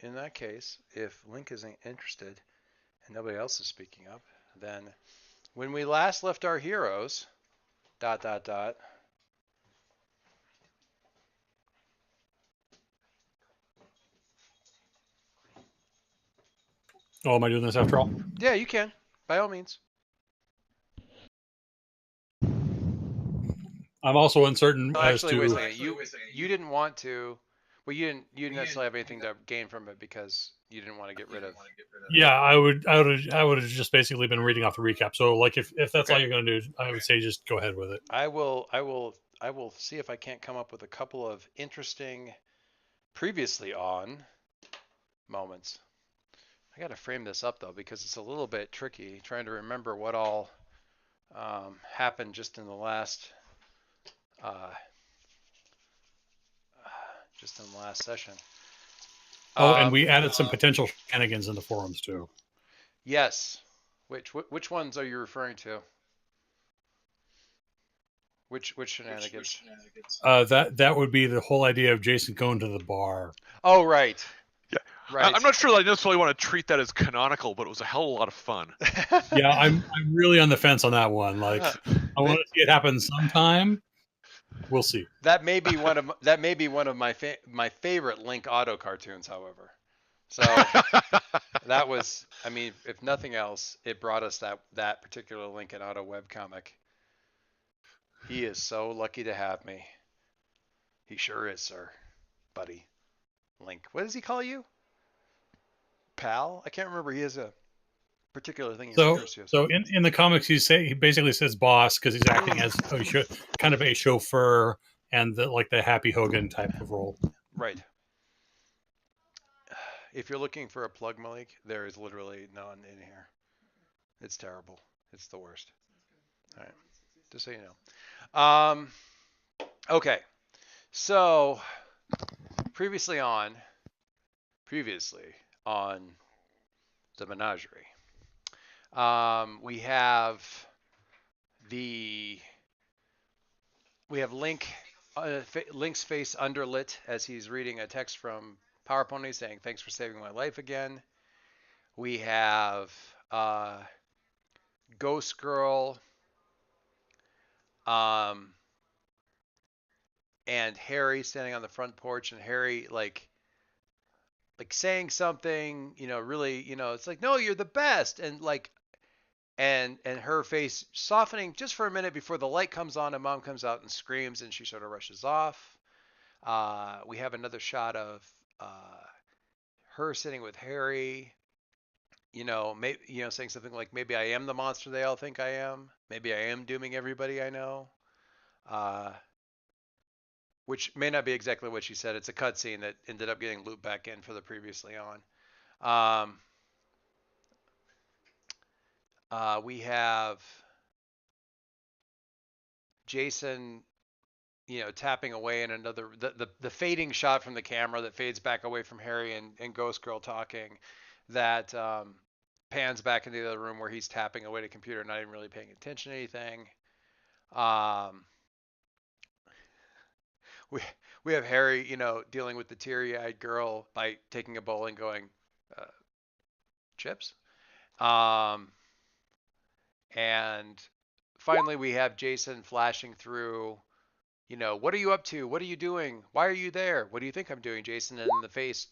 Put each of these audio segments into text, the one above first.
in that case, if Link isn't interested and nobody else is speaking up, then when we last left our heroes, dot dot dot. Oh, am I doing this after all? Yeah, you can, by all means. I'm also uncertain Well, as actually, wait a to. second. You didn't want to, well, you didn't necessarily have anything to gain from it because you didn't want to get rid of. Yeah, I would have just basically been reading off the recap. So, like, if that's all Okay, you're going to do, I would say just go ahead with it. I will see if I can't come up with a couple of interesting previously on moments. I got to frame this up though because it's a little bit tricky trying to remember what all happened uh, just in the last session. Oh, and Um, we added some potential shenanigans in the forums too. yes. Which ones are you referring to? Which shenanigans? That would be the whole idea of Jason going to the bar. Oh, right, Yeah, I'm right. not sure that I necessarily want to treat that as canonical, but it was a hell of a lot of fun. Yeah, I'm really on the fence on that one. Like, I want to see it happen sometime. We'll see. That may be one of my favorite Link Auto cartoons, however. So that was, I mean, if nothing else, it brought us that particular Link and Auto webcomic. He is so lucky to have me. He sure is, sir, buddy. Link. What does he call you? Pal? I can't remember. He has a particular thing he So, refers to us. so in the comics, he basically says boss because he's acting as kind of a chauffeur and like the Happy Hogan type of role. Right. If you're looking for a plug, Malik, there is literally none in here. It's terrible. It's the worst. All right. Just so you know. Okay. So previously on, previously on the menagerie, we have the we have Link's face underlit as he's reading a text from Power Pony saying, "Thanks for saving my life again." We have Ghost Girl um, and Harry standing on the front porch, and Harry like saying something, really, it's like, "No, you're the best," and like and her face softening just for a minute before the light comes on and Mom comes out and screams and she sort of rushes off. We have another shot of her sitting with Harry, saying something like, "Maybe I am the monster they all think I am. Maybe I am dooming everybody I know." Uh, which may not be exactly what she said. It's a cutscene that ended up getting looped back in for the previously on. We have Jason, tapping away in another the fading shot from the camera that fades back away from Harry and Ghost Girl talking, that pans back into the other room where he's tapping away at a computer, not even really paying attention to anything. Um, we we have Harry, dealing with the teary-eyed girl by taking a bowl and going, uh, chips. Um, and finally, we have Jason flashing through. What are you up to? What are you doing? Why are you there? What do you think I'm doing, Jason? And in the face,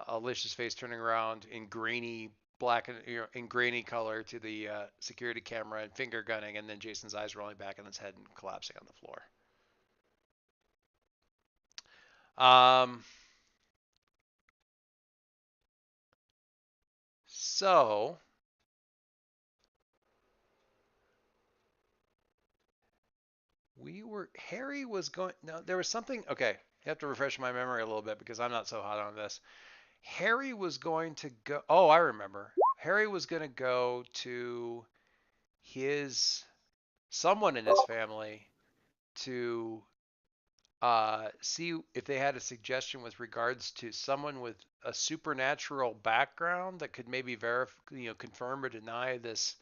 Alicia's face turning around in grainy black and in grainy color to the security camera and finger gunning, and then Jason's eyes rolling back on his head and collapsing on the floor. Um, so Harry was going, no, there was something, okay, you have to refresh my memory a little bit because I'm not so hot on this. Harry was going to go, oh, I remember. Harry was going to go to his, someone in his family to see if they had a suggestion with regards to someone with a supernatural background that could maybe confirm or deny this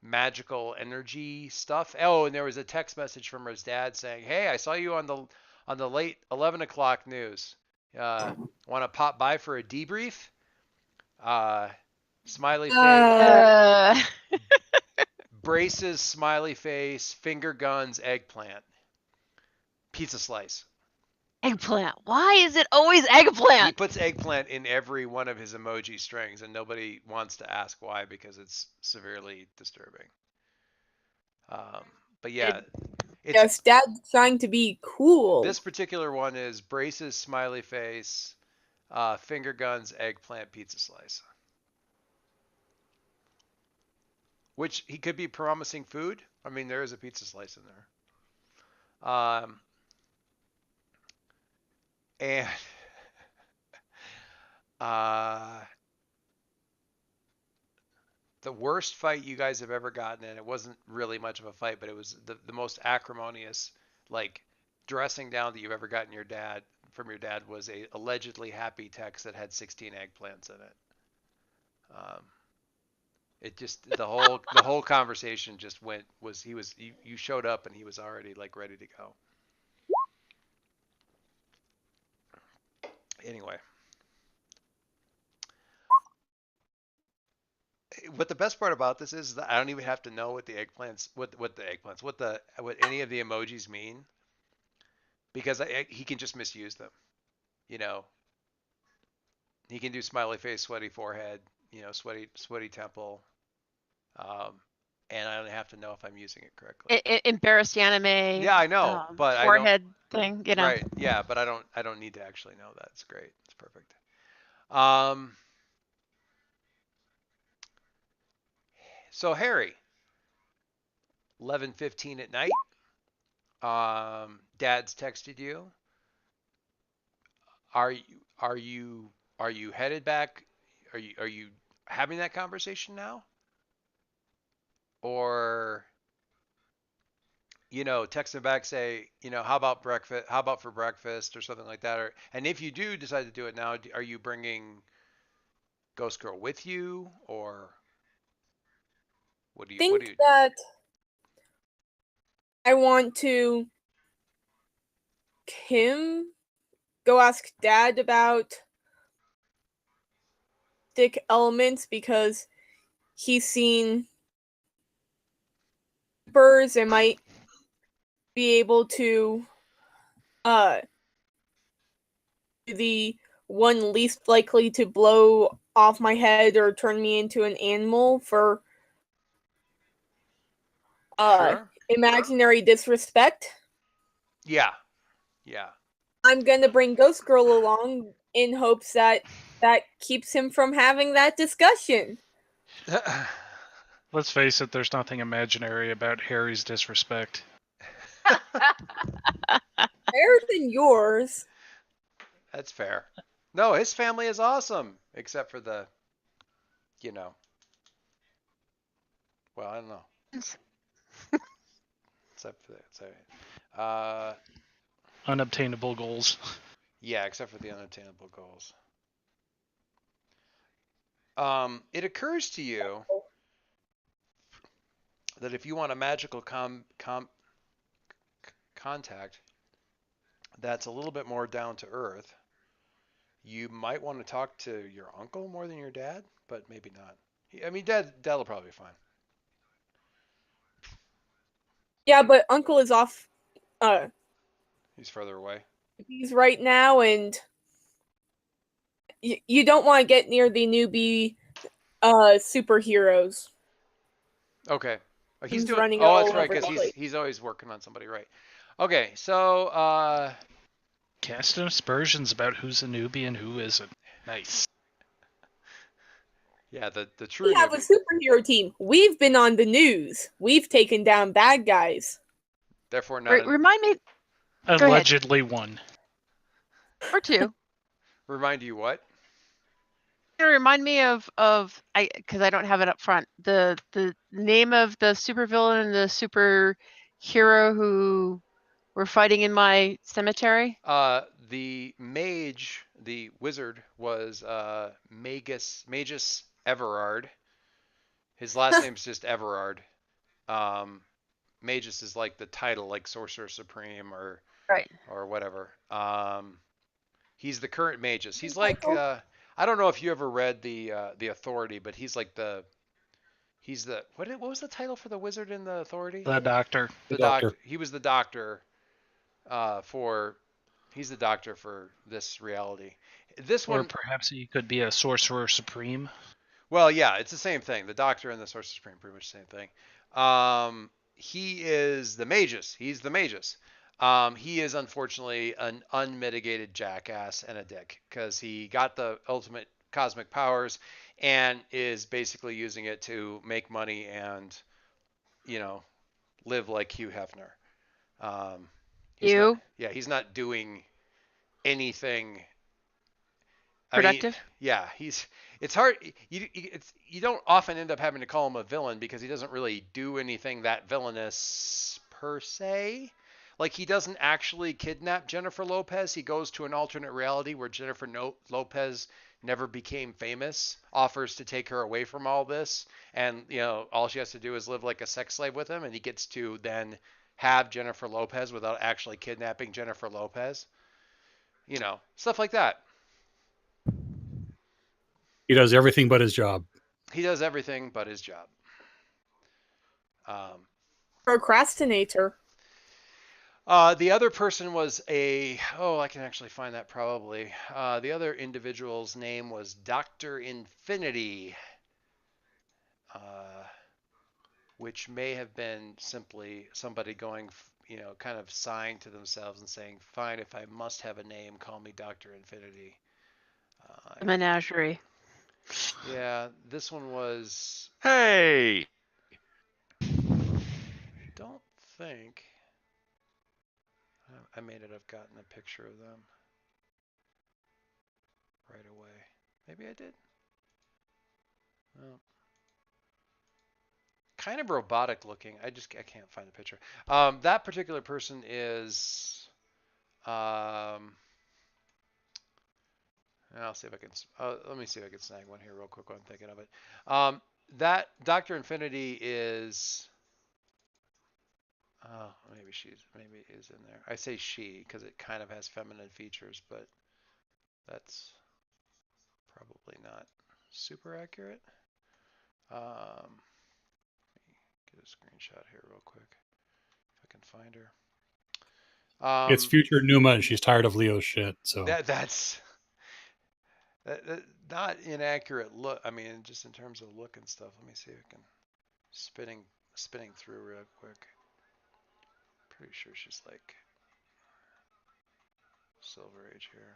magical energy stuff. Oh, and there was a text message from his dad saying, "Hey, I saw you on the late 11 o'clock news. Want to pop by for a debrief? Uh, Smiley face, Uh, braces, smiley face, finger guns, eggplant, pizza slice. eggplant. Why is it always He eggplant? puts eggplant in every one of his emoji strings, and nobody wants to ask why because it's severely disturbing. Um, but yeah, it's Yes, Dad's trying to be cool. this particular one is braces, smiley face, finger guns, eggplant, pizza slice. Which he could be promising food. I mean, there is a pizza slice in there. And uh, the worst fight you guys have ever gotten in, it wasn't really much of a fight, but it was the most acrimonious, like, dressing down that you've ever gotten from your dad was a allegedly happy text that had 16 eggplants in it. Um, it just the whole conversation just you showed up and he was already like ready to go. Anyway, what the best part about this is that I don't even have to know what any of the emojis mean because he can just misuse them. You know, he can do smiley face, sweaty forehead, sweaty temple, um, and I don't have to know if I'm using it correctly. Embarrassed anime. Yeah, I know, but I don't. Forehead thing. Right? Yeah, but I don't need to actually know that. It's great. It's perfect. Um, so Harry, 11:15 at night. Dad's texted you. Are you are you are you headed back? Are you having that conversation now, or text him back, say, how about breakfast? How about for breakfast or something like that? And if you do decide to do it now, are you bringing Ghost Girl with you, or what do you? What Think do you? that I want to him go ask Dad about stick elements because he's seen birds and might be able to the one least likely to blow off my head or turn me into an animal for Sure. imaginary disrespect. Yeah. Yeah. I'm gonna bring Ghost Girl along in hopes that keeps him from having that discussion. Let's face it, there's nothing imaginary about Harry's disrespect. Better than yours. That's fair. No, his family is awesome, except for you know, well, I don't know. Except for that. Sorry. Unobtainable goals. Yeah, except for the unattainable goals. It occurs to you that if you want a magical contact that's a little bit more down to earth, you might want to talk to your uncle more than your dad, but maybe not. I mean, dad'll probably be fine. Yeah, but Uncle is off. He's further away. He's right now, and you don't want to get near the newbie superheroes. Okay. He's He's doing. running Oh, all that's right, over because the place. he's always working on somebody, right? Okay, so Casting aspersions about who's a newbie and who isn't. Nice. yeah, the true We have a newbie. superhero team. We've been on the news. We've taken down bad guys. Therefore, not Remind me, ahead. Allegedly one. or two. remind you what? Remind me of because I don't have it up front. The name of the supervillain and the superhero who were fighting in my cemetery. The mage, the wizard, was Magus Everard. His last name's just Everard. Magus is like the title, like Sorcerer Supreme or Right. or whatever. He's the current Magus. He's like Michael? I don't know if you ever read the Authority, but he's like what was the title for the wizard in the Authority? The Doctor. The The Doctor. doctor. He was the doctor for he's the doctor for this reality. This Or one, perhaps he could be a Sorcerer Supreme. well, yeah, it's the same thing. The doctor and the Sorcerer Supreme, pretty much the same thing. He is the Magus. He's the Magus. He is unfortunately an unmitigated jackass and a dick because he got the ultimate cosmic powers and is basically using it to make money and, you know, live like Hugh Hefner. He's not, You yeah, he's not doing anything. I mean, productive? yeah, it's hard. You don't often end up having to call him a villain because he doesn't really do anything that villainous per se. Like he doesn't actually kidnap Jennifer Lopez. He goes to an alternate reality where Jennifer Lopez never became famous, offers to take her away from all this, and all she has to do is live like a sex slave with him, and he gets to then have Jennifer Lopez without actually kidnapping Jennifer Lopez. Stuff like that. He does everything but his job. He does everything but his job. Procrastinator. The other person was I can actually find that probably. The other individual's name was Dr. Infinity, which may have been simply somebody going, kind of sighing to themselves and saying, fine, if I must have a name, call me Dr. Infinity. The menagerie. Yeah, this one was, Hey, don't think I may not have gotten a picture of them right away. Maybe I did. Oh. Kind of robotic looking. I can't find the picture. That particular person is. I'll see if I can. Let me see if I can snag one here real quick while I'm thinking of it. That Dr. Infinity is. Oh, maybe is in there. I say she because it kind of has feminine features, but that's probably not super accurate. Get a screenshot here real quick if I can find her. It's future Numa, and she's tired of Leo's shit. So That's not inaccurate look. I mean, just in terms of look and stuff. Let me see if I can spinning through real quick. Pretty sure she's like Silver Age here.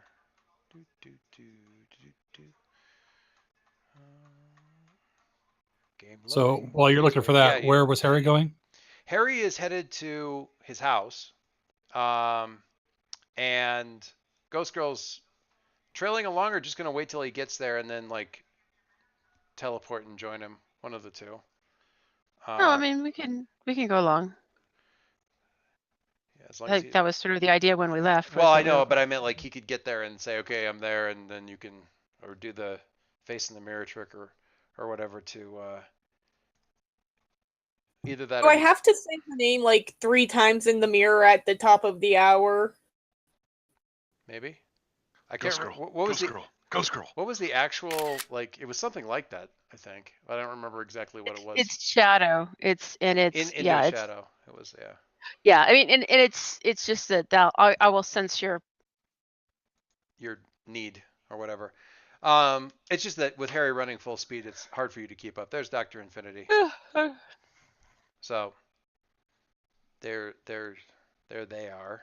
Game so loading. while you're looking for that, Yeah, where was Harry going? Harry is headed to his house, and Ghost Girl's trailing along, or just gonna wait till he gets there and then like teleport and join him. One of the two. No, I mean we can go along. Yeah, as long I as think that was sort of the idea when we left. well, was I that we were- know, but I meant like he could get there and say, "Okay, I'm there," and then you can, or do the face in the mirror trick or whatever to either that. Do Or I have to say her name like 3 times in the mirror at the top of the hour? maybe. I can't Ghost remember. Girl. What was Ghost Girl. Ghost Girl. What was the actual like? It was something like that, I think. I don't remember exactly what it was. It's shadow. It's Into yeah, a it's shadow. It was yeah. I mean, and it's just that I will sense your your need or whatever. It's just that with Harry running full speed, it's hard for you to keep up. There's Dr. Infinity. So there they are.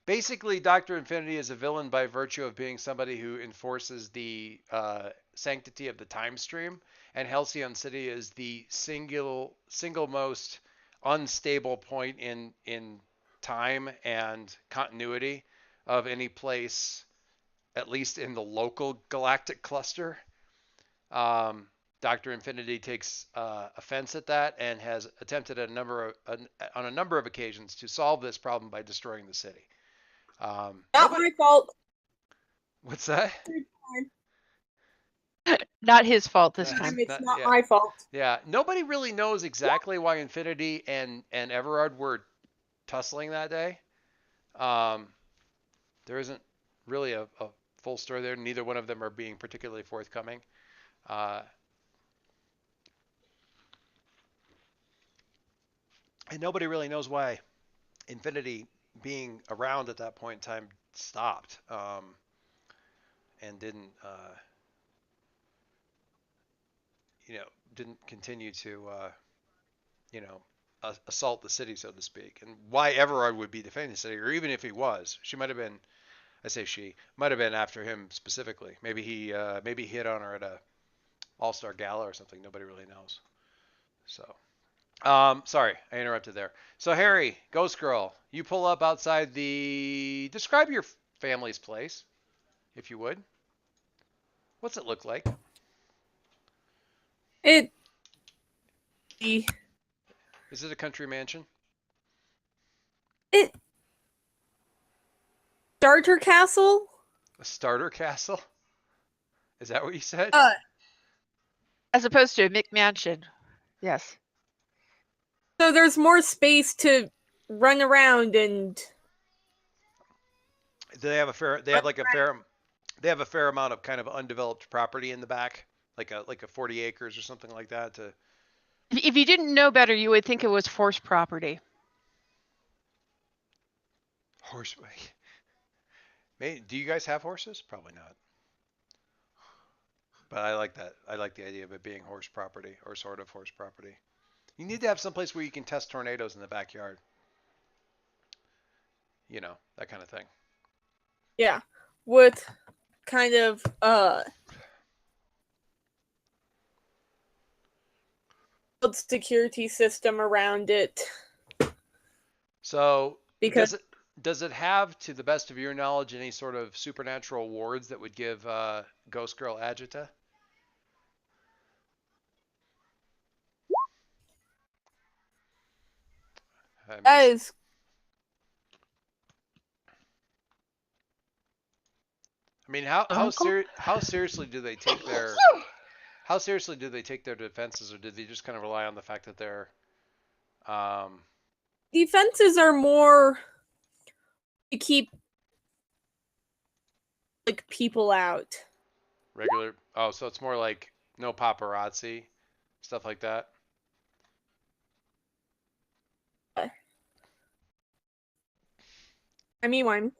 Basically, Dr. Infinity is a villain by virtue of being somebody who enforces the sanctity of the time stream, and Halcyon City is the single most unstable point in time and continuity of any place, at least in the local galactic cluster. Dr. Infinity takes offense at that and has attempted on a number of occasions to solve this problem by destroying the city. Not my fault. What's that? not his fault this That's time. It's not- not yeah. my fault. Yeah, nobody really knows exactly why Infinity and Everard were tussling that day. there isn't really a full story there. Neither one of them are being particularly forthcoming. Uh, and nobody really knows why Infinity being around at that point in time stopped, and didn't, you know, didn't continue to, you know, assault the city, so to speak. And why Everard would be defending the city, or even if he was, she might have been. I say she might have been after him specifically. Maybe he hit on her at a All-Star Gala or something. Nobody really knows. So, sorry, I interrupted there. So Harry, Ghost Girl, you pull up outside the. Describe your family's place, if you would. What's it look like? It Is it a country mansion? it starter castle. A starter castle? Is that what you said? As opposed to a McMansion. Yes. So there's more space to run around and. Do they have a fair? They have like a fair. They have a fair amount of kind of undeveloped property in the back, like a 40 acres or something like that. To If you didn't know better, you would think it was horse property. horse. Do you guys have horses? Probably not. But I like that. I like the idea of it being horse property, or sort of horse property. You need to have someplace where you can test tornadoes in the backyard. You know, that kind of thing. Yeah, with kind of security system around it. So Because does it have, to the best of your knowledge, any sort of supernatural wards that would give Ghost Girl agita? that is I mean, how Uncle? how seriously do they take their how seriously do they take their defenses, or do they just kind of rely on the fact that they're defenses are more to keep like people out. regular? Oh, so it's more like no paparazzi, stuff like that. I mean, one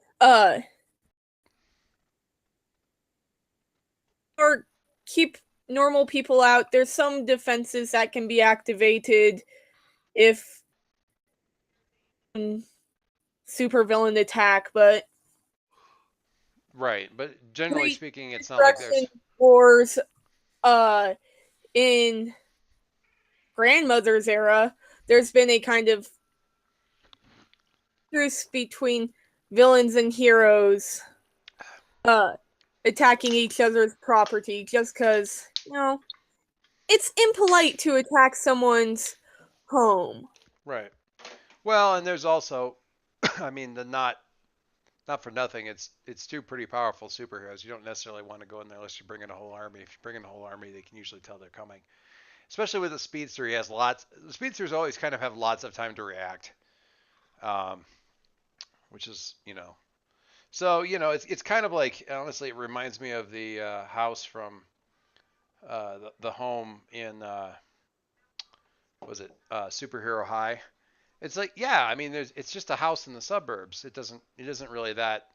or keep normal people out. There's some defenses that can be activated if supervillain attack, but Right, but generally speaking, it's not like there's. Reconstruction wars in grandmother's era, there's been a kind of truce between villains and heroes attacking each other's property just because, you know, it's impolite to attack someone's home. Right. Well, and there's also, I mean, the not for nothing. It's two pretty powerful superheroes. You don't necessarily want to go in there unless you bring in a whole army. If you bring in a whole army, they can usually tell they're coming. Especially with the speedster, he has lots. The speedsters always kind of have lots of time to react, which is, you know. So, you know, it's kind of like, honestly, it reminds me of the house from the home in was it Superhero High. It's like, yeah, I mean, it's just a house in the suburbs. It isn't really that,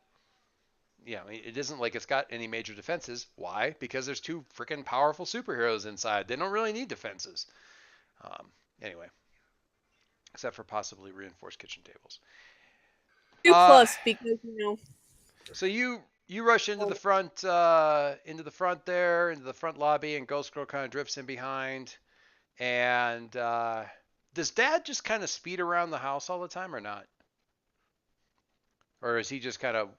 yeah, I mean, it isn't like it's got any major defenses. Why? Because there's two freaking powerful superheroes inside. They don't really need defenses. Anyway, except for possibly reinforced kitchen tables. 2+ because, you know. So you rush into the front there, into the front lobby, and Ghost Girl kind of drifts in behind. And does Dad just kind of speed around the house all the time, or not? Or is he just kind of?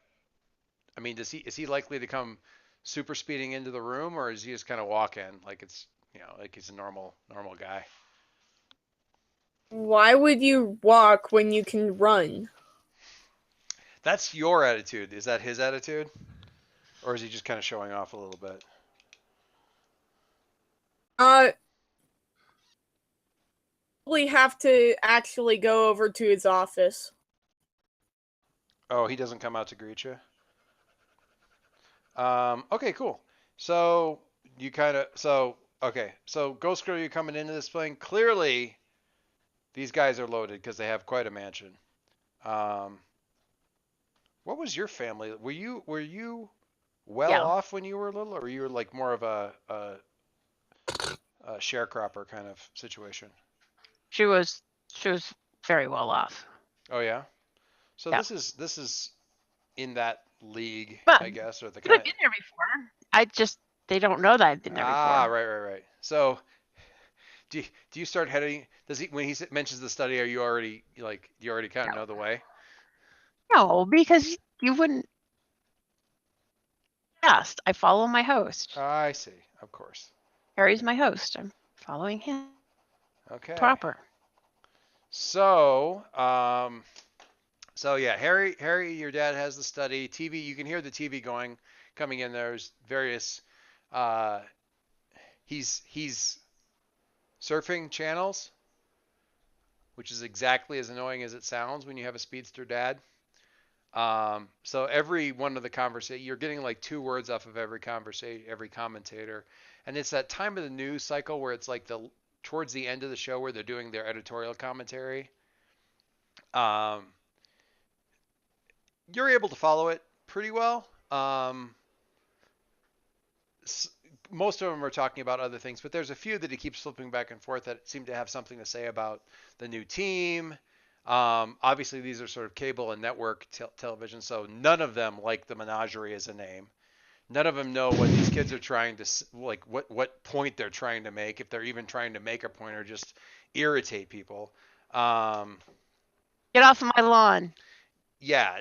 I mean, is he likely to come super speeding into the room, or is he just kind of walk in like it's, you know, like he's a normal guy? Why would you walk when you can run? That's your attitude. Is that his attitude? Or is he just kind of showing off a little bit? Probably have to actually go over to his office. Oh, he doesn't come out to greet you? Okay, cool. So you kind of okay. So Ghost Girl, you're coming into this thing. Clearly, these guys are loaded because they have quite a mansion. Um, what was your family? Were you well Yeah. off when you were little, or you were like more of a sharecropper kind of situation? She was very well off. Oh yeah. So Yeah. this is in that league, But I guess, or the but I've kind. been there before. They don't know that I've been there Ah, before. right. So do you start heading? Does he when he mentions the study? Are you already like you already kind of No. know the way? No, because you wouldn't ask. I follow my host. I see. Of course. Harry's Okay. my host. I'm following him Okay. proper. So, so yeah, Harry, your dad has the study. TV, you can hear the TV going, coming in. There's various, uh, he's surfing channels, which is exactly as annoying as it sounds when you have a speedster dad. So every one of the conversation, you're getting like 2 words off of every conversation, every commentator, and it's that time of the news cycle where it's like towards the end of the show where they're doing their editorial commentary. Um, you're able to follow it pretty well. Most of them are talking about other things, but there's a few that he keeps flipping back and forth that seem to have something to say about the new team. Obviously, these are sort of cable and network television, so none of them like the menagerie as a name. None of them know what these kids are trying to like, what point they're trying to make, if they're even trying to make a point or just irritate people. Um, Get off of my lawn. yeah,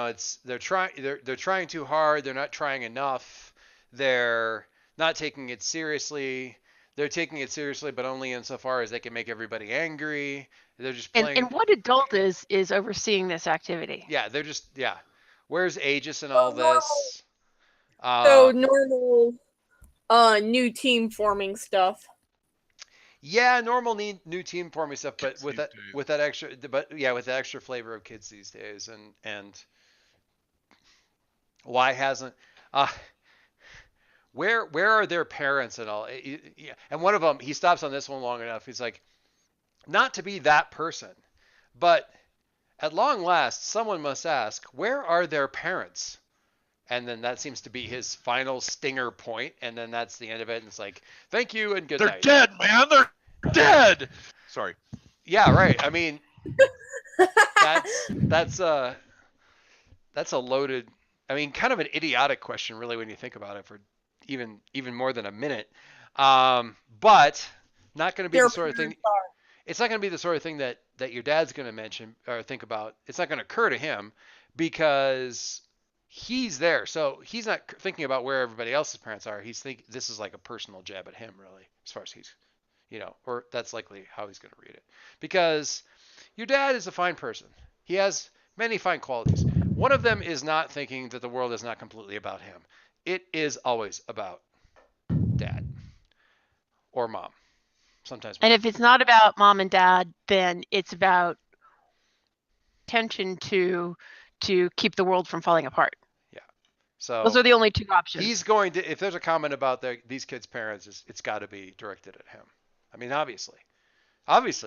it's they're trying too hard. They're not trying enough. They're not taking it seriously. They're taking it seriously, but only insofar as they can make everybody angry. They're just playing. And what adult is overseeing this activity? Yeah, they're just yeah. Where's Aegis and So all normal, this? so Uh, normal, new team forming stuff. yeah, normal new team forming stuff, but Kids with these that days. with that extra, but yeah, with the extra flavor of kids these days, and why hasn't uh where are their parents and all? Yeah. And one of them, he stops on this one long enough. He's like, not to be that person, but at long last, someone must ask, where are their parents? And then that seems to be his final stinger point, and then that's the end of it. And it's like, thank you and good They're night. dead, man. They're dead. Sorry. Yeah, right. I mean, that's that's a loaded. I mean, kind of an idiotic question, really, when you think about it, for even more than a minute. But not going to be Their the sort of thing. parents are. It's not going to be the sort of thing that your dad's going to mention or think about. It's not going to occur to him because he's there. So he's not thinking about where everybody else's parents are. He's thinking this is like a personal jab at him, really, as far as he's, or that's likely how he's going to read it. Because your dad is a fine person. He has many fine qualities. One of them is not thinking that the world is not completely about him. It is always about dad or mom. Sometimes And mom. if it's not about mom and dad, then it's about attention to keep the world from falling apart. Yeah. Those So are the only two options. he's going to, if there's a comment about these kids' parents, it's got to be directed at him. I mean, obviously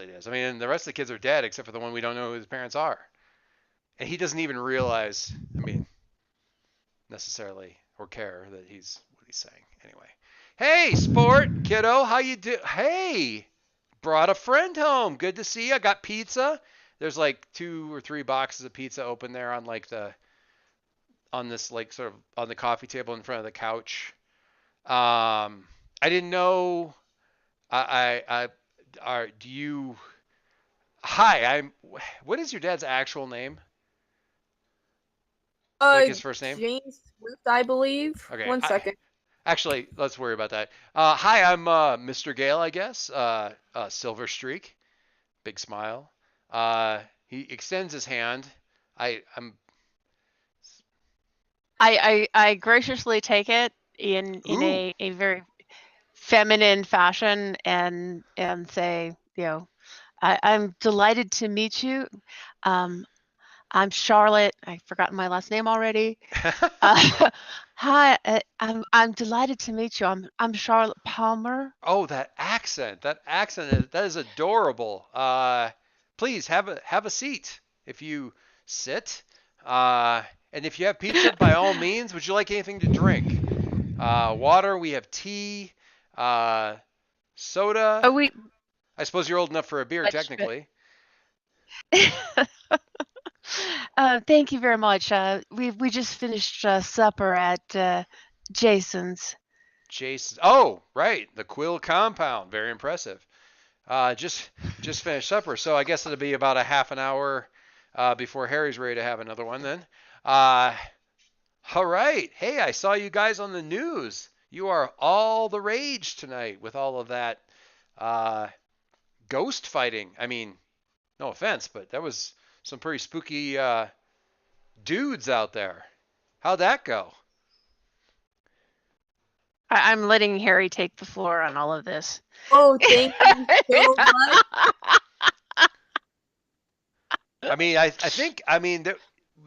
it is. I mean, the rest of the kids are dead except for the one we don't know who his parents are, and he doesn't even realize. I mean, necessarily or care that he's what he's saying. Anyway, hey, sport kiddo, how you do? Hey, brought a friend home. Good to see you. I got pizza. There's like 2 or 3 boxes of pizza open there on like on this like sort of on the coffee table in front of the couch. I didn't know. I are do you? Hi, I'm. What is your dad's actual name? Like his first name? James Swift, I believe. Okay. One second. Actually, let's worry about that. Hi, I'm Mr. Gale, I guess. Silver Streak. Big smile. He extends his hand. I'm. I graciously take it in Ooh. a very feminine fashion and say, I'm delighted to meet you. Um, I'm Charlotte. I've forgotten my last name already. Hi, I'm delighted to meet you. I'm Charlotte Palmer. Oh, that accent. That is adorable. Please have a seat if you sit. And if you have pizza, by all means, would you like anything to drink? Water, we have tea, soda. Oh, we I suppose you're old enough for a beer, much, but technically. thank you very much. We just finished supper at Jason's. Jason. Oh, right, the Quill compound. Very impressive. Just finished supper, so I guess it'll be about a half an hour before Harry's ready to have another one. Then, uh, all right. Hey, I saw you guys on the news. You are all the rage tonight with all of that uh, ghost fighting. I mean, no offense, but that was some pretty spooky dudes out there. How'd that go? I'm letting Harry take the floor on all of this. Oh, thank you so much. I mean, I think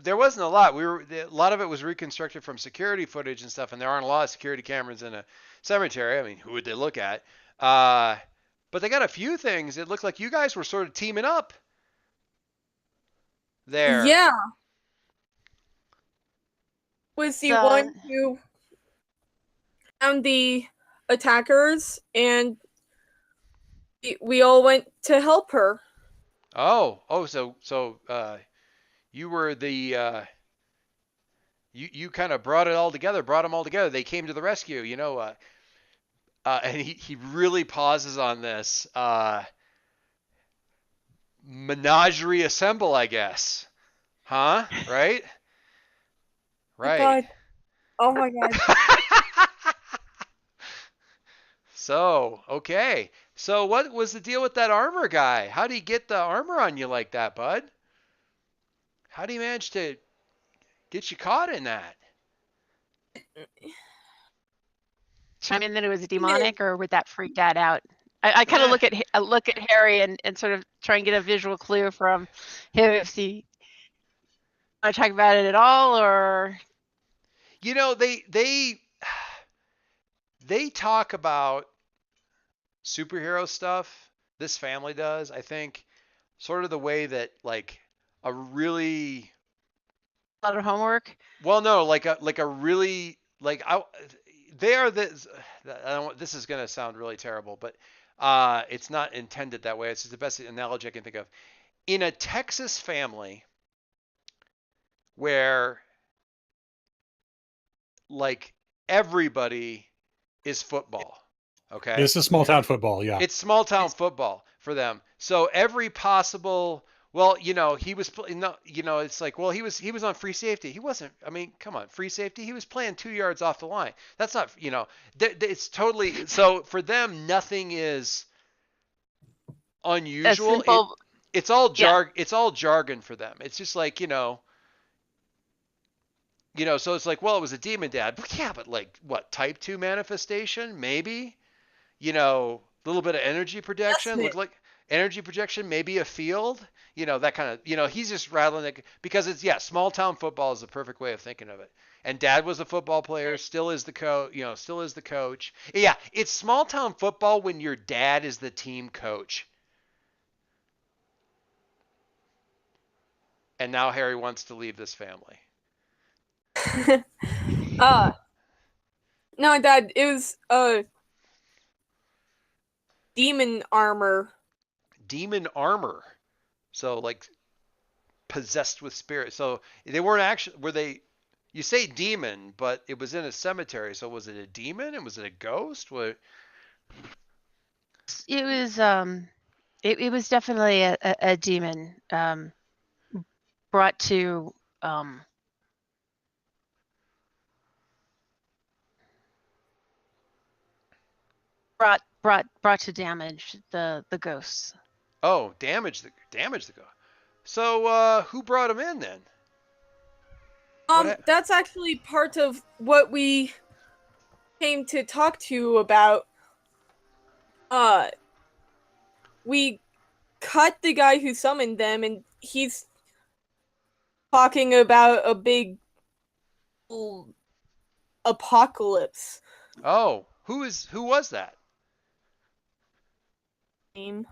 there wasn't a lot. A lot of it was reconstructed from security footage and stuff, and there aren't a lot of security cameras in a cemetery. I mean, who would they look at? But they got a few things. It looked like you guys were sort of teaming up there. Yeah. Was the So- one who found the attackers, and we all went to help her. So you were the you kind of brought them all together. They came to the rescue, and he really pauses on this. Menagerie assemble, I guess. Huh? Right? Right. God. Oh my god. So, okay. So what was the deal with that armor guy? How'd he get the armor on you like that, bud? How'd he manage to get you caught in that? Chime in that it was demonic, or would that freak Dad out? I kind of look at Harry and sort of try and get a visual clue from him if he want to talk about it at all, or You know, they talk about superhero stuff. This family does, I think, sort of the way that like a really a lot of homework. well, no, like a really like they are this. This is gonna sound really terrible, but it's not intended that way. It's just the best analogy I can think of. In a Texas family where like everybody is football, okay? This is small town football, yeah. It's small town football for them. So every possible, well, he was, no, it's like, well, he was on free safety. He wasn't. I mean, come on, free safety. He was playing 2 yards off the line. That's not, it's totally. So for them, nothing is unusual. It's all It's all jargon for them. It's just like so it's like, well, it was a demon dad. But yeah, but like what, type 2 manifestation, maybe. A little bit of energy projection. Look like energy projection, maybe a field. That kind of. He's just rattling it because it's small town football is the perfect way of thinking of it. And Dad was a football player, still is the coach. Still is the coach. Yeah, it's small town football when your dad is the team coach. And now Harry wants to leave this family. No, Dad, it was demon armor. Demon armor. So like possessed with spirit. So they weren't actually, were they, you say demon, but it was in a cemetery. So was it a demon and was it a ghost? What? It was it was definitely a demon brought to brought to damage the ghosts. Oh, damage the ghost. So who brought him in then? That's actually part of what we came to talk to you about. We cut the guy who summoned them, and he's talking about a big apocalypse Oh, who was that? name.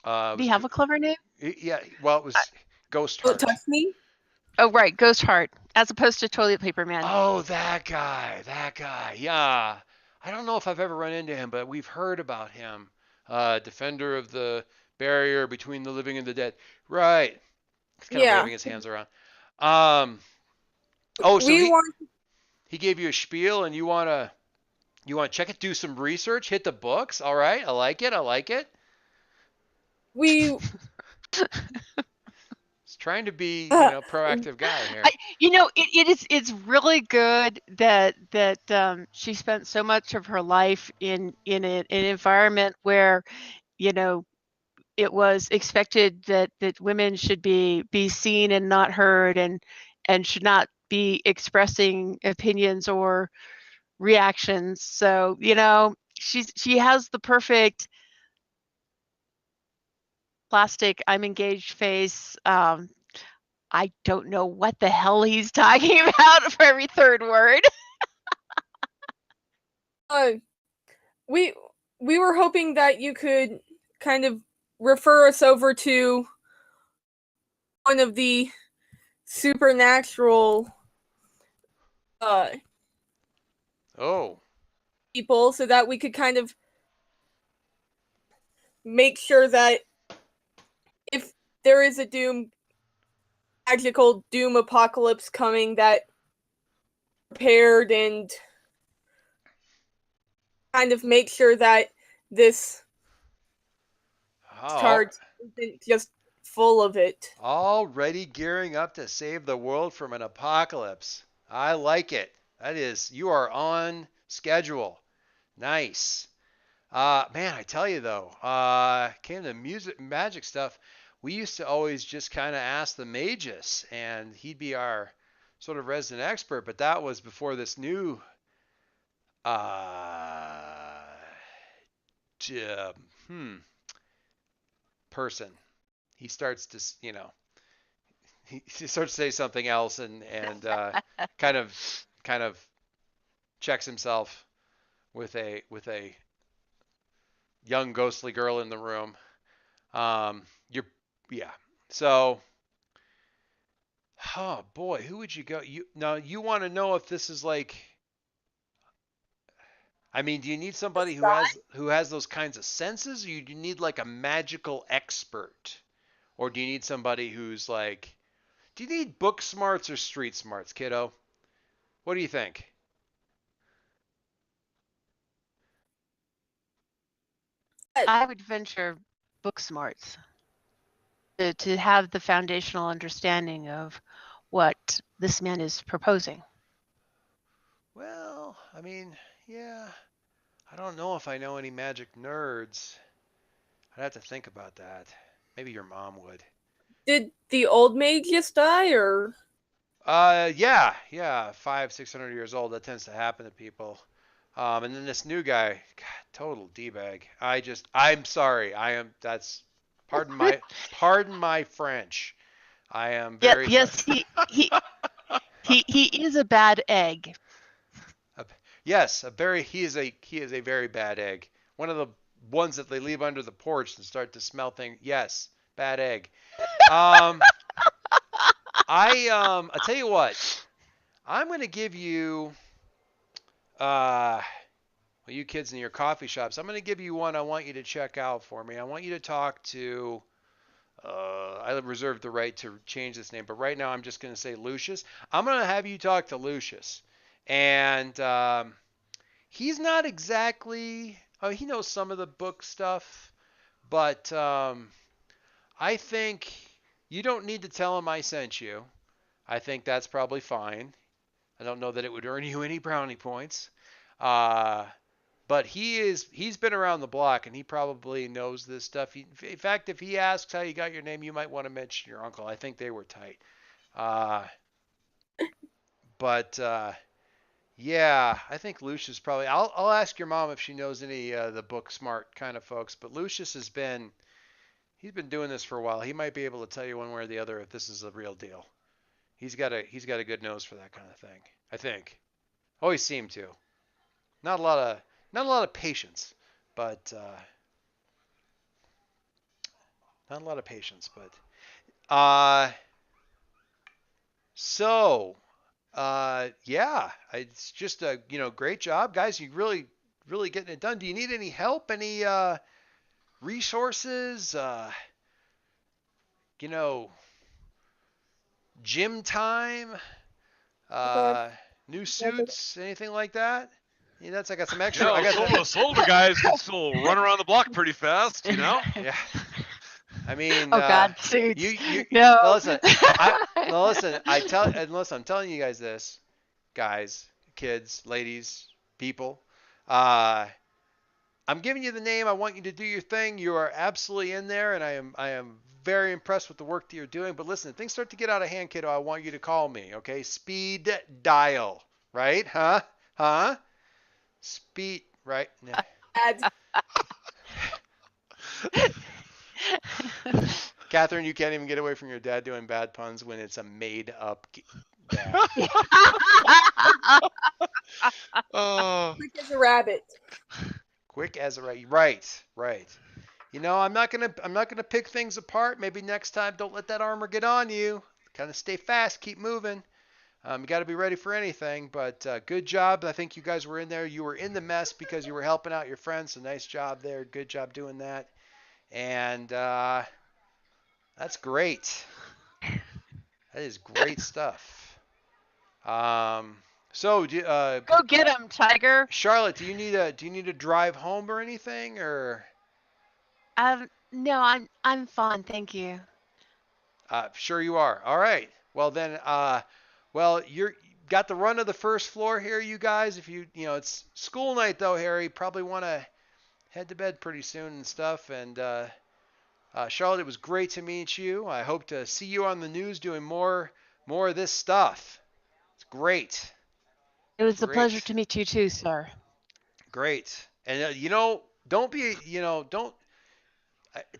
It Do was you have a clever name? yeah. Well, it was Ghost Don't Heart. touch me. Oh, right, Ghost Heart, as opposed to Toilet Paper Man. Oh, that guy. That guy. Yeah. I don't know if I've ever run into him, but we've heard about him. Defender of the barrier between the living and the dead. Right. He's kind of Yeah. waving his hands around. Um. Oh, so We want he gave you a spiel, and you want to check it, do some research, hit the books. All right, I like it. I like it. we He's trying to be, uh, proactive guy here. It's really good that she spent so much of her life in an environment where you know it was expected that women should be seen and not heard, and should not be expressing opinions or reactions. So she has the perfect plastic I'm engaged face. I don't know what the hell he's talking about for every third word. uh, we we were hoping that you could kind of refer us over to one of the supernatural uh Oh, people so that we could kind of make sure that if there is a magical doom apocalypse coming, that prepared and kind of make sure that this oh, card isn't just full of it. already gearing up to save the world from an apocalypse. I like it. You are on schedule. Nice. Man, I tell you though, came to music magic stuff. We used to always just kind of ask the magus, and he'd be our sort of resident expert. But that was before this new uh, j- person. He starts to, he starts to say something else, and kind of kind of checks himself with a young ghostly girl in the room. You're yeah. So, oh boy, who would you go? You want to know if this is like? I mean, do you need somebody who has those kinds of senses, or do you need like a magical expert, or do you need somebody who's like? Do you need book smarts or street smarts, kiddo? What do you think? I would venture book smarts to have the foundational understanding of what this man is proposing. Well, I mean, yeah. I don't know if I know any magic nerds. I'd have to think about that. Maybe your mom would. Did the old maid just die, or Yeah, 600 years old. That tends to happen to people. And then this new guy, God, total d-bag. I'm sorry. Pardon my French. I am Yes, very sorry. yes, he is a bad egg. Yes, he is a very bad egg. One of the ones that they leave under the porch and start to smell things. Yes, bad egg. Um, I tell you what. I'm gonna give you well, you kids in your coffee shops. I'm gonna give you one. I want you to check out for me. I want you to talk to. I reserve the right to change this name, but right now I'm just gonna say Lucius. I'm gonna have you talk to Lucius, and he's not exactly. Oh, he knows some of the book stuff, but I think you don't need to tell him I sent you. I think that's probably fine. I don't know that it would earn you any brownie points. Uh, but he's been around the block and he probably knows this stuff. In fact, if he asks how you got your name, you might want to mention your uncle. I think they were tight. Uh, but yeah, I think Lucius probably. I'll ask your mom if she knows any the book smart kind of folks. But Lucius he's been doing this for a while. He might be able to tell you one way or the other if this is a real deal. He's got a good nose for that kind of thing. I think. Always seemed to. Not a lot of patience, but not a lot of patience. But so yeah, it's just a great job, guys. You really getting it done. Do you need any help? Any resources? You know, gym time? Okay. Uh, new suits? Anything like that? Yeah, that's I got some extra. Yeah, I got some older guys can still run around the block pretty fast, you know? yeah. I mean, Oh God, suits. you No. no, listen. No, listen. I'm telling you guys this, guys, kids, ladies, people. Uh, I'm giving you the name. I want you to do your thing. You are absolutely in there, and I am very impressed with the work that you're doing. But listen, if things start to get out of hand, kiddo, I want you to call me. Okay, speed dial, right? Huh? Huh? Speed, right? Nah. Dad. Catherine, you can't even get away from your dad doing bad puns when it's a made up dad. Quick as a rabbit. Quick as a right. I'm not gonna pick things apart. Maybe next time, don't let that armor get on you. Kind of stay fast, keep moving. You got to be ready for anything. But good job. I think you guys were in there. You were in the mess because you were helping out your friends. So nice job there. Good job doing that. And that's great. That is great stuff. So, Go get him, Tiger. Charlotte, do you need a drive home or anything, or? No, I'm fine, thank you. Sure you are. All right. Well then, well you're got the run of the first floor here, you guys. If it's school night though, Harry. Probably want to head to bed pretty soon and stuff. And Charlotte, it was great to meet you. I hope to see you on the news doing more of this stuff. It's great. It was a pleasure Great. to meet you too, sir. Great. And don't be, don't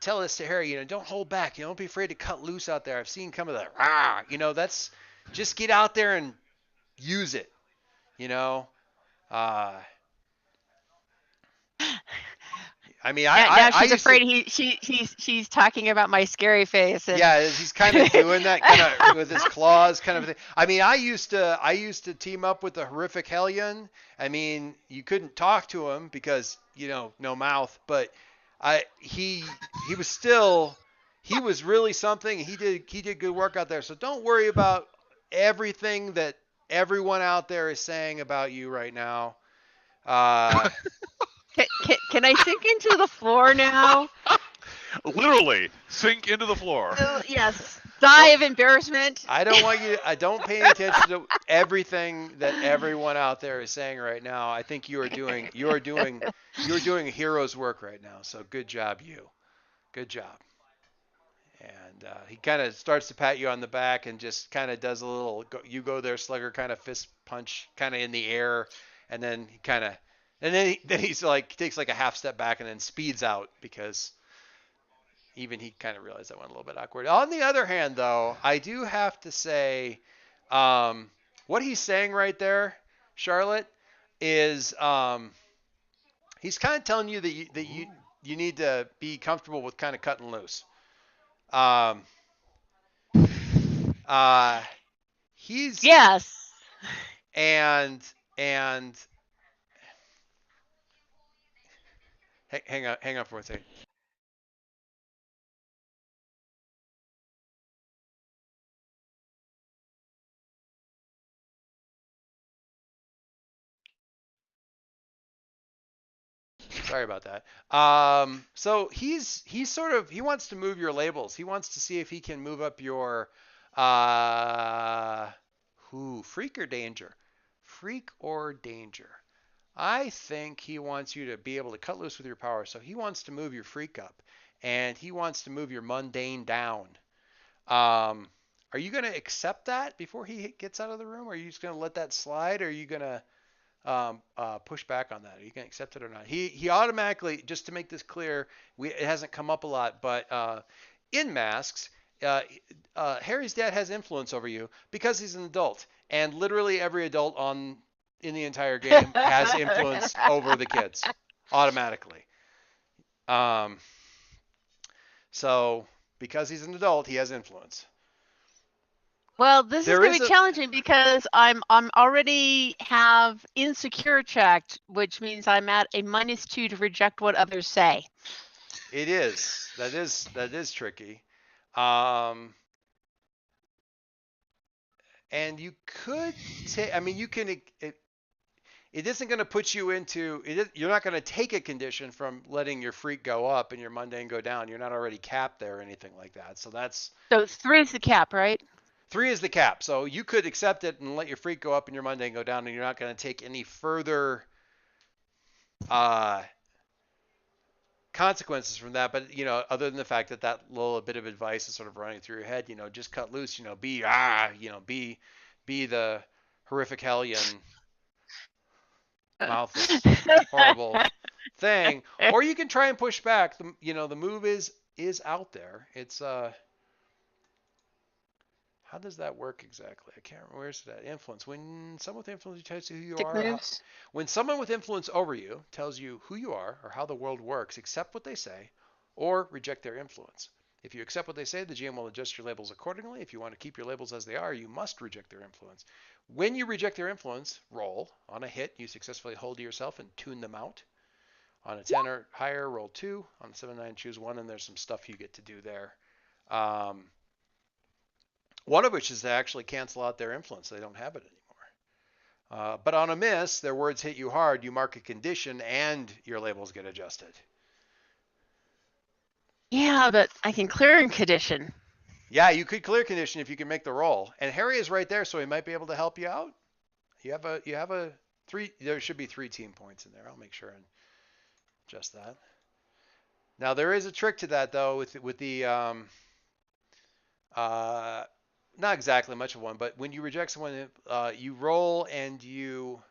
tell this to Harry, don't hold back. Don't be afraid to cut loose out there. I've seen some of the rah, that's just get out there and use it, you know. Uh, I mean, Now I she's used afraid to, she's talking about my scary face. And yeah, he's kind of doing that kind of with his claws kind of thing. I mean, I used to team up with the horrific Hellion. I mean, you couldn't talk to him because, no mouth, but he was still, he was really something. He did good work out there. So don't worry about everything that everyone out there is saying about you right now. Uh, can I sink into the floor now? Literally, sink into the floor. Yes. Die of embarrassment. I don't pay any attention to everything that everyone out there is saying right now. I think you're doing a hero's work right now. So good job, you. Good job. And he kind of starts to pat you on the back and just kind of does a little you go there slugger kind of fist punch kind of in the air, and then he's like takes like a half step back and then speeds out because even he kind of realized that went a little bit awkward. On the other hand, though, I do have to say, what he's saying right there, Charlotte, is he's kind of telling you that you need to be comfortable with kind of cutting loose. Um, he's Yes. and hang on for a second. Sorry about that. So he's sort of he wants to move your labels. He wants to see if he can move up your uh freak or danger. Freak or danger. I think he wants you to be able to cut loose with your power. So he wants to move your freak up and he wants to move your mundane down. Are you going to accept that before he gets out of the room? Or are you just going to let that slide? Or are you going to push back on that? Are you going to accept it or not? He automatically, just to make this clear, it hasn't come up a lot, but in masks, uh, Harry's dad has influence over you because he's an adult, and literally every adult in the entire game has influence over the kids automatically. Um, so because he's an adult, he has influence. Well, this is There going is to be a challenging because I'm already have insecure checked, which means I'm at a -2 to reject what others say. it is that is tricky. Um, and you could take. I mean, you can. It isn't going to put you into. You're not going to take a condition from letting your freak go up and your mundane go down. You're not already capped there or anything like that. So that's So 3 is the cap, right? 3 is the cap. So you could accept it and let your freak go up and your mundane go down, and you're not going to take any further uh, consequences from that. But other than the fact that that little bit of advice is sort of running through your head, just cut loose. Be the horrific hellion mouthless horrible thing, or you can try and push back. The move is out there. It's how does that work exactly? I can't remember. Where's that influence? When someone with influence tells you who you Dick are, moves. when someone with influence over you tells you who you are or how the world works, accept what they say or reject their influence. If you accept what they say, the GM will adjust your labels accordingly. If you want to keep your labels as they are, you must reject their influence. When you reject their influence, roll. On a hit, you successfully hold to yourself and tune them out. On a 10 or higher, roll 2. On a 7-9, choose 1, and there's some stuff you get to do there. One of which is to actually cancel out their influence. They don't have it anymore. But on a miss, their words hit you hard, you mark a condition, and your labels get adjusted. Yeah, but I can clear in condition. Yeah, you could clear condition if you can make the roll. And Harry is right there, so he might be able to help you out. You have a 3. There should be 3 team points in there. I'll make sure and adjust that. Now there is a trick to that though, with the not exactly much of one, but when you reject someone, you roll and you.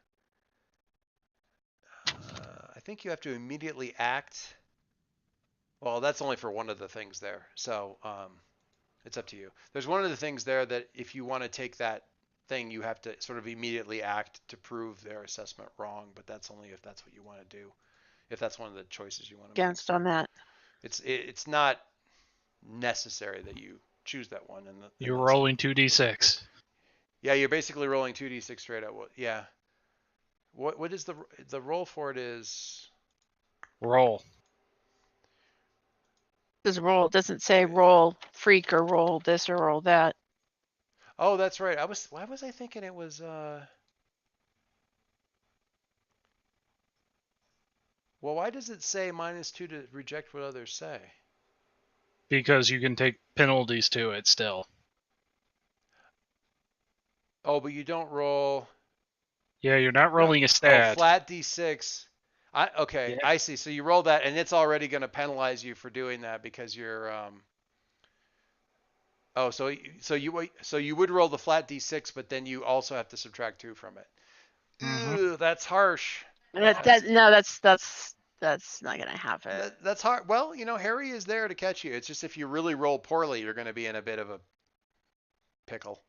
I think you have to immediately act. Well, that's only for one of the things there, so it's up to you. There's one of the things there that if you want to take that thing, you have to sort of immediately act to prove their assessment wrong, but that's only if that's what you want to do. If that's one of the choices you want to make. Against on that. It's not necessary that you choose that one. You're rolling 2d6. Yeah, you're basically rolling 2d6 straight up. Yeah. What is the roll for it is? Roll. This roll doesn't say roll freak or roll this or roll that. Oh, that's right. Why was I thinking it was Well, why does it say -2 to reject what others say? Because you can take penalties to it still. Oh, but you don't roll. Yeah, you're not rolling a Oh, stat. flat d6. Okay, Yeah. I see. So you roll that, and it's already going to penalize you for doing that because you're. Oh, so you would roll the flat d6, but then you also have to subtract 2 from it. Ooh, that's harsh. That's not gonna happen. That's hard. Well, Harry is there to catch you. It's just if you really roll poorly, you're going to be in a bit of a pickle.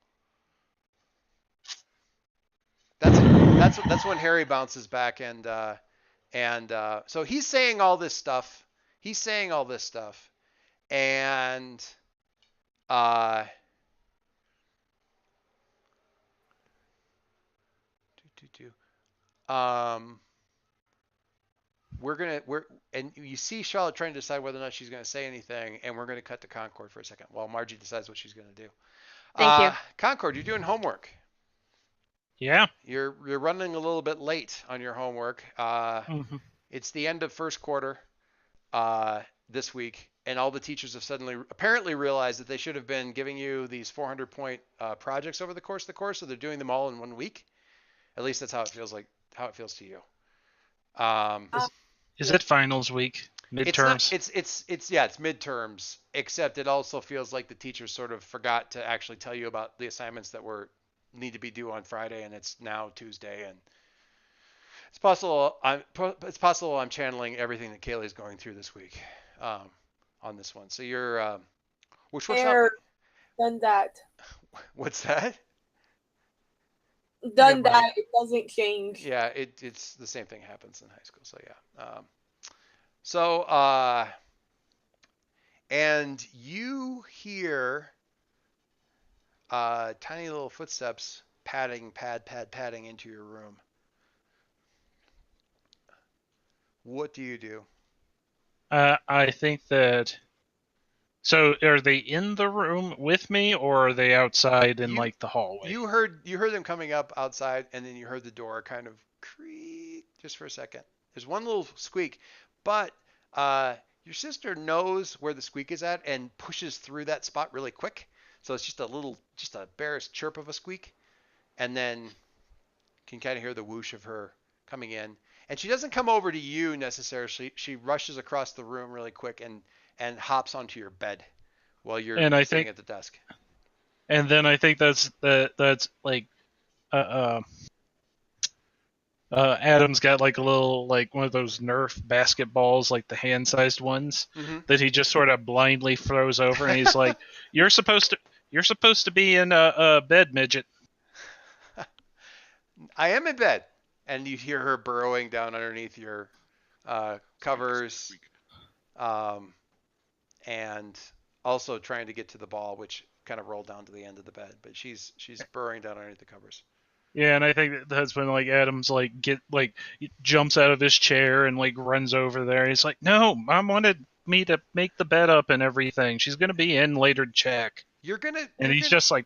That's when Harry bounces back and so he's saying all this stuff. And and you see Charlotte trying to decide whether or not she's going to say anything, and we're going to cut to Concord for a second while Margie decides what she's going to do. Thank you. Concord, you're doing homework. Yeah. You're running a little bit late on your homework. It's the end of first quarter this week, and all the teachers have suddenly apparently realized that they should have been giving you these 400-point projects over the course of the course, so they're doing them all in 1 week. At least that's how it feels to you. Is it finals week? Midterms? It's midterms, except it also feels like the teachers sort of forgot to actually tell you about the assignments that need to be due on Friday, and it's now Tuesday, and it's possible I'm channeling everything that Kaylee's going through this week on this one. So you're which works out. Done that. What's that? Done Never mind. that. It doesn't change. Yeah, it's the same thing happens in high school. So yeah. So and you hear tiny little footsteps padding into your room. What do you do? I think that. So, are they in the room with me, or are they outside in You like the hallway? you heard them coming up outside, and then you heard the door kind of creak just for a second. There's one little squeak, but your sister knows where the squeak is at and pushes through that spot really quick. So it's just a barest chirp of a squeak, and then can kind of hear the whoosh of her coming in. And she doesn't come over to you necessarily. She rushes across the room really quick and hops onto your bed while you're And I sitting think, at the desk. and then I think that's like, uh, uh, Adam's got like a little like one of those Nerf basketballs, like the hand-sized ones, Mm-hmm. that he just sort of blindly throws over, and he's like, you're supposed to be in a bed, midget." I am in bed, and you hear her burrowing down underneath your covers, um, and also trying to get to the ball, which kind of rolled down to the end of the bed. But she's burrowing down underneath the covers. Yeah, and I think that's when like Adam's like jumps out of his chair and like runs over there. He's like, "No, Mom wanted me to make the bed up and everything. She's gonna be in later to check." You're gonna And you're he's gonna just like,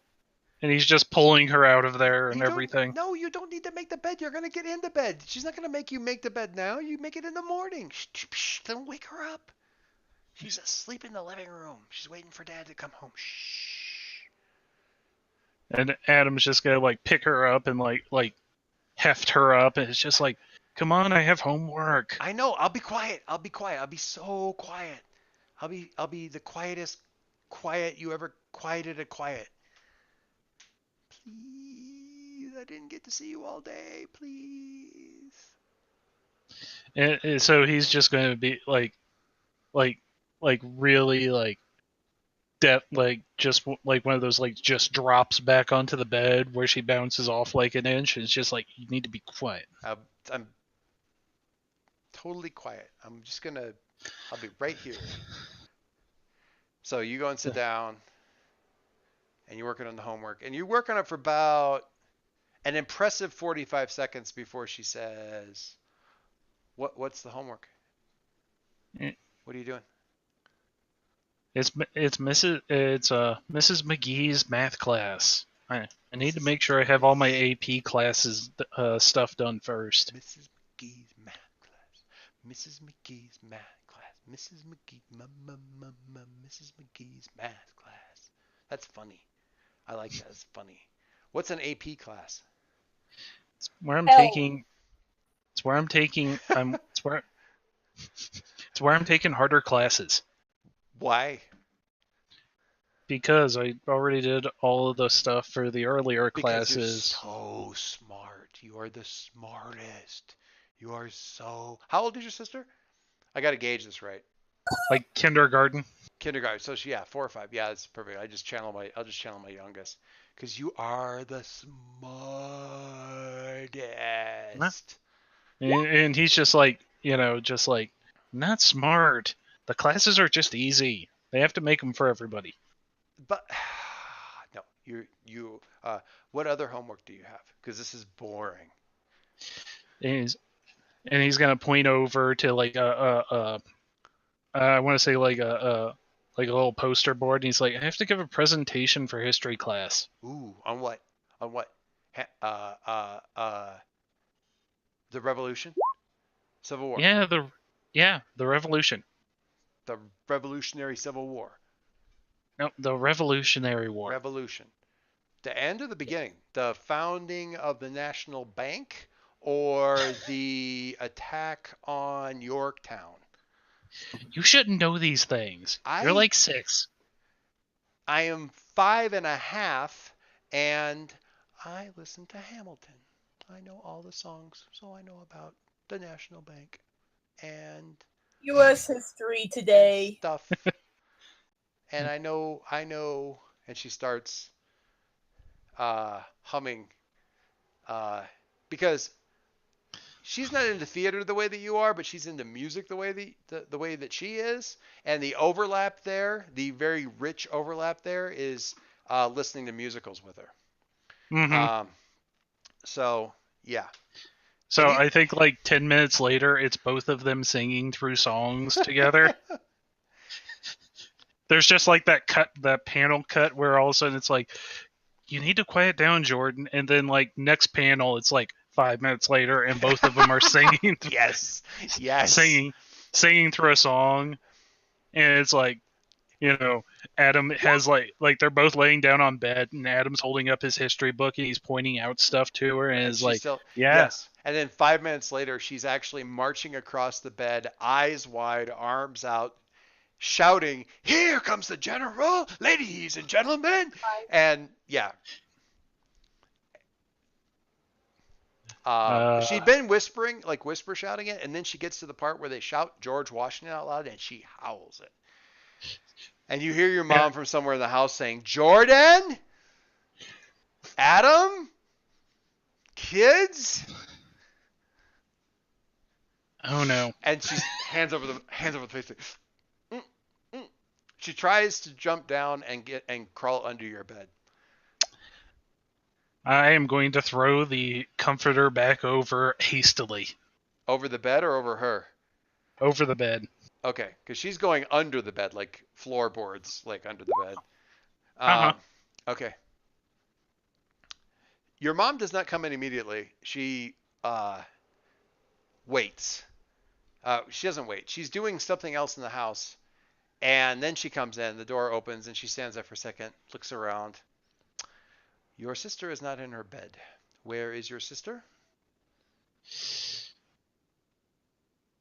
and he's just pulling her out of there and you don't everything. no you don't need to make the bed. You're gonna get in the bed. She's not gonna make you make the bed now. You make it in the morning. Shh, shh, don't wake her up. She's asleep in the living room. She's waiting for Dad to come home. Shh. And Adam's just gonna like pick her up and like heft her up, and it's just like, "Come on, I have homework." I know. I'll be quiet. I'll be quiet. I'll be so quiet. I'll be the quietest quiet you ever quieted a quiet. Please, I didn't get to see you all day. Please. And so he's just gonna be like really like that, like just like one of those like just drops back onto the bed where she bounces off like an inch, and it's just like, you need to be quiet. I'm totally quiet. I'll be right here. So you go and sit down, and you're working on the homework, and you work on it for about an impressive 45 seconds before she says, "What's the homework? Eh, What are you doing?" It's Mrs. McGee's math class. I need to make sure I have all my AP classes stuff done first. Mrs. McGee's math class. Mrs. McGee's math class. Mrs. McGee, Mrs. McGee's math class. That's funny. I like that. It's funny. What's an AP class? It's where I'm Hell. taking. It's where I'm taking. It's where I'm taking harder classes, Why? because I already did all of the stuff for the earlier Because you're classes. so smart. You are the smartest. You are so. How old is your sister? I got to gauge this right. Like kindergarten. Kindergarten. So she, yeah, 4 or 5. Yeah, that's perfect. I'll just channel my youngest, because you are the smartest. And he's just like, just like, not smart. The classes are just easy. They have to make them for everybody. But no, what other homework do you have? Because this is boring. And he's gonna point over to like I want to say like a little poster board, and he's like, "I have to give a presentation for history class." Ooh, on what? On what? The Revolution, Civil War, Yeah, the Revolution. the Revolutionary Civil War, No, the Revolutionary War. Revolution. The end or the beginning? The founding of the National Bank or the attack on Yorktown? You shouldn't know these things. You're I like 6. I am 5.5, and I listen to Hamilton. I know all the songs, so I know about the National Bank and U.S. history and today. stuff. And I know and she starts humming because she's not into theater the way that you are, but she's into music the way the way that she is, and the overlap there, the very rich overlap there, is listening to musicals with her. Mm-hmm. So yeah. So And I think like 10 minutes later, it's both of them singing through songs together. There's just like that panel cut where all of a sudden it's like, you need to quiet down, Jordan. And then like next panel, it's like 5 minutes later, and both of them are singing, yes, singing through a song, and it's like, Adam has like they're both laying down on bed, and Adam's holding up his history book, and he's pointing out stuff to her, and is she's like, still yeah. yes. And then 5 minutes later, she's actually marching across the bed, eyes wide, arms out, shouting, "Here comes the general, ladies and gentlemen!" And yeah. She'd been whispering, like whisper shouting it, and then she gets to the part where they shout George Washington out loud, and she howls it. And you hear your mom from somewhere in the house saying, "Jordan? Adam? Kids?" Oh no. And she's hands over the face. She tries to jump down and crawl under your bed. I am going to throw the comforter back over hastily. Over the bed or over her? Over the bed. Okay, because she's going under the bed, like floorboards, like under the bed. Okay. Your mom does not come in immediately. She waits. She doesn't wait. She's doing something else in the house. And then she comes in. The door opens, and she stands there for a second, looks around. Your sister is not in her bed. Where is your sister?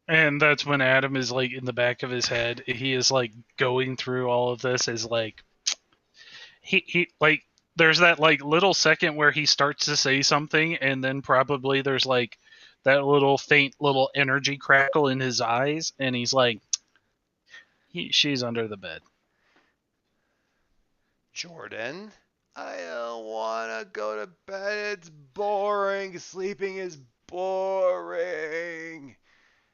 And that's when Adam is like in the back of his head. He is like going through all of this as like he like there's that like little second where he starts to say something, and then probably there's like that little faint little energy crackle in his eyes, and he's like, she's under the bed. Jordan, I don't want to go to bed. It's boring. Sleeping is boring.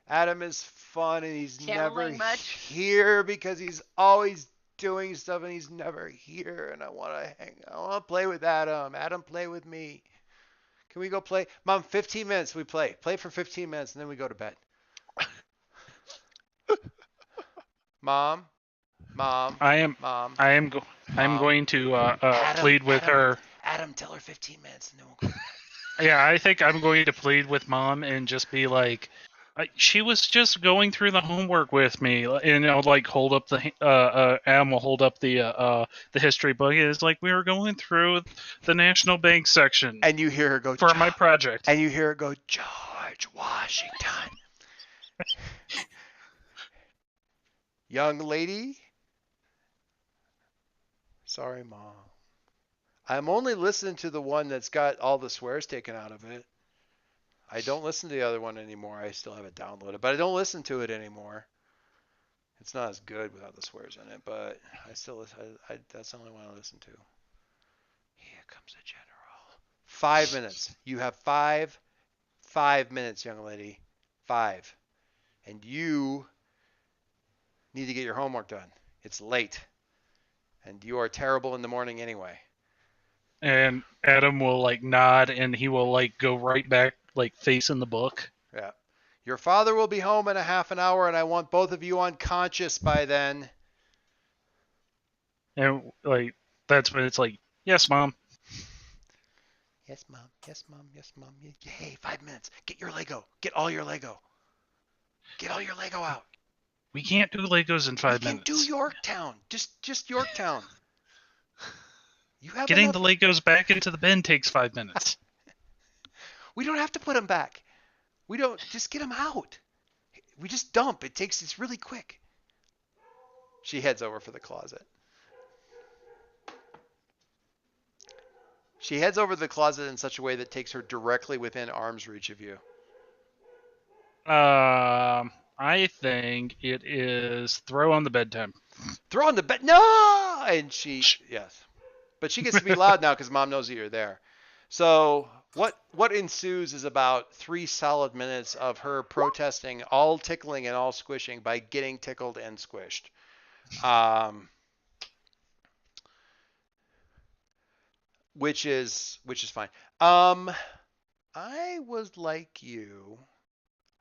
Adam is fun, and he's never here because he's always doing stuff, and he's never here. And I want to play with Adam. Adam, play with me. Can we go play? Mom, 15 minutes we play. Play for 15 minutes, and then we go to bed. Mom. I'm going to plead with her. Adam, tell her 15 minutes, and then we'll go to bed. Yeah, I think I'm going to plead with Mom and just be like, she was just going through the homework with me, and I'll like hold up Adam will hold up the history book. And it's like we were going through the National Bank section, and you hear her go for my project, and you hear her go, George Washington. Young lady. Sorry, Mom. I'm only listening to the one that's got all the swears taken out of it. I don't listen to the other one anymore. I still have it downloaded, but I don't listen to it anymore. It's not as good without the swears in it, but I still listen. That's the only one I listen to. Here comes the general. 5 minutes. You have five minutes, young lady. 5. And you need to get your homework done. It's late. And you are terrible in the morning anyway. And Adam will like nod, and he will like go right back, like facing the book. Yeah. Your father will be home in a half an hour, and I want both of you unconscious by then. And like that's when it's like, yes, Mom. Yes, Mom. Yes, Mom. Yes, Mom. Hey, 5 minutes. Get your Lego. Get all your Lego. Get all your Lego out. We can't do Legos in 5 minutes. We can do Yorktown. Just Yorktown. You have Getting enough... the Legos back into the bin takes 5 minutes. We don't have to put them back. We don't. Just get them out. We just dump. It's really quick. She heads over for the closet. She heads over to the closet in such a way that takes her directly within arm's reach of you. I think it is throw on the bedtime. Throw on the bed. No! And yes. But she gets to be loud now because Mom knows that you're there. So what ensues is about 3 solid minutes of her protesting all tickling and all squishing by getting tickled and squished. Which is fine. I was like you.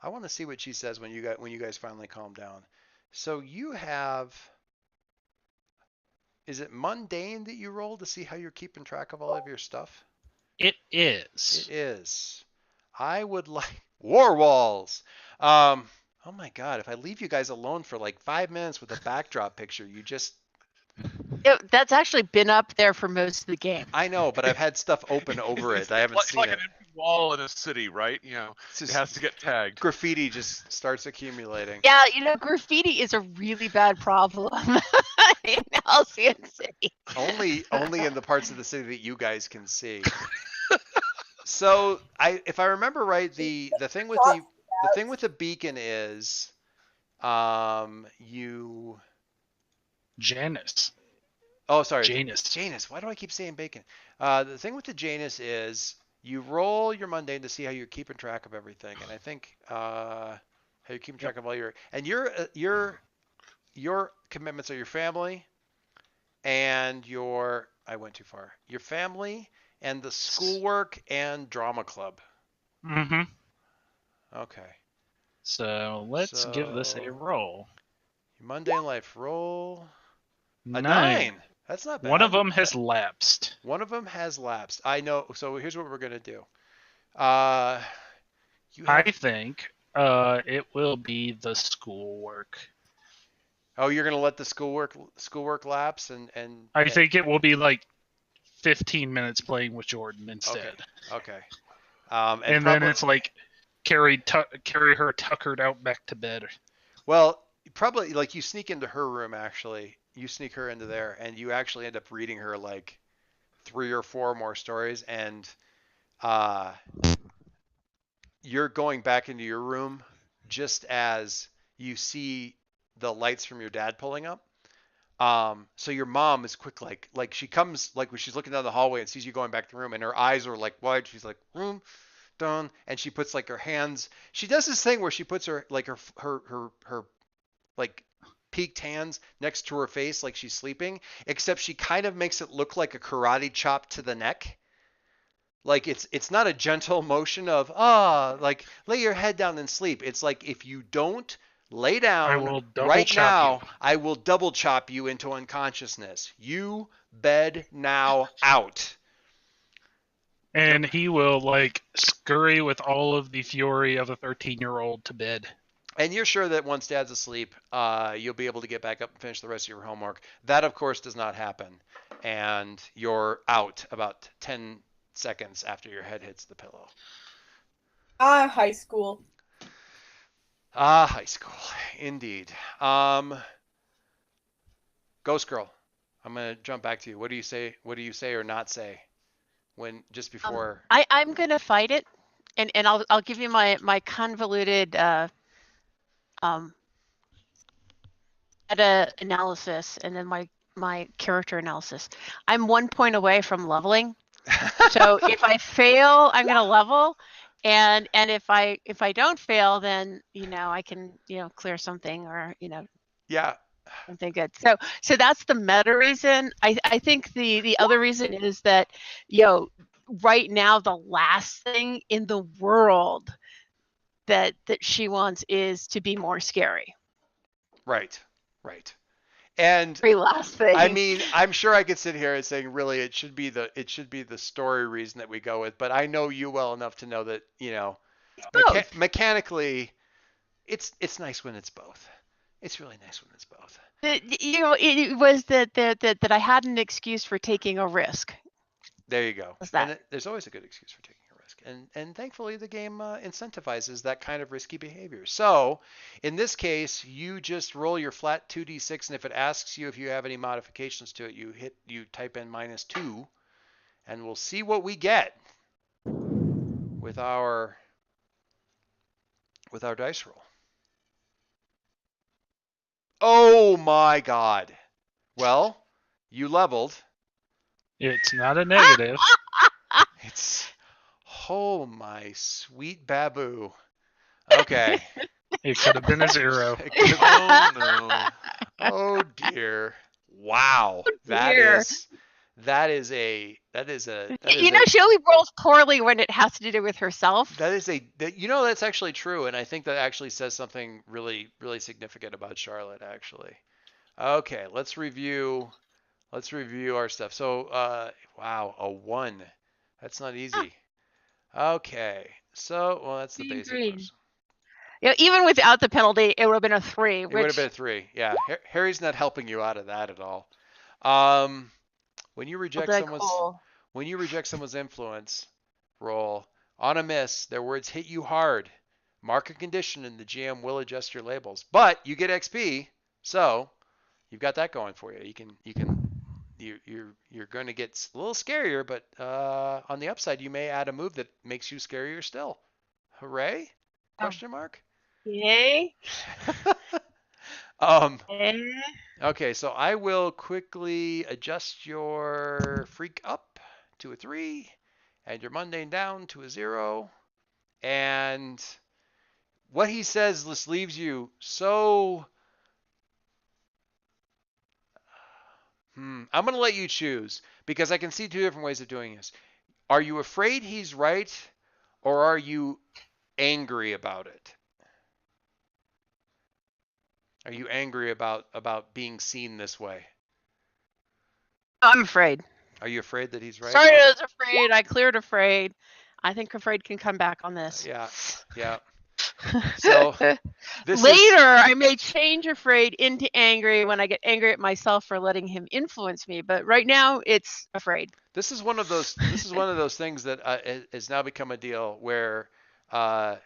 I want to see what she says when you guys finally calm down. So you have, is it mundane that you roll to see how you're keeping track of all of your stuff? It is. It is. I would like war walls. Oh my God, if I leave you guys alone for like 5 minutes with a backdrop picture, you just That's actually been up there for most of the game. I know, but I've had stuff open over it. I haven't It's seen like it. an empty wall in a city, right? It's It just has to get tagged. graffiti just starts accumulating. Yeah, graffiti is a really bad problem in Halcyon City. Only in the parts of the city that you guys can see. So if I remember right, the thing with the beacon is you Janice. oh sorry Janus. Janus. Why do I keep saying bacon? The thing with the Janus is you roll your mundane to see how you're keeping track of everything, and I think how you're keeping track of all your commitments are your family and I went too far. Your family and the schoolwork and drama club. Mm-hmm. Okay. So let's give this a So- roll. Your mundane life roll a 9. 9. That's not bad. One of them has lapsed. One of them has lapsed. I know. So here's what we're gonna do. You I have. think it will be the schoolwork. Oh, you're gonna let the schoolwork lapse and. I think it will be like 15 minutes playing with Jordan instead. Okay. And then it's like carry her tuckered out back to bed. Well, probably like you sneak into her room actually. You sneak her into there, and you actually end up reading her like 3 or 4 more stories, and you're going back into your room just as you see the lights from your dad pulling up. So your mom is quick, like she comes, like when she's looking down the hallway and sees you going back to the room, and her eyes are like wide. She's like, room, done, and she puts like her hands. She does this thing where she puts her like her like peaked hands next to her face, like she's sleeping, except she kind of makes it look like a karate chop to the neck. Like it's not a gentle motion of like lay your head down and sleep. It's like if you don't lay I down will double right chop now, you. I will double chop you into unconsciousness. You bed now out. And he will like scurry with all of the fury of a 13-year-old to bed. And you're sure that once dad's asleep, you'll be able to get back up and finish the rest of your homework. That, of course, does not happen. And you're out about 10 seconds after your head hits the pillow. High school. High school, indeed. Ghost Girl, I'm gonna jump back to you. What do you say? What do you say or not say when just before? I'm gonna fight it, and I'll give you my convoluted meta analysis, and then my character analysis. I'm 1 point away from leveling. So if I fail, I'm gonna level, and if I don't fail, then I can clear something or Yeah. something good. So that's the meta reason. I think the other reason is that right now the last thing in the world that she wants is to be more scary. Right. Right. And Very last thing. I mean, I'm sure I could sit here and saying, really, it should be the story reason that we go with. But I know you well enough to know that both. mechanically, it's nice when it's both. It's really nice when it's both. It was that I had an excuse for taking a risk. There you go. What's that? And there's always a good excuse for taking a risk. And thankfully the game incentivizes that kind of risky behavior. So in this case, you just roll your flat 2d6, and if it asks you if you have any modifications to it, you type in -2, and we'll see what we get with our dice roll. Oh my God. Well, you leveled. It's not a negative. It's oh my sweet baboo. Okay. It could have been a 0. It could've- Oh no. oh dear. Wow. That dear. is that is a She only rolls poorly when it has to do with herself. that's actually true, and I think that actually says something really really significant about Charlotte actually. Okay, let's review our stuff. So wow, a 1. That's not easy. Okay. So well that's the Being basic green. ones. Even without the penalty, it would have been a 3. It would have been a 3. Yeah. Harry's not helping you out of that at all. When you reject someone's influence roll on a miss, their words hit you hard. Mark a condition and the GM will adjust your labels. But you get XP, so you've got that going for you. You're going to get a little scarier, but on the upside, you may add a move that makes you scarier still. Hooray? Question mark? Yay. Okay, so I will quickly adjust your freak up to a 3 and your mundane down to a 0. And what he says just leaves you so... I'm going to let you choose because I can see 2 different ways of doing this. Are you afraid he's right or are you angry about it? Are you angry about being seen this way? I'm afraid. Are you afraid that he's right? Started as afraid. I cleared afraid. I think afraid can come back on this. Yeah. So later, I may change afraid into angry when I get angry at myself for letting him influence me. But right now, it's afraid. This is one of those things that has now become a deal where the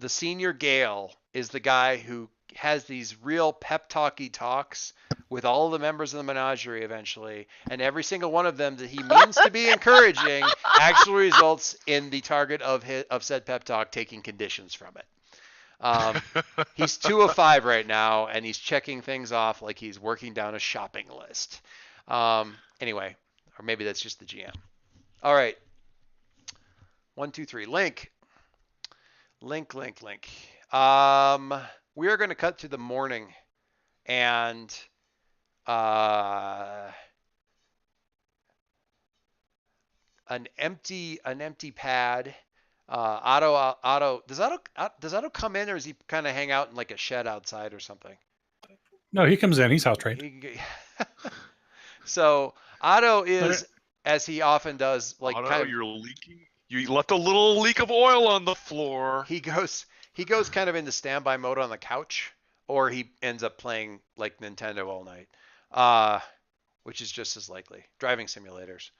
senior Gale is the guy who has these real pep talky talks with all the members of the menagerie eventually, and every single one of them that he means to be encouraging actually results in the target of said pep talk taking conditions from it. He's 2 of 5 right now, and he's checking things off like he's working down a shopping list. Anyway, or maybe that's just the GM. All right. 1, 2, 3. Link. We are going to cut to the morning, and an empty pad. Otto does Otto come in, or does he kind of hang out in like a shed outside or something? No, he comes in. He's house trained. So Otto is, as he often does, like Otto, kind of, you're leaking. You left a little leak of oil on the floor. He goes kind of into standby mode on the couch, or he ends up playing like Nintendo all night, which is just as likely. Driving simulators.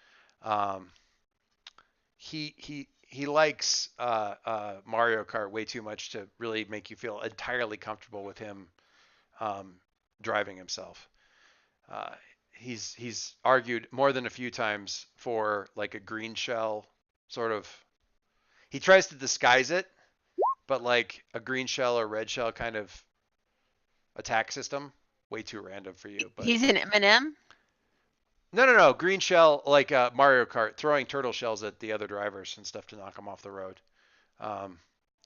He likes Mario Kart way too much to really make you feel entirely comfortable with him driving himself. He's argued more than a few times for like a green shell sort of. He tries to disguise it, but like a green shell or red shell kind of attack system, way too random for you. But he's an M&M? No. Green shell, like Mario Kart, throwing turtle shells at the other drivers and stuff to knock them off the road.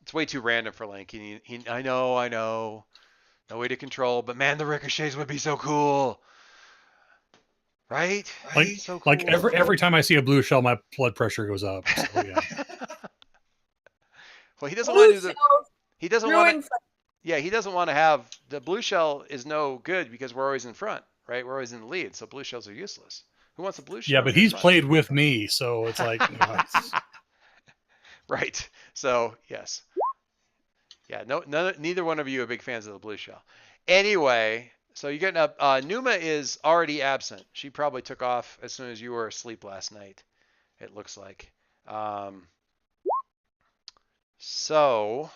It's way too random for Link. I know. No way to control, but man, the ricochets would be so cool. Right? So cool. Like every time I see a blue shell, my blood pressure goes up. So, yeah. Well, he doesn't want to do the. He doesn't want to. Yeah, he doesn't want to have the blue shell is no good because we're always in front, right? We're always in the lead, so blue shells are useless. Who wants a blue shell? Yeah, but he's played with me, so it's like. Right. So yes. Yeah. Neither one of you are big fans of the blue shell. Anyway, so you're getting up. Numa is already absent. She probably took off as soon as you were asleep last night. It looks like. So,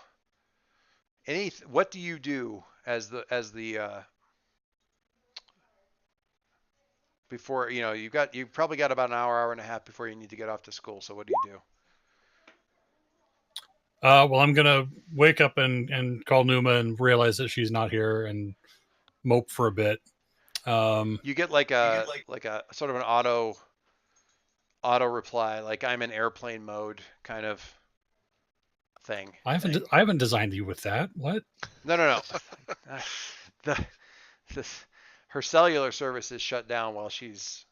what do you do as the before you've probably got about an hour and a half before you need to get off to school. So what do you do? Well, I'm gonna wake up and call Numa and realize that she's not here and mope for a bit. You get like a sort of an auto auto reply, like I'm in airplane mode kind of thing. I haven't designed you with that. What? No. the this her cellular service is shut down while she's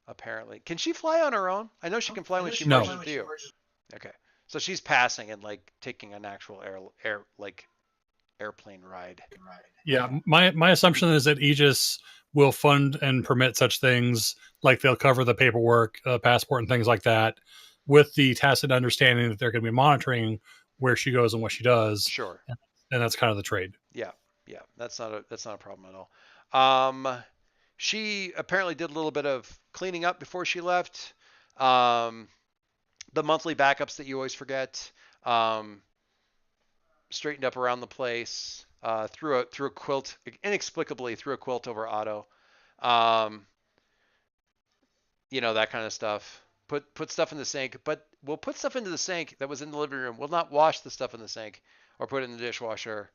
apparently. Can she fly on her own? I know she can fly when she No. merges with you. Okay, so she's passing and like taking an actual airplane ride. Yeah, my assumption is that Aegis will fund and permit such things, like they'll cover the paperwork, passport, and things like that, with the tacit understanding that they're going to be monitoring where she goes and what she does, Sure. and that's kind of the trade. Yeah. That's not a problem at all. She apparently did a little bit of cleaning up before she left. The monthly backups that you always forget. Straightened up around the place. Threw a quilt inexplicably threw a quilt over Otto. Um, that kind of stuff. Put stuff in the sink, but we'll put stuff into the sink that was in the living room. We'll not wash the stuff in the sink or put it in the dishwasher.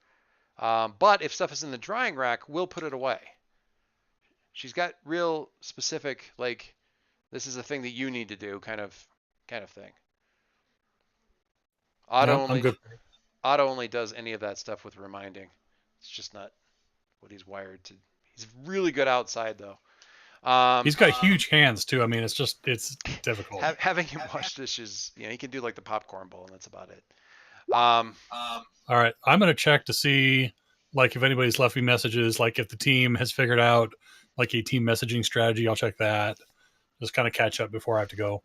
But if stuff is in the drying rack, we'll put it away. She's got real specific, like, this is a thing that you need to do kind of thing. Yeah, I'm good. Otto only does any of that stuff with reminding. It's just not what he's wired to. He's really good outside though. He's got huge hands too. I mean, it's difficult. Having him wash dishes, he can do like the popcorn bowl, and that's about it. All right, I'm gonna check to see, like, if anybody's left me messages, like if the team has figured out like a team messaging strategy. I'll check that. Just kind of catch up before I have to go.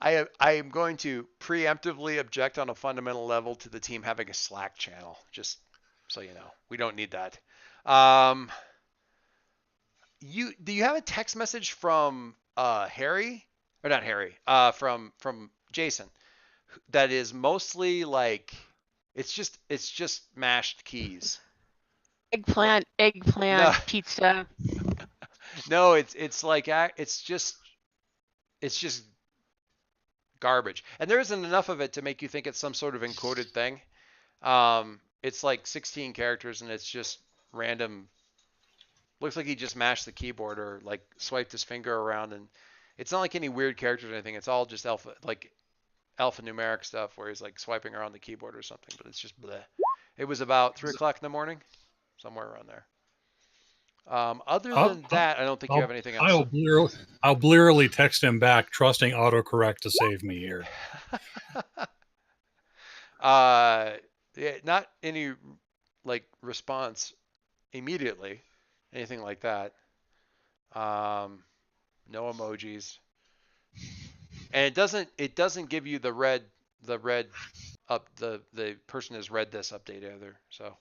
I am going to preemptively object on a fundamental level to the team having a Slack channel, just so you know. We don't need that. Do you have a text message from Harry? Or not Harry, from Jason, that is mostly like it's just mashed keys. Eggplant, No. pizza. No, it's like it's just garbage. And there isn't enough of it to make you think it's some sort of encoded thing. It's like 16 characters and it's just random. Looks like he just mashed the keyboard or like swiped his finger around, and it's not like any weird characters or anything. It's all just alphanumeric stuff where he's like swiping around the keyboard or something, but it's just bleh. It was about 3:00 in the morning, somewhere around there. Other than that, I don't think you have anything else. I'll blearily text him back, trusting autocorrect to save me here. Yeah, not any like response immediately, anything like that. No emojis, and it doesn't give you the red up the person has read this update either. So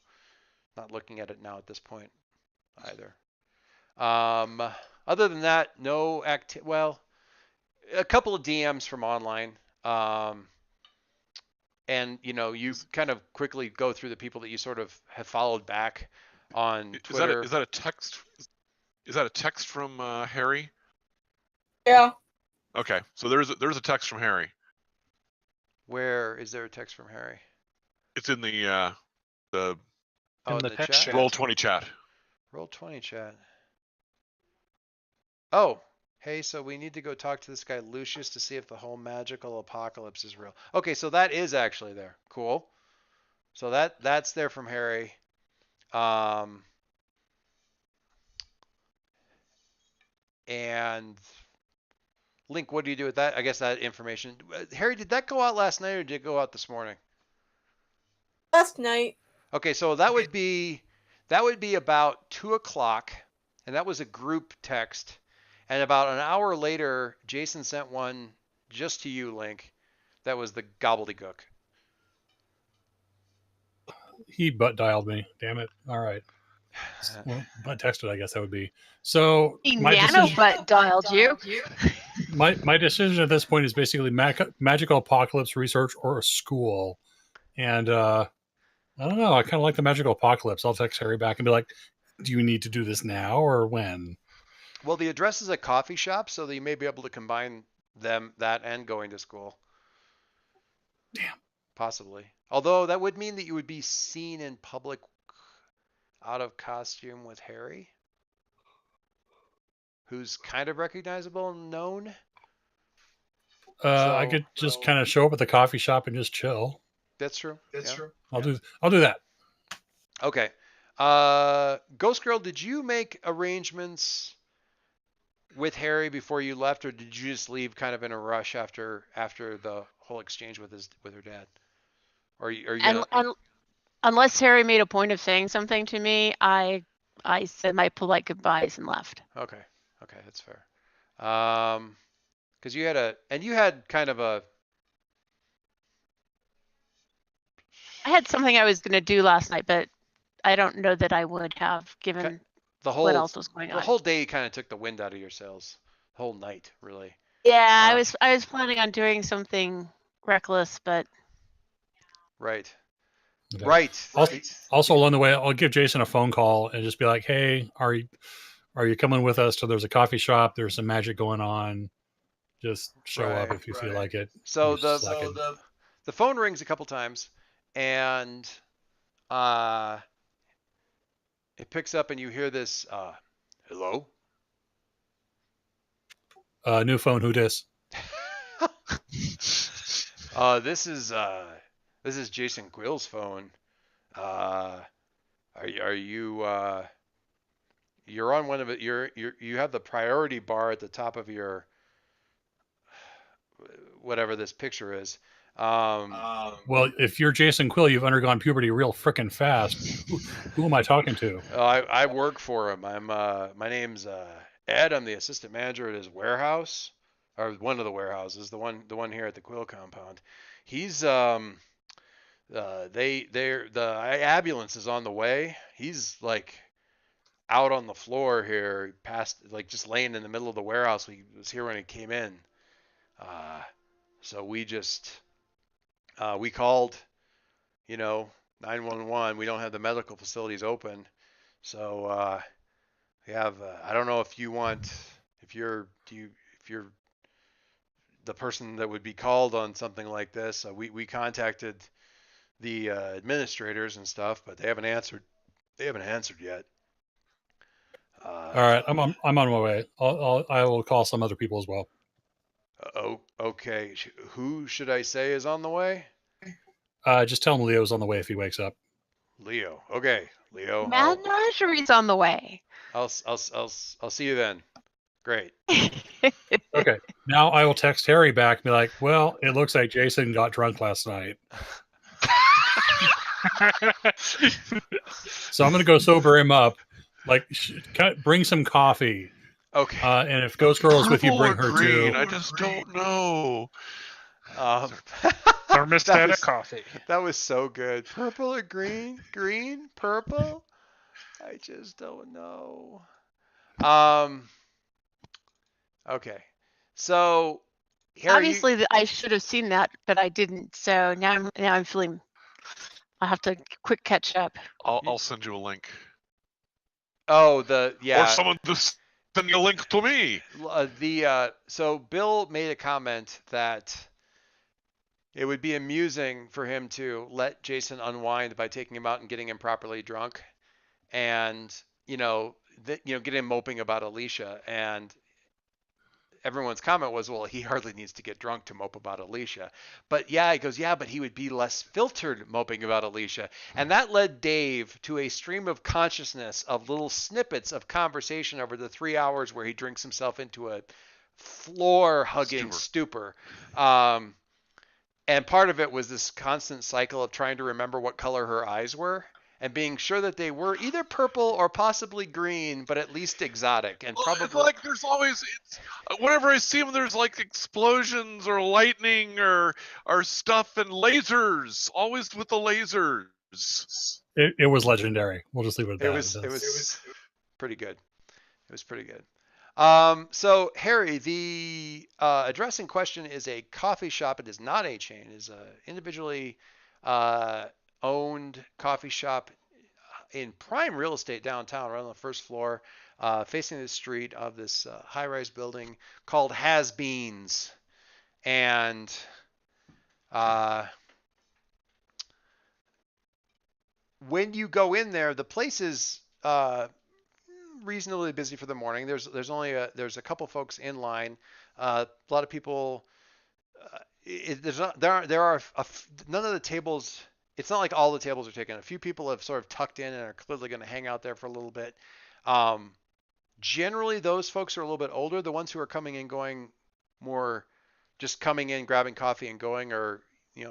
not looking at it now at this point either. Other than that, no well, a couple of DMs from online. And you kind of quickly go through the people that you sort of have followed back on Twitter. Is that a text? Is that a text from Harry? Yeah. Okay, so there's a text from Harry. Where is there a text from Harry? It's in the In the text chat. Roll20 chat. Roll20 chat. Oh, hey, so we need to go talk to this guy Lucius to see if the whole magical apocalypse is real. Okay, so that is actually there. Cool. So that's there from Harry. And Link, what do you do with that? I guess that information. Harry, did that go out last night or did it go out this morning? Last night. Okay, so that would be about 2:00, and that was a group text. And about an hour later, Jason sent one just to you, Link. That was the gobbledygook. He butt dialed me. Damn it. All right. Well, butt texted, I guess that would be. So He my nano decision, butt dialed you. my decision at this point is basically magical apocalypse research or a school. And I don't know. I kind of like the magical apocalypse. I'll text Harry back and be like, do you need to do this now or when? Well, the address is a coffee shop, so that you may be able to combine that and going to school. Damn. Possibly. Although that would mean that you would be seen in public out of costume with Harry, who's kind of recognizable and known. I could just kind of show up at the coffee shop and just chill. That's true. That's Yeah. true. I'll do that. Okay. Ghost Girl, did you make arrangements with Harry before you left, or did you just leave kind of in a rush after the whole exchange with her dad? Or are you And, gonna? and unless Harry made a point of saying something to me, I said my polite goodbyes and left. Okay. Okay, that's fair. Because you had kind of a. I had something I was going to do last night, but I don't know that I would have given The what whole else was going on. the whole day kind of took the wind out of your sails. The whole night, really. Yeah, I was planning on doing something reckless, but Right. Okay. Right. Also, along the way, I'll give Jason a phone call and just be like, "Hey, are you coming with us to? There's a coffee shop. There's some magic going on. Just show up if you feel like it." So You're the phone rings a couple times, and it picks up, and you hear this, hello? new phone. Who dis? This is Jason Quill's phone. Are you you're on one of it. You have the priority bar at the top of your whatever this picture is. Well, if you're Jason Quill, you've undergone puberty real frickin' fast. Who am I talking to? I work for him. My name's Ed. I'm the assistant manager at his warehouse, or one of the warehouses, the one here at the Quill compound. He's the ambulance is on the way. He's like out on the floor here, past like just laying in the middle of the warehouse. He was here when he came in. So we called, 911. We don't have the medical facilities open, so we have. I don't know if you want, if you're the person that would be called on something like this. We contacted the administrators and stuff, but they haven't answered. They haven't answered yet. All right, I'm on my way. I will call some other people as well. Oh, okay. Who should I say is on the way? Just tell him Leo's on the way if he wakes up. Leo. Okay, Leo. Menagerie's on the way. I'll see you then. Great. Okay. Now I will text Harry back and be like, "Well, it looks like Jason got drunk last night, so I'm going to go sober him up. Like, bring some coffee. Okay. And if Ghost Girl is with you, bring her green, too. I just don't know. Thermostatic coffee. That was so good. Purple or green? Green? Purple? I just don't know. Okay. So Harry, Obviously, I should have seen that, but I didn't. So now I'm feeling. I'll have to quick catch up. I'll send you a link. Oh, Or someone just send a link to me. So Bill made a comment that it would be amusing for him to let Jason unwind by taking him out and getting him properly drunk, and get him moping about Alicia. And everyone's comment was, well, he hardly needs to get drunk to mope about Alicia. But yeah, he goes, yeah, but he would be less filtered moping about Alicia. And that led Dave to a stream of consciousness of little snippets of conversation over the 3 hours where he drinks himself into a floor-hugging stupor. And part of it was this constant cycle of trying to remember what color her eyes were and being sure that they were either purple or possibly green, but at least exotic. And probably it's like there's always, whenever I see them, there's like explosions or lightning or stuff and lasers. Always with the lasers. It was legendary. We'll just leave it at that. It was pretty good. It was pretty good. So Harry, the address in question is a coffee shop. It is not a chain. It is a individually owned coffee shop in prime real estate downtown, right on the first floor, facing the street of this high-rise building called Has Beans. And when you go in there, the place is reasonably busy for the morning. There's a couple folks in line. A lot of people there's not there are none of the tables. It's not like all the tables are taken. A few people have sort of tucked in and are clearly going to hang out there for a little bit. Um, Generally, those folks are a little bit older. The ones who are coming and going more, just coming in, grabbing coffee and going, are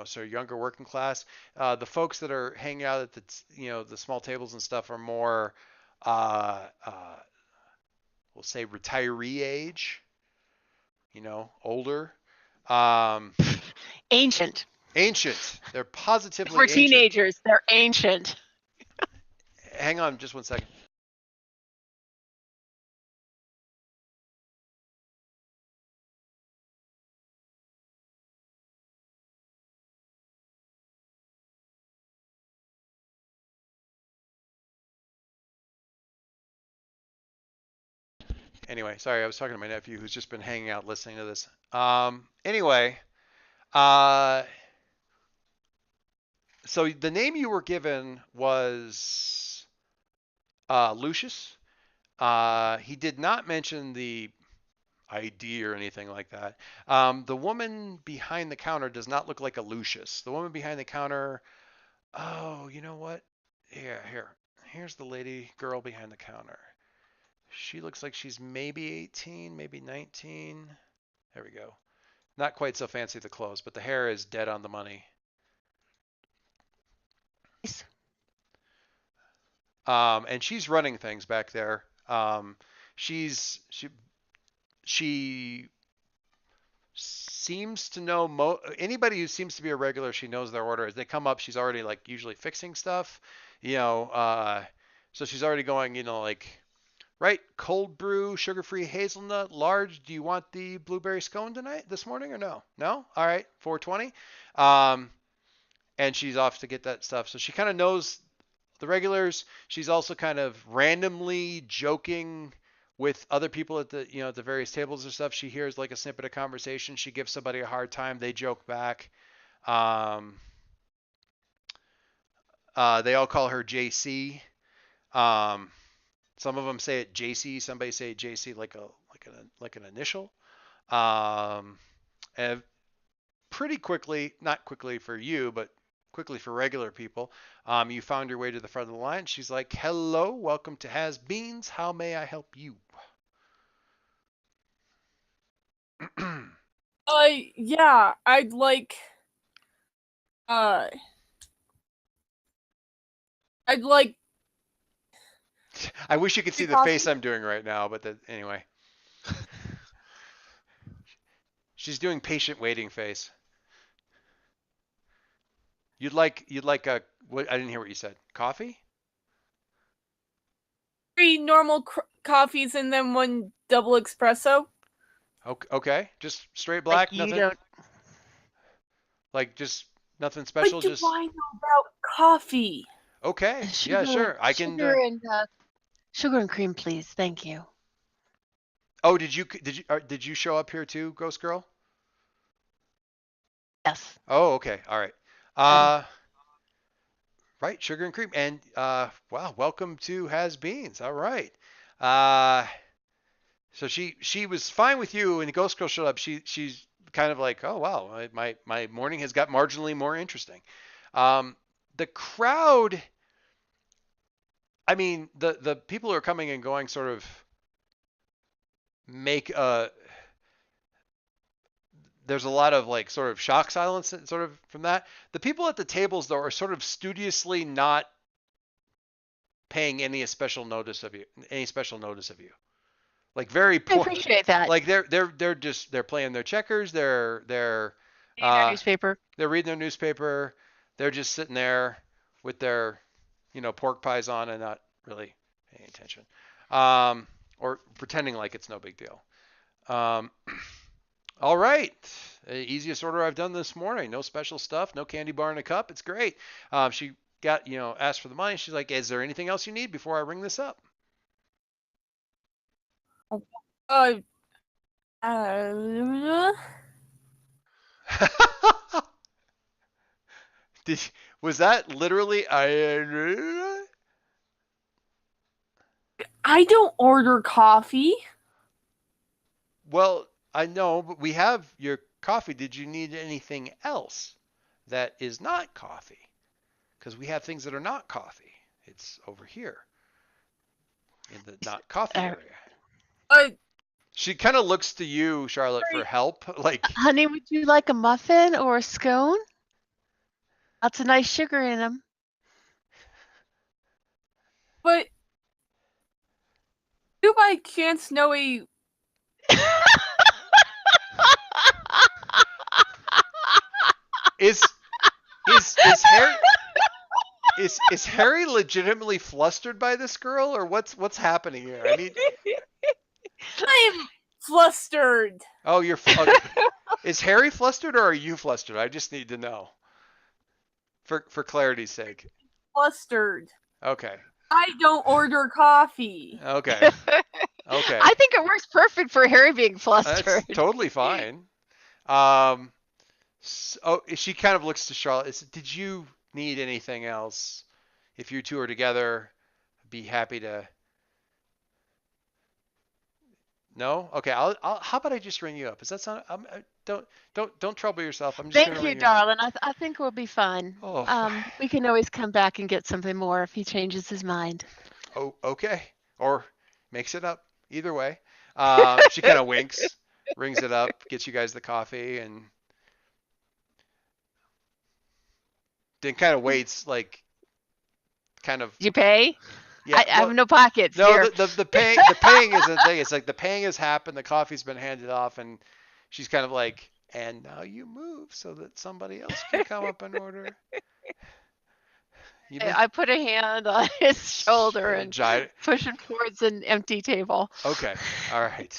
sort of younger working class. The folks that are hanging out at the small tables and stuff are more, uh, uh, we'll say retiree age, older. Um, Ancient. Ancient. They're positively We're ancient. teenagers. They're ancient. Hang on just one second. Anyway, sorry, I was talking to my nephew who's just been hanging out listening to this. Anyway, uh, so the name you were given was Lucius. He did not mention the ID or anything like that. The woman behind the counter does not look like a Lucius. The woman behind the counter, oh, you know what? Yeah, here's the girl behind the counter. She looks like she's maybe 18, maybe 19. There we go. Not quite so fancy the clothes, but the hair is dead on the money. And she's running things back there. She seems to know anybody who seems to be a regular. She knows their order. As they come up, she's already like usually fixing stuff. So she's already going. Right, cold brew, sugar-free hazelnut, large. Do you want the blueberry scone this morning, or no? No? All right, 420. And she's off to get that stuff. So she kind of knows the regulars. She's also kind of randomly joking with other people at the various tables or stuff. She hears like a snippet of conversation. She gives somebody a hard time. They joke back. They all call her JC. Some of them say it JC. Somebody say JC like an initial. And pretty quickly, not quickly for you, but quickly for regular people, you found your way to the front of the line. She's like, "Hello, welcome to Has Beans. How may I help you?" Yeah, I'd like uh I'd like I wish you could see the coffee. face I'm doing right now, but anyway. She's doing patient waiting face. You'd like a what? I didn't hear what you said. Coffee? 3 normal coffees and then 1 double espresso. Okay, just straight Like black, you nothing. don't. Like just nothing special. What do Just I know about coffee? okay. Yeah, sure. I can. Sugar and cream, please. Thank you. Oh, did you show up here too, Ghost Girl? Yes. Oh, okay. All right. Right, sugar and cream. And wow, welcome to Has Beans. All right. So she was fine with you, and the Ghost Girl showed up. She's kind of like, oh wow, my morning has got marginally more interesting. The crowd, I mean, the people who are coming and going sort of make there's a lot of like sort of shock silence sort of from that. The people at the tables though are sort of studiously not paying any special notice of you. Like very I poor. appreciate that. Like they're playing their checkers. They're Reading their newspaper. They're reading their newspaper. They're just sitting there with their pork pies on and not really paying attention, or pretending like it's no big deal. All right. Easiest order I've done this morning. No special stuff. No candy bar in a cup. It's great. She got, asked for the money. She's like, is there anything else you need before I ring this up? Was that literally? I don't order coffee. Well, I know, but we have your coffee. Did you need anything else that is not coffee? Because we have things that are not coffee. It's over here in the not coffee Uh, area. Uh, She kind of looks to you, Charlotte, for help. Like, Honey, would you like a muffin or a scone? Lots of nice sugar in them. but do you by chance know a is Harry is Harry legitimately flustered by this girl, or what's happening here? I mean, I'm flustered. oh, okay. Is Harry flustered or are you flustered? I just need to know for clarity's sake. Flustered. Okay. I don't order coffee. Okay. Okay. I think it works perfect for Harry being That's flustered. totally fine. Um, so she kind of looks to Charlotte. Did you need anything else? If you two are together, I'd be happy to. No? Okay. How about I just ring you up? Does that sound? Don't trouble yourself. I'm just gonna Thank you, ring you up. darling. I think we'll be fine. Oh. We can always come back and get something more if he changes his mind. Oh. Okay. Or makes it up. Either way. She kind of winks, rings it up, gets you guys the coffee, and then kind of waits, like, kind of. Did you pay? Yeah. I have no pockets No, here. the paying isn't the thing. It's like the paying has happened, the coffee's been handed off, and she's kind of like, and now you move so that somebody else can come up and order. You I put a hand on his shoulder and giant. push him towards an empty table. Okay, all right.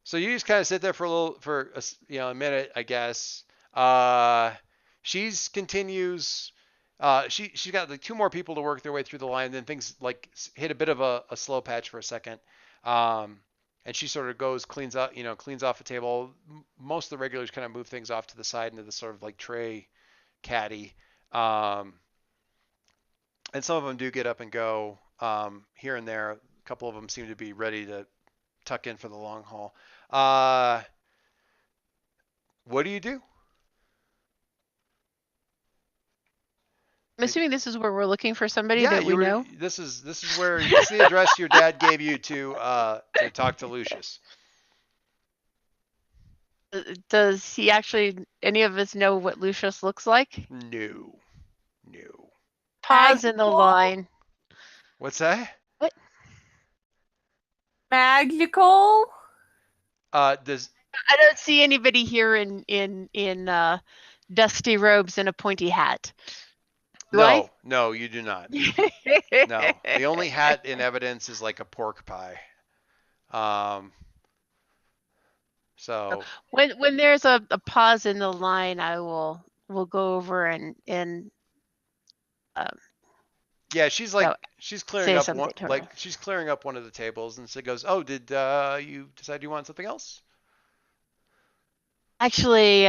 So you just kind of sit there for a minute, I guess. She's continues. She's got like two more people to work their way through the line. Then things like hit a bit of a slow patch for a second. And she sort of goes, cleans up, cleans off a table. Most of the regulars kind of move things off to the side into the sort of like tray caddy. And some of them do get up and go here and there. A couple of them seem to be ready to tuck in for the long haul. What do you do? I'm assuming this is where we're looking for somebody Yeah, that we know. This is where this is the address your dad gave you to talk to Lucius. Does he actually, any of us know what Lucius looks like? No. Pause in the Magical? line. What's that? What? Magical? Does I don't see anybody here in dusty robes and a pointy hat. Do I? No, you do not. No, the only hat in evidence is like a pork pie. So when there's a pause in the line, we'll go over and yeah, she's clearing say up something to her. she's clearing up one of the tables, and she goes, "Oh, did you decide you want something else?" Actually,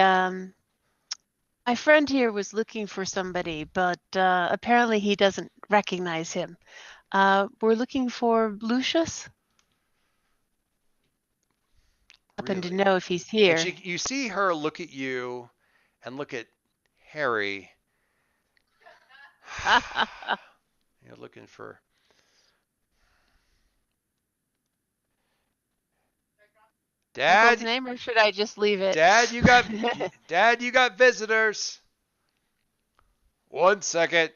my friend here was looking for somebody, but apparently he doesn't recognize him. We're looking for Lucius. Happen to Really? know if he's here. And you see her look at you and look at Harry. You're looking for. Uncle's Dad, name, or should I just leave it? Dad, you got visitors. 1 second.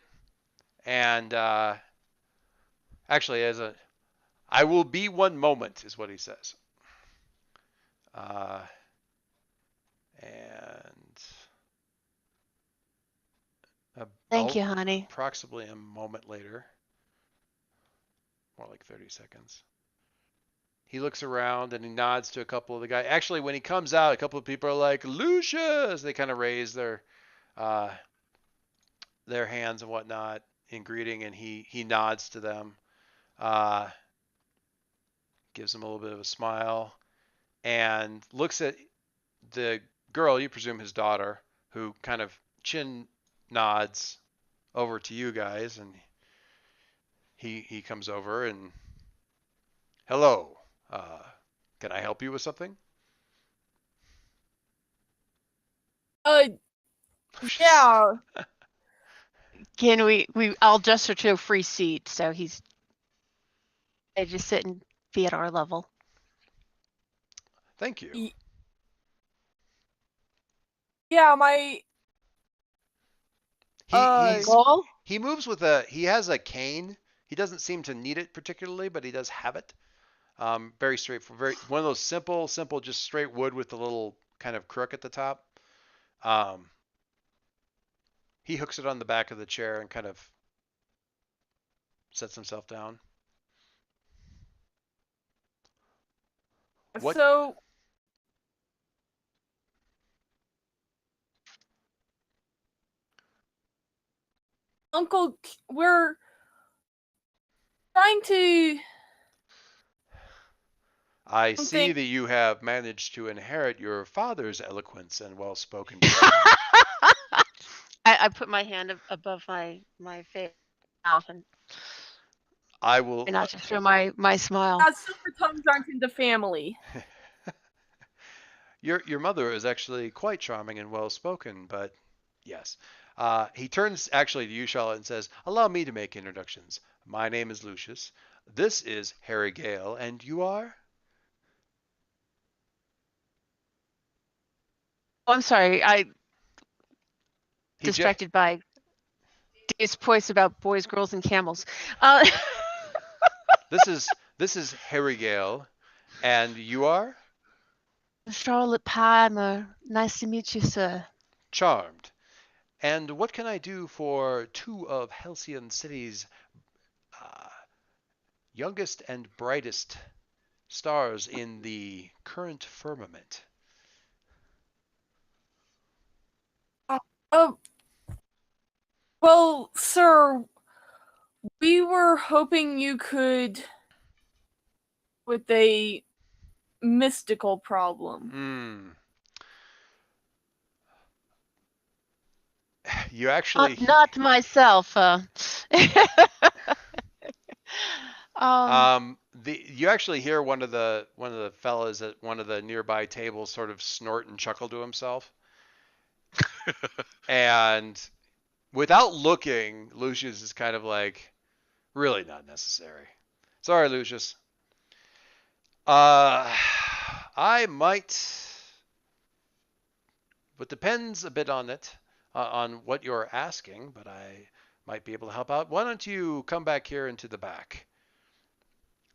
And actually, I will be 1 moment, is what he says. And Thank you, honey. approximately a moment later, more like 30 seconds, he looks around and he nods to a couple of the guys. Actually, when he comes out, a couple of people are like, Lucius! They kind of raise their hands and whatnot in greeting, and he nods to them, gives them a little bit of a smile, and looks at the girl, you presume his daughter, who kind of chin nods over to you guys, and he comes over and, hello, can I help you with something? Uh, yeah. Can I'll gesture to a free seat, so I just sit and be at our level. Thank you. Yeah, my He's Goal? he moves with he has a cane. He doesn't seem to need it particularly, but he does have it. Very straightforward, very one of those simple, just straight wood with the little kind of crook at the top. Um, he hooks it on the back of the chair and kind of sets himself down. What? so Uncle, we're trying to I see something. that you have managed to inherit your father's eloquence and well-spoken. I put my hand above my face mouth and I will. not to show my smile. Silver tongues aren't in the family. Your mother is actually quite charming and well-spoken, but yes. He turns actually to you, Charlotte, and says, "Allow me to make introductions. My name is Lucius. This is Harry Gale, and you are?" Oh, I'm sorry. I He distracted by Dave's points about boys, girls, and camels. Uh, this is Harry Gale, and you are? Charlotte Palmer. Nice to meet you, sir. Charmed. And what can I do for two of Halcyon City's uh, youngest and brightest stars in the current firmament? Oh, well, sir, we were hoping you could with a mystical problem. Hmm. You actually Not myself. you actually hear one of the fellas at one of the nearby tables sort of snort and chuckle to himself. And without looking, Lucius is kind of like, really not necessary. Sorry, Lucius. Uh, I might, but depends a bit on it, on what you're asking, but I might be able to help out. Why don't you come back here into the back?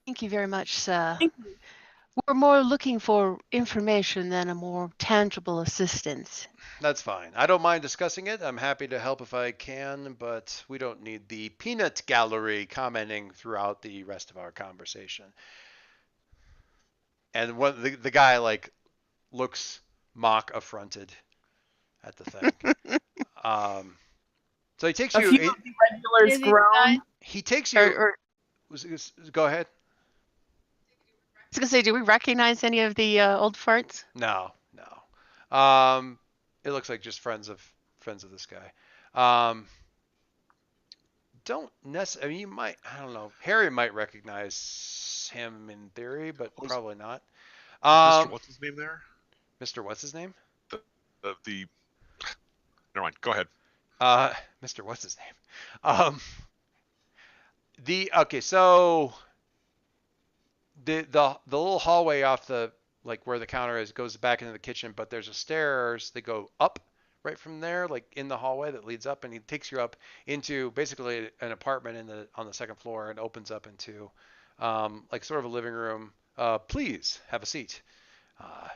Thank you very much, sir. Thank you. We're more looking for information than a more tangible assistance. That's fine. I don't mind discussing it. I'm happy to help if I can, but we don't need the peanut gallery commenting throughout the rest of our conversation. And the guy like looks mock affronted at the thing. So he takes A you. few of the regulars groan. He takes you. Or Go ahead. I was gonna say, do we recognize any of the old farts? No. It looks like just friends of this guy. Don't necessarily. I mean, you might. I don't know. Harry might recognize him in theory, but probably not. Mr. What's his name there? Mr. What's his name? The never mind. Go ahead. Mr. What's his name? Okay, so the little hallway off the like where the counter is goes back into the kitchen, but there's a stairs that go up right from there, like in the hallway that leads up, and he takes you up into basically an apartment on the second floor and opens up into like sort of a living room. Please have a seat. Uh,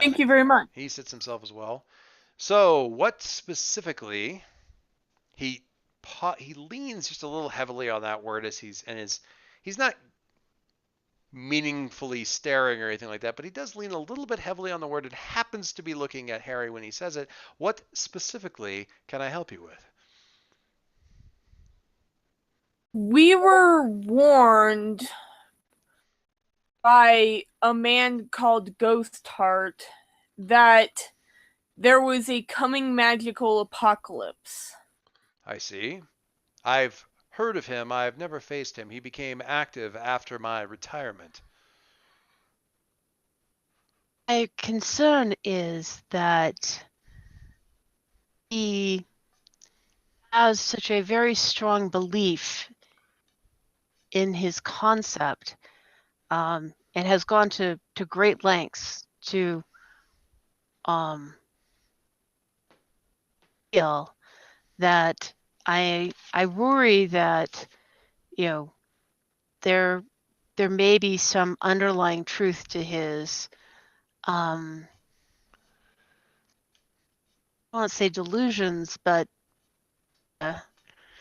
Thank you very much. He sits himself as well. So, what specifically? He he leans just a little heavily on that word as he's not meaningfully staring or anything like that, but he does lean a little bit heavily on the word and happens to be looking at Harry when he says it. What specifically can I help you with? We were warned by a man called Ghost Heart that there was a coming magical apocalypse. I see. I've heard of him. I've never faced him. He became active after my retirement. My concern is that he has such a very strong belief in his concept, and has gone to great lengths to feel that I worry that, you know, there may be some underlying truth to his I won't say delusions, but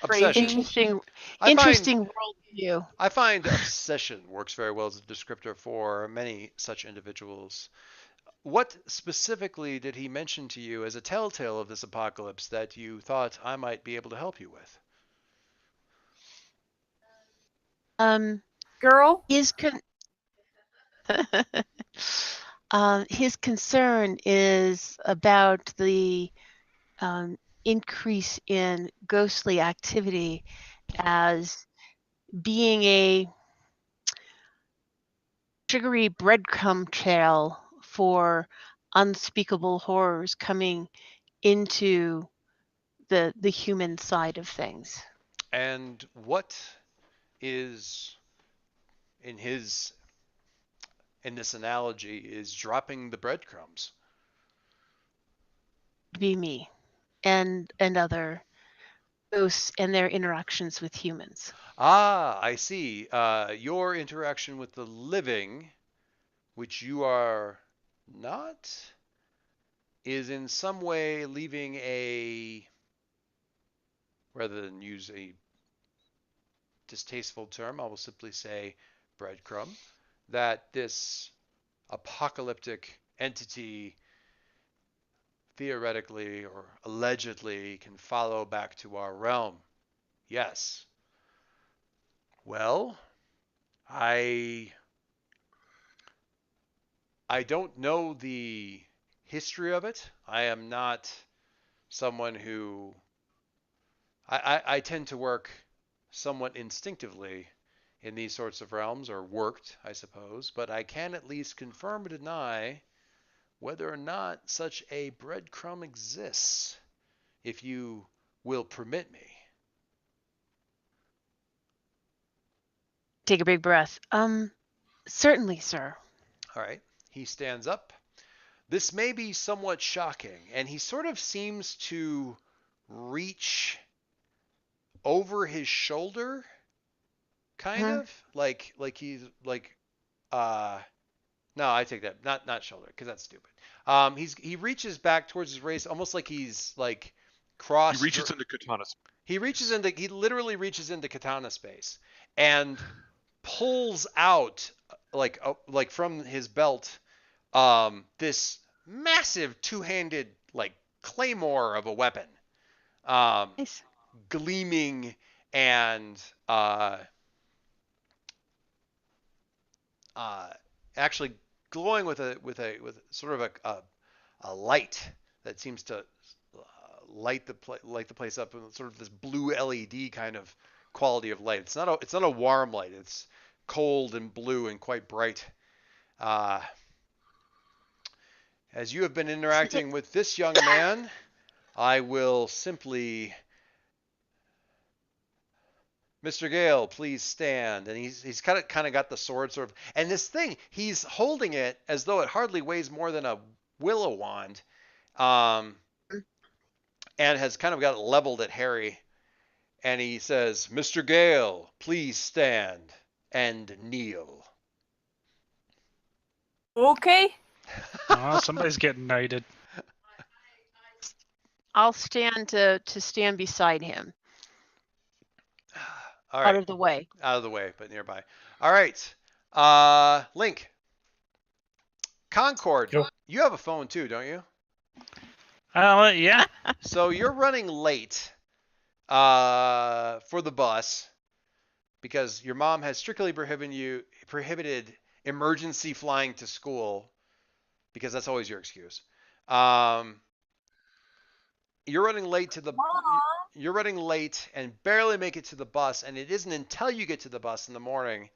Obsession. interesting I find worldview. I find obsession works very well as a descriptor for many such individuals. What specifically did he mention to you as a telltale of this apocalypse that you thought I might be able to help you with? Girl? His his concern is about the increase in ghostly activity as being a sugary breadcrumb trail for unspeakable horrors coming into the human side of things. And what is in his in this analogy is dropping the breadcrumbs? Be me and other ghosts and their interactions with humans. Ah, I see. Your interaction with the living, which you are not, is in some way leaving a, rather than use a distasteful term, I will simply say breadcrumb, that this apocalyptic entity theoretically or allegedly can follow back to our realm. Yes. Well, I I don't know the history of it. I am not someone who I tend to work somewhat instinctively in these sorts of realms, or worked, I suppose, but I can at least confirm or deny whether or not such a breadcrumb exists, if you will permit me. Take a big breath. Certainly, sir. All right. He stands up. This may be somewhat shocking, and he sort of seems to reach over his shoulder, kind Mhm. of like he's like uh no, I take that, not shoulder, because that's stupid. He reaches back towards his waist, almost like he's like He cross. reaches into katana. He literally reaches into katana space and pulls out like from his belt this massive two-handed like claymore of a weapon, um, Nice. gleaming and uh, uh, actually glowing with sort of a light that seems to light the place up with sort of this blue LED kind of quality of light. It's not a warm light. It's cold and blue and quite bright. Uh, as you have been interacting with this young man, I will simply, Mr. Gale, please stand. And he's kind of got the sword sort of, and this thing he's holding it as though it hardly weighs more than a willow wand, um, and has kind of got it leveled at Harry. And he says, "Mr. Gale, please stand and kneel." Okay. Oh, somebody's getting knighted. I'll stand to stand beside him, All out right, of the way. out of the way, but nearby. All right, Link, Concord, Go. you have a phone too, don't you? Yeah. So you're running late for the bus because your mom has strictly prohibited emergency flying to school, because that's always your excuse. Um, you're running late to the you're running late and barely make it to the bus, and it isn't until you get to the bus in the morning,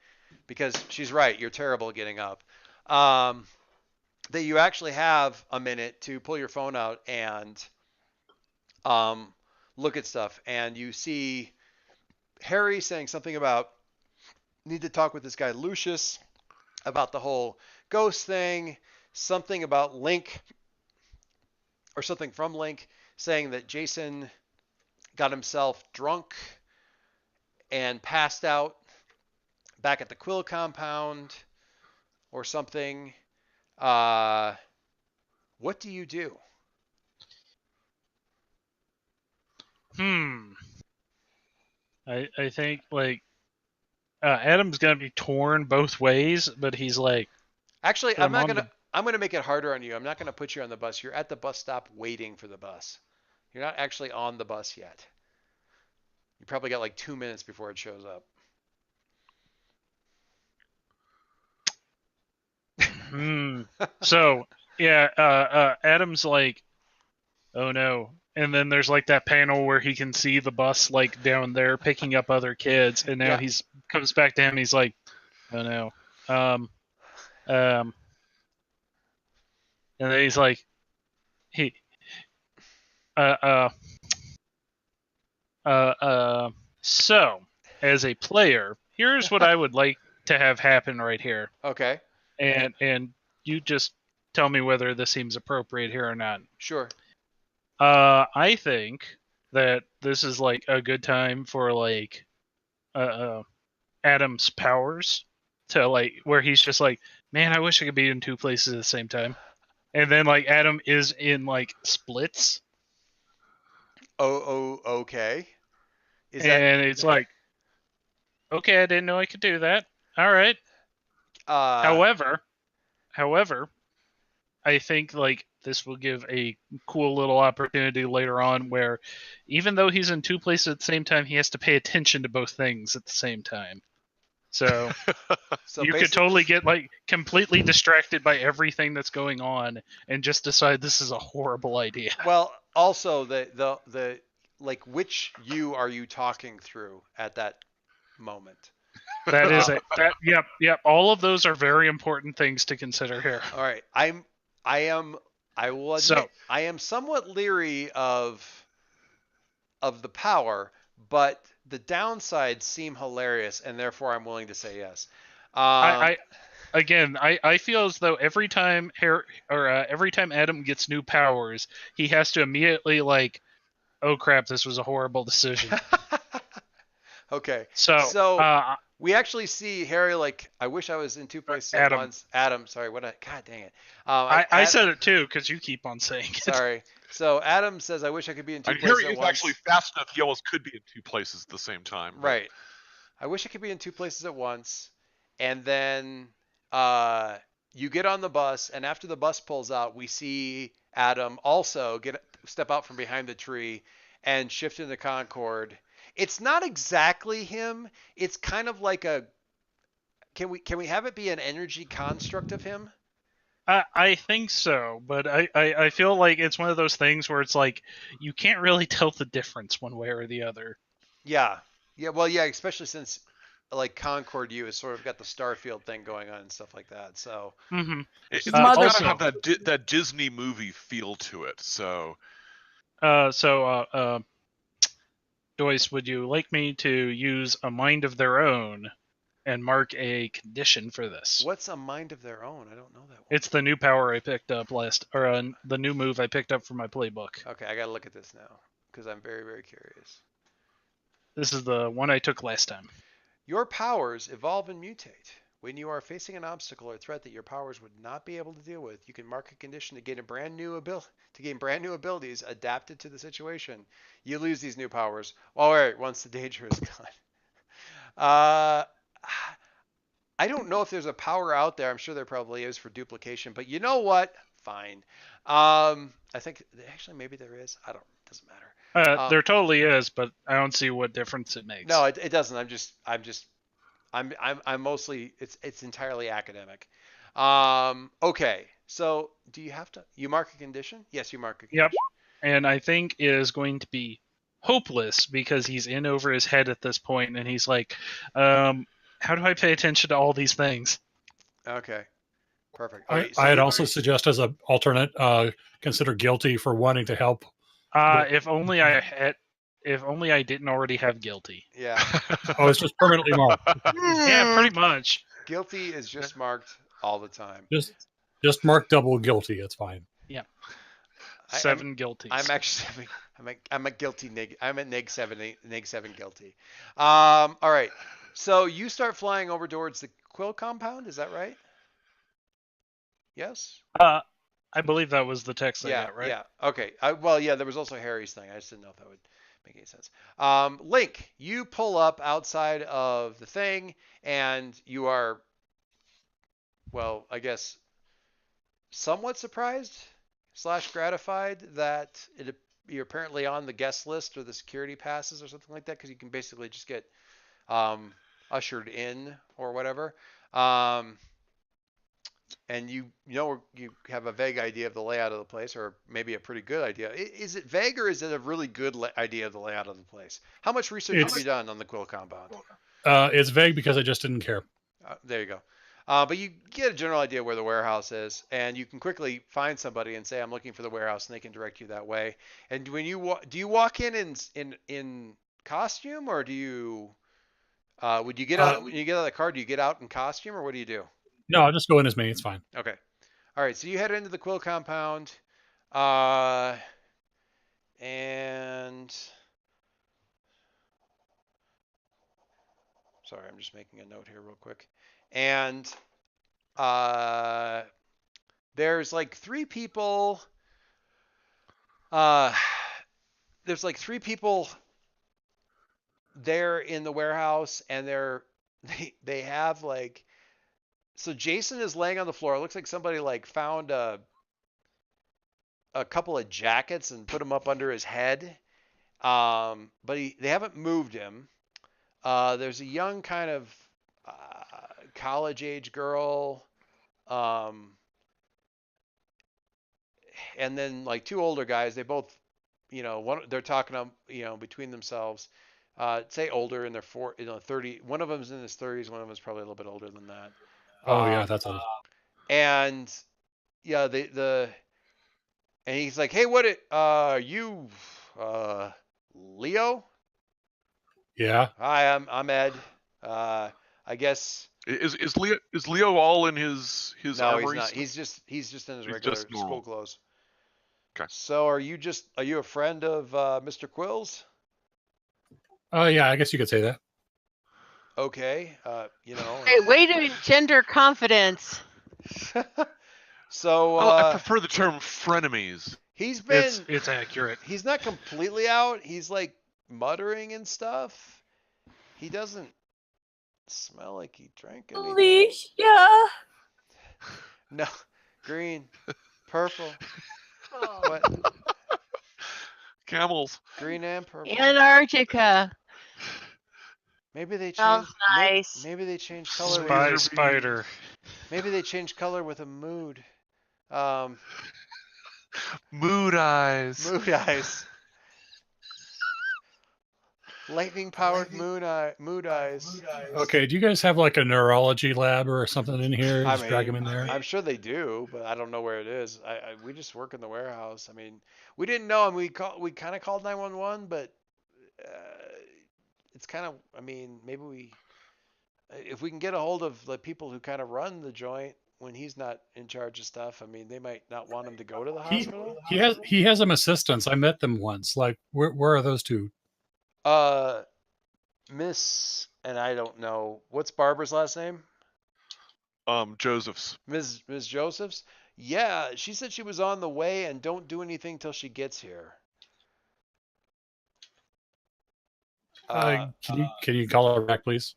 because she's right, you're terrible at getting up. Um, that you actually have a minute to pull your phone out and look at stuff, and you see Harry saying something about need to talk with this guy Lucius about the whole ghost thing, something about Link or something from Link saying that Jason got himself drunk and passed out back at the Quill compound or something. What do you do? I think like Adam's gonna be torn both ways, but he's like, Actually, I'm on the. I'm gonna make it harder on you. I'm not gonna put you on the bus. You're at the bus stop waiting for the bus. You're not actually on the bus yet. You probably got like 2 minutes before it shows up. So yeah, Adam's like, oh no. And then there's like that panel where he can see the bus like down there picking up other kids, and now Yeah. he's comes back to him. And he's like, oh no. And then he's like, he, uh, uh, so as a player, here's what I would like to have happen right here, Okay. and you just tell me whether this seems appropriate here or not. Sure. I think that this is like a good time for like Adam's powers to like where he's just like, man, I wish I could be in two places at the same time. And then like Adam is in like splits. Okay. And it's like, okay, I didn't know I could do that. All right. However, I think like this will give a cool little opportunity later on where even though he's in two places at the same time, he has to pay attention to both things at the same time. So so you could totally get like completely distracted by everything that's going on and just decide this is a horrible idea. Well, also the like which you are you talking through at that moment? That is it. Yep. All of those are very important things to consider here. All right. I will admit I am somewhat leery of the power, but the downsides seem hilarious, and therefore I'm willing to say yes. I feel as though every time every time Adam gets new powers, he has to immediately like, oh crap, this was a horrible decision. Okay. So we actually see Harry like, I wish I was in two places at once. Adam, sorry, God dang it. I said it too because you keep on saying it. Sorry. So Adam says, I wish I could be in two And places Harry at is once. actually fast enough; he almost could be in two places at the same time. But... Right. I wish I could be in two places at once. And then you get on the bus, and after the bus pulls out, we see Adam also step out from behind the tree and shift into Concord. It's not exactly him. It's kind of like a. Can we have it be an energy construct of him? I think so, but I feel like it's one of those things where it's like you can't really tell the difference one way or the other. Yeah. Well, yeah, especially since like Concord U has sort of got the Starfield thing going on and stuff like that. So It's Mother- got to have that Disney movie feel to it. So Joyce, would you like me to use a mind of their own and mark a condition for this? What's a mind of their own? I don't know that one. It's the new power I picked up the new move I picked up for my playbook. Okay, I gotta look at this now because I'm very, very curious. This is the one I took last time. Your powers evolve and mutate. When you are facing an obstacle or threat that your powers would not be able to deal with, you can mark a condition to gain brand new abilities adapted to the situation. You lose these new powers. Well, wait, once the danger is gone. I don't know if there's a power out there. I'm sure there probably is for duplication, but you know what? Fine. I think actually maybe there is. I don't. It doesn't matter. There totally is, but I don't see what difference it makes. No, it doesn't. I'm mostly it's entirely academic. Okay. So do you have to mark a condition? Yes, you mark a condition. Yep. And I think it is going to be hopeless because he's in over his head at this point, and he's like, how do I pay attention to all these things? Okay. Perfect. Okay, so I'd also suggest as an alternate, consider guilty for wanting to help. If only I didn't already have guilty. yeah, Oh, it's just permanently marked. Yeah, pretty much. guilty is just marked all the time. Just mark double guilty. It's fine. Yeah. I- 7 guilty. I'm actually I'm a guilty neg. I'm at neg 7 guilty. All right. So you start flying over towards the Quill compound. Is that right? Yes. I believe that was the text I Yeah. got, right? Yeah. Okay. Well, yeah. There was also Harry's thing. I just didn't know if that would make any sense. Link, you pull up outside of the thing, and you are, well, I guess, somewhat surprised / gratified that you're apparently on the guest list or the security passes or something like that, because you can basically just get ushered in or whatever. And you have a vague idea of the layout of the place, or maybe a pretty good idea. Is it vague, or is it a really good idea of the layout of the place? How much research have you done on the Quill compound? It's vague because I just didn't care. There you go. But you get a general idea where the warehouse is, and you can quickly find somebody and say, "I'm looking for the warehouse," and they can direct you that way. And when do you walk in costume, or do you would you get out when you get out of the car? Do you get out in costume, or what do you do? No, I'll just go in as me. It's fine. Okay. All right. So you head into the Quill compound, and sorry, I'm just making a note here real quick. And there's like 3 people. There's like 3 people there in the warehouse, and they have like. So Jason is laying on the floor. It looks like somebody like found a couple of jackets and put them up under his head. But they haven't moved him. There's a young kind of college age girl. And then like 2 older guys. They both, they're talking between themselves. Say older, in their 30. One of them's in his 30s. One of them's probably a little bit older than that. Oh yeah, that's all. And yeah, and he's like, "Hey, what you Leo?" Yeah. Hi, I'm Ed. I guess Is Leo all in his no, armory? he's not. He's just in his He's regular just normal. school clothes. Okay. So are you a friend of Mr. Quills? Oh yeah, I guess you could say that. Okay. Hey, way to engender confidence. So I prefer the term frenemies. he's been It's accurate. he's not completely out. He's like muttering and stuff. He doesn't smell like he drank anything. Alicia. No, green, purple. Oh. What? Camels. Green and purple. Antarctica. Maybe they Smells changed. nice. Maybe they changed color. Spider. Maybe they changed color with a mood. Mood eyes. Mood eyes. Lightning powered mood eyes. Okay, do you guys have like a neurology lab or something in here? I Just drag mean, them in there. I'm sure they do, but I don't know where it is. We just work in the warehouse. I mean, we didn't know, and we kind of called 911, but it's kind of. I mean, maybe if we can get a hold of the people who kind of run the joint when he's not in charge of stuff. I mean, they might not want him to go to the hospital. He has some assistants. I met them once. Like where are those two? Miss, and I don't know what's Barbara's last name. Joseph's. Ms. Josephs. Yeah, she said she was on the way, and don't do anything till she gets here. Can you call her back, please?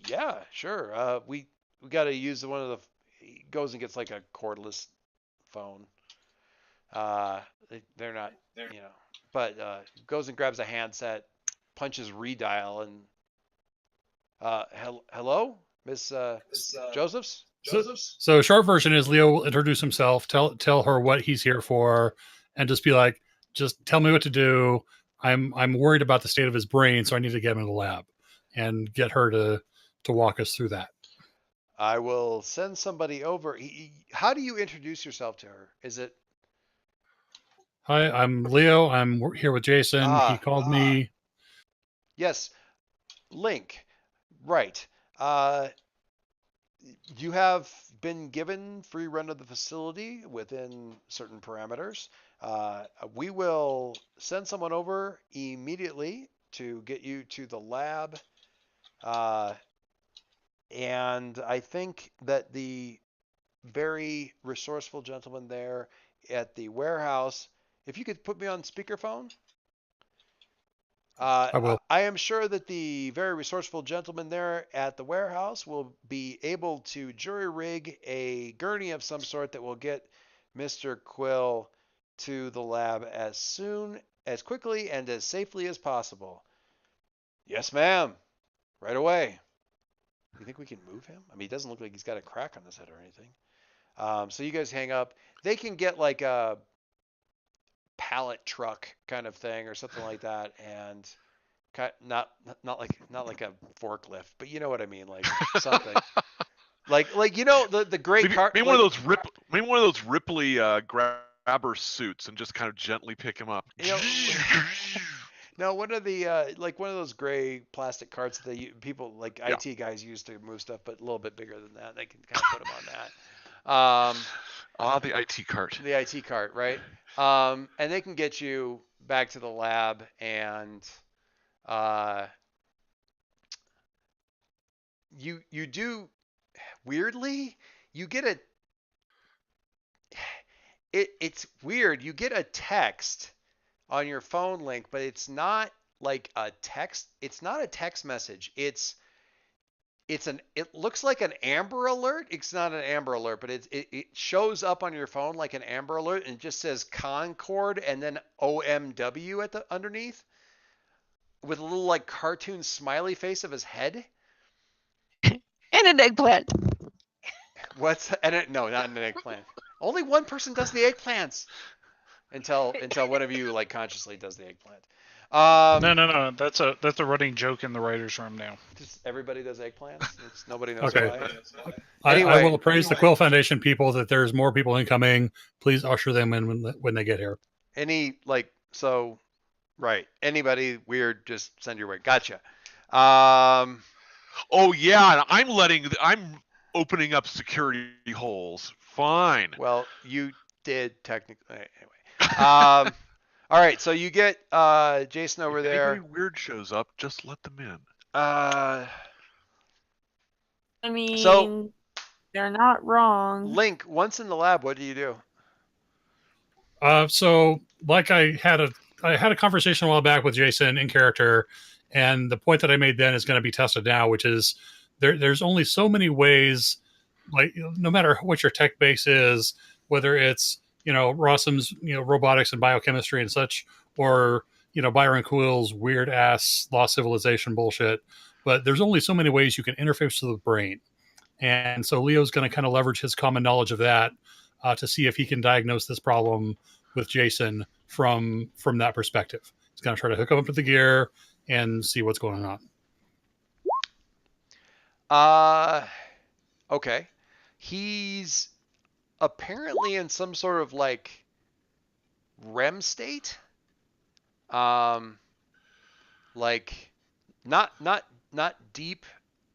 Yeah, sure. We got to use one of the. He goes and gets like a cordless phone. They're not, but goes and grabs a handset, punches redial, and hello, Miss Josephs. So short version is Leo will introduce himself, tell her what he's here for, and just be like, just tell me what to do. I'm worried about the state of his brain, so I need to get him in the lab and get her to walk us through that. I will send somebody over. How do you introduce yourself to her? Is it Hi, I'm Leo. I'm here with Jason. He ah called me. yes, Link, right? Uh, you have been given free run of the facility within certain parameters. We will send someone over immediately to get you to the lab. Uh, and I think that the very resourceful gentleman there at the warehouse, if you could put me on speakerphone. I will. I am sure that the very resourceful gentleman there at the warehouse will be able to jury rig a gurney of some sort that will get Mr. Quill to the lab as quickly, and as safely as possible. Yes, ma'am. Right away. You think we can move him? I mean, he doesn't look like he's got a crack on his head or anything. So you guys hang up. They can get like a pallet truck kind of thing or something like that, and not not like a forklift, but you know what I mean, like something like the gray Maybe, car. maybe one of those maybe one of those Ripley grabber suits, and just kind of gently pick him up. You know, no, one of the like one of those gray plastic carts that people like Yeah. IT guys use to move stuff, but a little bit bigger than that. They can kind of put them on that. The IT cart. The IT cart, right? And they can get you back to the lab, and uh, you do weirdly you get a it's weird. You get a text on your phone link, but it's not like a text. It's not a text message. It looks like an Amber Alert. It's not an Amber Alert, but it shows up on your phone like an Amber Alert, and it just says Concord and then OMW at the underneath with a little like cartoon smiley face of his head. And an eggplant. What's no, not an eggplant. Only one person does the eggplants until one of you like consciously does the eggplant. No. That's a running joke in the writers' room now. Just everybody does eggplants. Nobody knows Okay. why. I Anyway. will appraise the Quill Foundation people that there's more people incoming. Please usher them in when they get here. Right. Anybody weird, just send your way. Gotcha. Oh yeah, and I'm opening up security holes. Fine. Well, you did technically. Anyway. All right. So you get Jason over If there. anybody weird shows up, just let them in. I mean, So- they're not wrong. Link, once in the lab, what do you do? So like I had a conversation a while back with Jason in character, and the point that I made then is going to be tested now, which is there's only so many ways, like no matter what your tech base is, whether it's Rossum's robotics and biochemistry and such, or Byron Quill's weird ass lost civilization bullshit, but there's only so many ways you can interface with the brain. And so Leo's going to kind of leverage his common knowledge of that to see if he can diagnose this problem with Jason from that perspective. He's going to try to hook him up to the gear and see what's going on. Okay. He's apparently in some sort of like REM state. Like not deep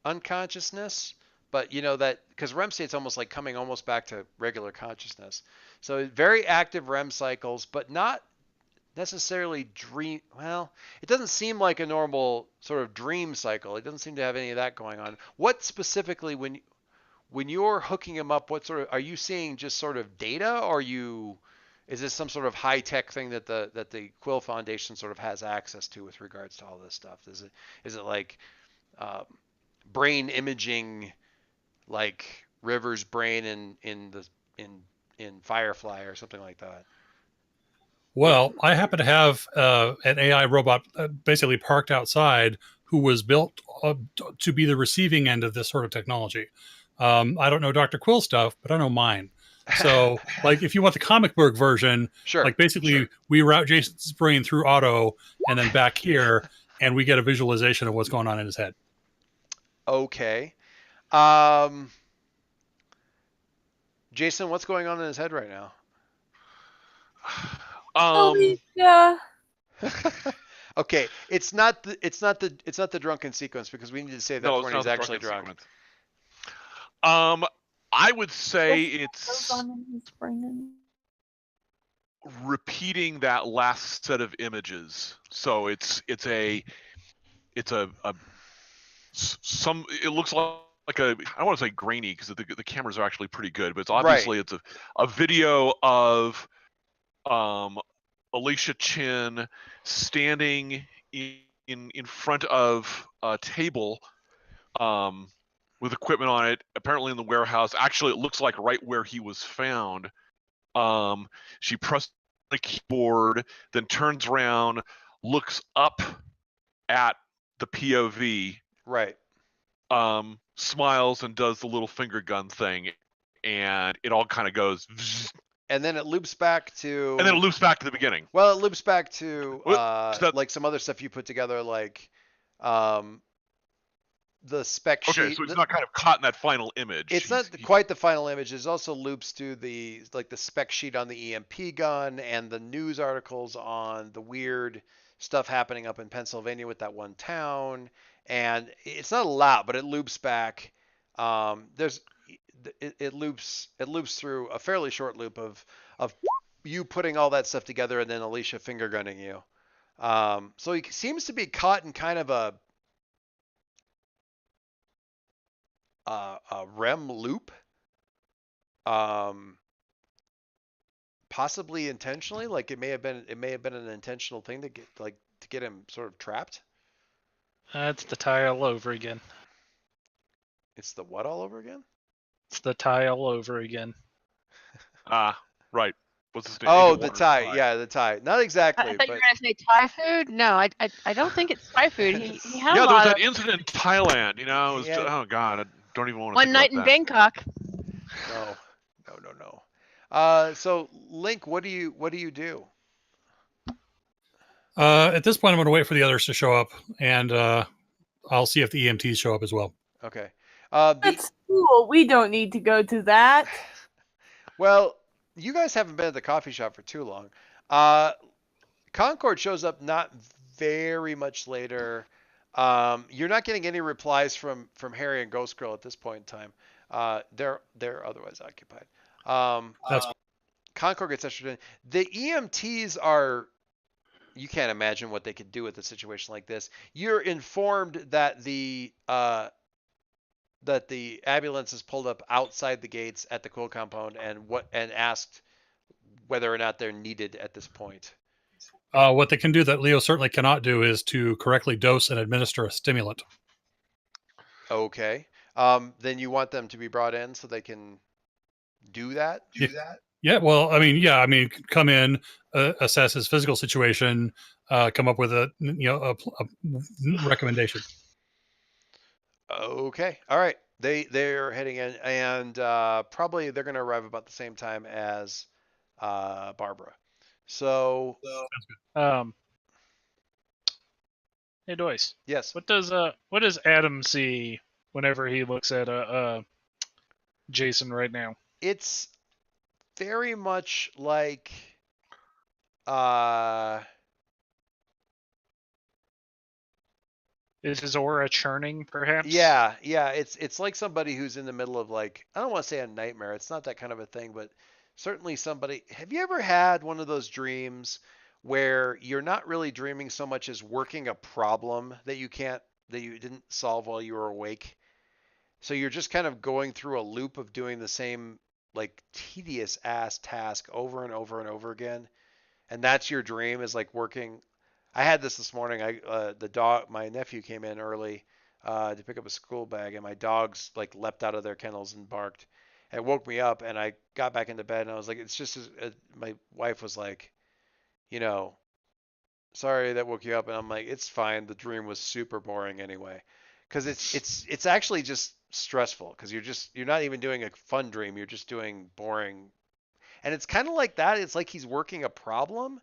unconsciousness, but that because REM state's almost like coming almost back to regular consciousness. So very active REM cycles, but not necessarily dream. Well, it doesn't seem like a normal sort of dream cycle. It doesn't seem to have any of that going on. What specifically when you're hooking him up, what sort of are you seeing? Just sort of data, or is this some sort of high tech thing that the Quill Foundation sort of has access to with regards to all this stuff? Is it like brain imaging, like River's brain in Firefly or something like that? Well, I happen to have an AI robot basically parked outside who was built to be the receiving end of this sort of technology. I don't know Dr. Quill stuff, but I know mine. So, like, if you want the comic book version, Sure. like basically we route Jason's brain through Otto and then back here, and we get a visualization of what's going on in his head. Okay. Jason, what's going on in his head right now? Alicia. Okay, it's not the drunken sequence because we need to save that No, for it's when not he's the actually drunken drunk. sequence. I would say Goes it's on in his brain. repeating that last set of images. So it's a some. It looks like a. I don't want to say grainy because the cameras are actually pretty good, but it's obviously Right. it's a video of Alicia Chin standing in front of a table with equipment on it, apparently in the warehouse. Actually, it looks like right where he was found. She presses the keyboard, then turns around, looks up at the POV, Right. smiles and does the little finger gun thing, and it all kind of goes, And then it loops back to. and then it loops back to the beginning. Well, it loops back to That, like some other stuff you put together, like um, the spec okay, sheet. so he's not kind of caught in that final image. It's not quite the final image. It also loops to the spec sheet on the EMP gun and the news articles on the weird stuff happening up in Pennsylvania with that one town. And it's not a lot, but it loops back. There's it loops through a fairly short loop of you putting all that stuff together and then Alicia finger gunning you. So he seems to be caught in kind of a REM loop, possibly intentionally. Like it may have been an intentional thing to get him sort of trapped. That's the tie all over again. It's the what all over again? It's the tie all over again. Right. What's his name? Oh, Agent the Warner's tie. Yeah, the tie. Not I exactly, thought you but were gonna say Thai food. No, I don't think it's Thai food. He had Yeah, a there was lot that of incident in Thailand. It was Yeah. oh god, I don't even want to one think night about in that. Bangkok. no. So Link, what do you do? At this point, I'm going to wait for the others to show up, and I'll see if the EMTs show up as well. Okay. That's cool. We don't need to go to that. Well, you guys haven't been at the coffee shop for too long. Concord shows up not very much later. You're not getting any replies from Harry and Ghost Girl at this point in time. They're otherwise occupied. That's Concord gets extra. The EMTs are. You can't imagine what they could do with a situation like this. You're informed that the ambulance is pulled up outside the gates at the Quill compound and asked whether or not they're needed at this point. what they can do that Leo certainly cannot do is to correctly dose and administer a stimulant. Okay. Then you want them to be brought in so they can do that? Yeah, well, I mean, come in, assess his physical situation, come up with a recommendation. Okay. All right. They're heading in, and probably they're going to arrive about the same time as Barbara. So Hey, Doyce. yes, What does Adam see whenever he looks at Jason right now? it's very much like Is his aura churning, perhaps? yeah. It's like somebody who's in the middle of like, I don't want to say a nightmare. It's not that kind of a thing, but certainly somebody. Have you ever had one of those dreams where you're not really dreaming so much as working a problem that you didn't solve while you were awake? So you're just kind of going through a loop of doing the same like tedious ass task over and over and over again. And that's your dream, is like working. I had this morning. My nephew came in early to pick up a school bag, and my dogs like leapt out of their kennels and barked. And it woke me up, and I got back into bed, and I was like, it's just my wife was like, you know, sorry that woke you up, and I'm like, it's fine. The dream was super boring anyway, because it's actually just stressful because you're not even doing a fun dream. You're just doing boring, and it's kind of like that. It's like he's working a problem.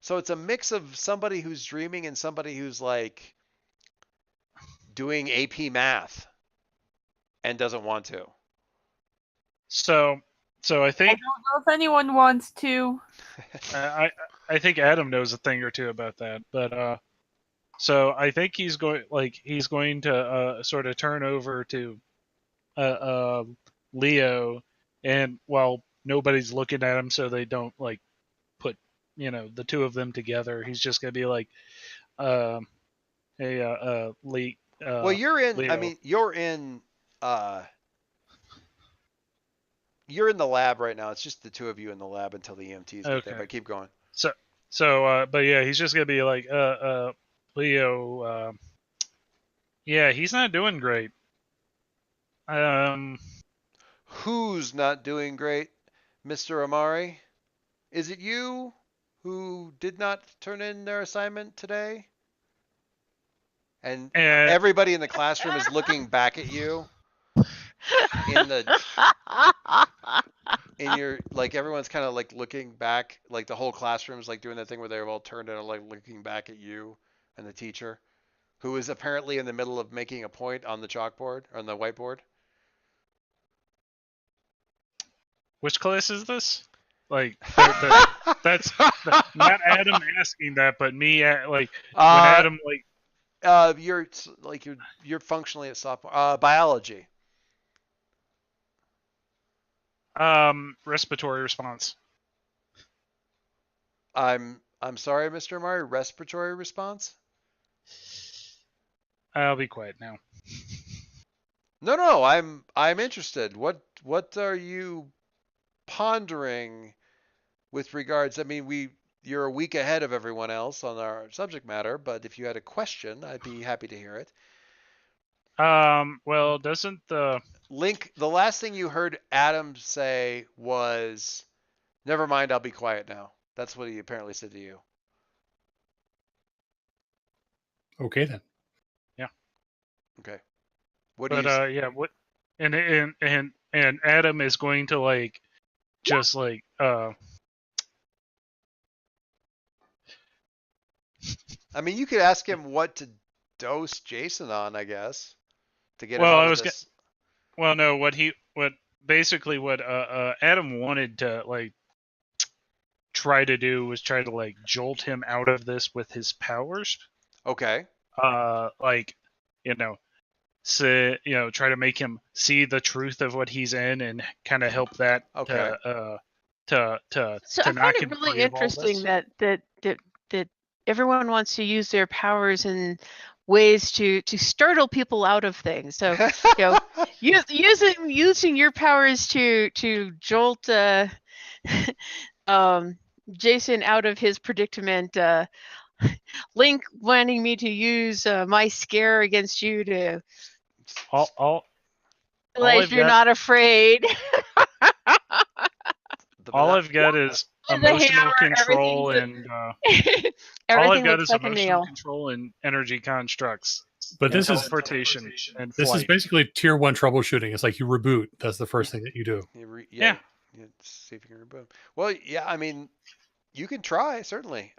So it's a mix of somebody who's dreaming and somebody who's like doing AP math and doesn't want to. So So I I think don't know if anyone wants to. I think Adam knows a thing or two about that, but so I think he's going to sort of turn over to Leo, and while nobody's looking at him, so they don't like put the two of them together, he's just gonna be like, hey, Well, you're in. I Leo. mean, you're in the lab right now. It's just the two of you in the lab until the EMTs get there. Okay. But keep going. But yeah, he's just gonna be like, Leo, yeah, he's not doing great. Um, Who's not doing great, Mr. Amari? Is it you who did not turn in their assignment today? And and everybody in the classroom is looking back at you in the in your like everyone's kind of like looking back, like the whole classroom's like doing that thing where they're all turned and like looking back at you and the teacher, who is apparently in the middle of making a point on the chalkboard or on the whiteboard. which class is this? Like, that's not Adam asking that, but me like when Adam like you're functionally a sophomore. Biology. respiratory response. I'm sorry, Mr. Amari. Respiratory response? I'll be quiet now. No. I'm interested. What are you pondering with regards? I mean, you're a week ahead of everyone else on our subject matter, but if you had a question, I'd be happy to hear it. Well, doesn't the Link, the last thing you heard Adam say was, "Never mind, I'll be quiet now." That's what he apparently said to you. Okay then. Okay. What do you? yeah, what and Adam is going to like just like I mean, you could ask him what to dose Jason on, I guess, to get him well, out I of was this. well, no, what basically what Adam wanted to like try to do was try to like jolt him out of this with his powers. Okay. Like, you know, try to make him see the truth of what he's in and kind of help that Okay. So I knock find it him really free of all interesting this. that everyone wants to use their powers in ways to startle people out of things. So using your powers to jolt Jason out of his predicament. Link wanting me to use my scare against you to All realize I've you're got- not afraid. all I've got is The emotional hammer, control everything and all everything I've got looks is like a emotional nail. control and energy constructs. But And this is teleportation and this is flight. basically tier 1 troubleshooting. It's like you reboot. That's the first thing that you do. Yeah. See if you can reboot. Well, yeah. I mean, you can try certainly.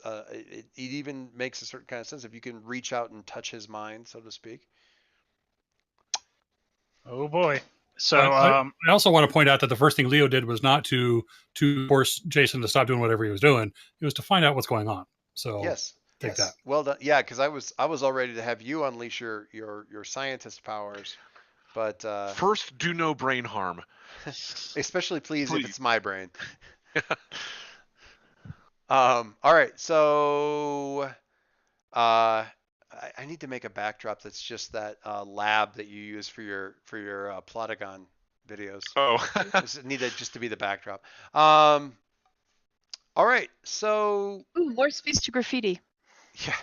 It even makes a certain kind of sense if you can reach out and touch his mind, so to speak. Oh boy. So I also want to point out that the first thing Leo did was not to force Jason to stop doing whatever he was doing. It was to find out what's going on. So Yes. take Yes. that. Well done. Yeah, because I was all ready to have you unleash your scientist powers, but First, do no brain harm. especially please if Please. it's my brain. All right. So I need to make a backdrop that's just that lab that you use for your Plotagon videos. Oh. Just need that just to be the backdrop. All right. So Ooh, more space to graffiti. yeah,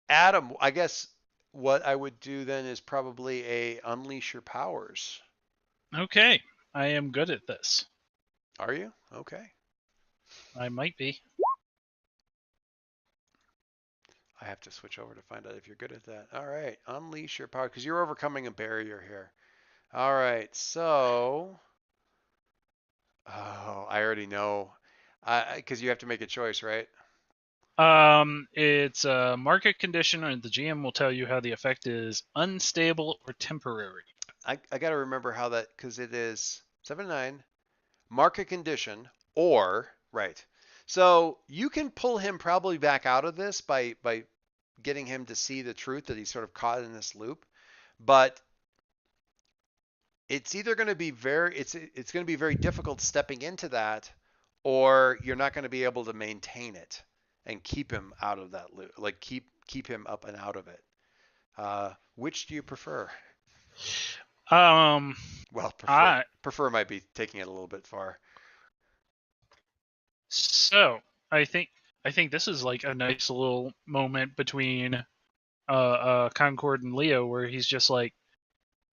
Adam, I guess what I would do then is probably a unleash your powers. okay, I am good at this. Are you? Okay. I might be. I have to switch over to find out if you're good at that. All right. Unleash your power because you're overcoming a barrier here. All right. So, oh, I already know. Because you have to make a choice, right? It's a market condition, and the GM will tell you how the effect is unstable or temporary. I got to remember how that, because it is 7-9, market condition, or, right. So you can pull him probably back out of this by getting him to see the truth that he's sort of caught in this loop. But it's either going to be it's going to be very difficult stepping into that, or you're not going to be able to maintain it and keep him out of that loop, like keep him up and out of it. Which do you prefer? Um, Well, I prefer might be taking it a little bit far. so I think this is like a nice little moment between Concord and Leo where he's just like,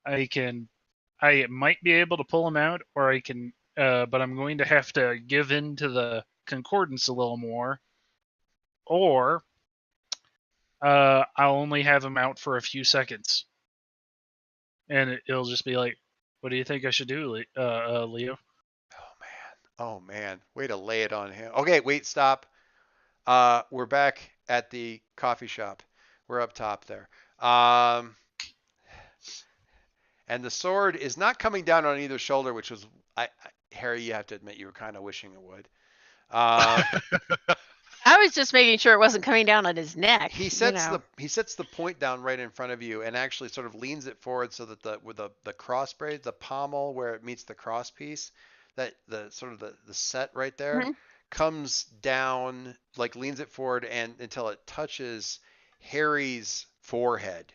I might be able to pull him out, or I can, but I'm going to have to give in to the concordance a little more, or I'll only have him out for a few seconds, and it'll just be like, what do you think I should do, Leo? Oh man, way to lay it on him. Okay, wait, stop. We're back at the coffee shop. We're up top there. And the sword is not coming down on either shoulder, which was, Harry, you have to admit you were kind of wishing it would. I was just making sure it wasn't coming down on his neck. He sets the point down right in front of you and actually sort of leans it forward so that with the cross braid, the pommel where it meets the cross piece, that the sort of the set right there Mhm. comes down, like leans it forward and until it touches Harry's forehead.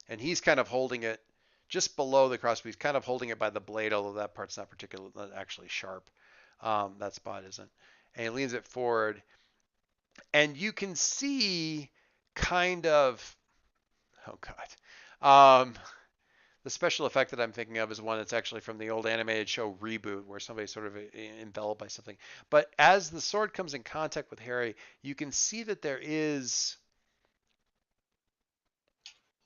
And he's kind of holding it just below the crosspiece, kind of holding it by the blade, although that part's not particularly not actually sharp. That spot isn't. And he leans it forward, and you can see kind of, oh god, the special effect that I'm thinking of is one that's actually from the old animated show Reboot, where somebody's sort of enveloped by something. But as the sword comes in contact with Harry, you can see that there is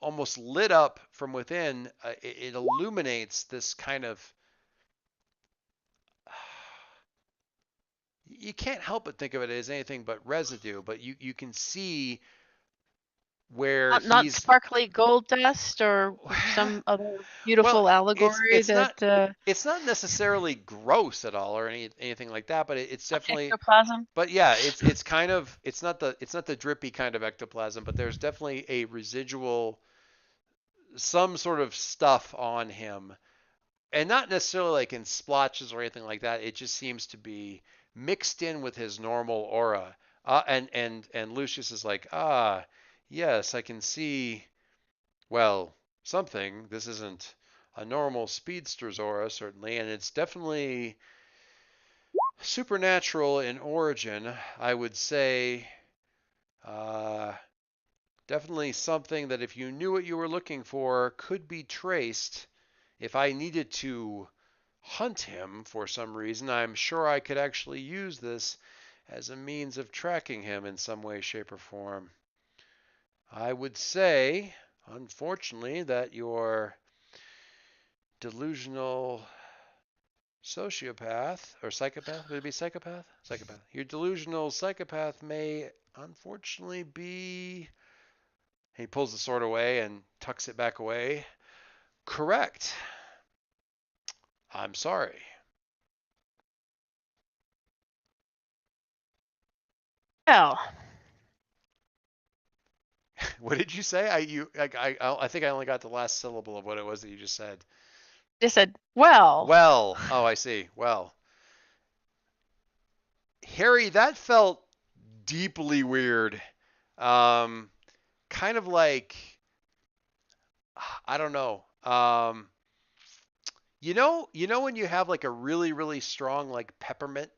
almost lit up from within. It illuminates this kind of. You can't help but think of it as anything but residue, but you can see where Not he's. sparkly gold dust or some other beautiful Well, allegory that it's not necessarily gross at all or anything like that, but it's definitely. ectoplasm. But yeah, it's kind of it's not the drippy kind of ectoplasm, but there's definitely a residual, some sort of stuff on him, and not necessarily like in splotches or anything like that. It just seems to be mixed in with his normal aura. And Lucius is like, yes, I can see. Well, something. This isn't a normal speedster's aura, certainly, and it's definitely supernatural in origin. I would say, uh, definitely something that if you knew what you were looking for, could be traced. If I needed to hunt him for some reason, I'm sure I could actually use this as a means of tracking him in some way, shape, or form. I would say, unfortunately, that your delusional sociopath or psychopath, would it be psychopath? Psychopath. Your delusional psychopath may unfortunately be. He pulls the sword away and tucks it back away. Correct. I'm sorry. Well, What did you say? I think I only got the last syllable of what it was that you just said. just said, well. Well, oh, I see. Well, Harry, that felt deeply weird. Kind of like, I don't know. You know when you have like a really really strong like peppermint,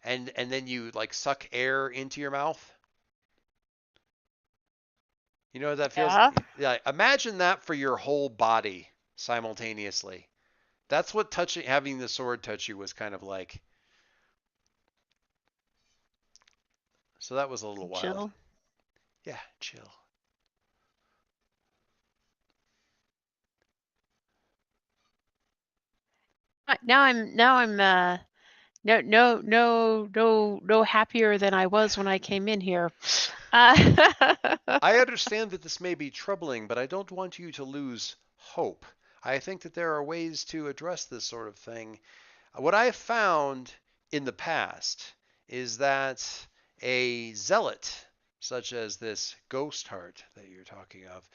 and then you like suck air into your mouth. You know what that feels? Yeah. Yeah. Imagine that for your whole body simultaneously. That's what having the sword touch you was kind of like. So that was a little wild. Chill. Yeah, chill. Now I'm no happier than I was when I came in here. I understand that this may be troubling, but I don't want you to lose hope. I think that there are ways to address this sort of thing. What I have found in the past is that a zealot, such as this ghost heart that you're talking of,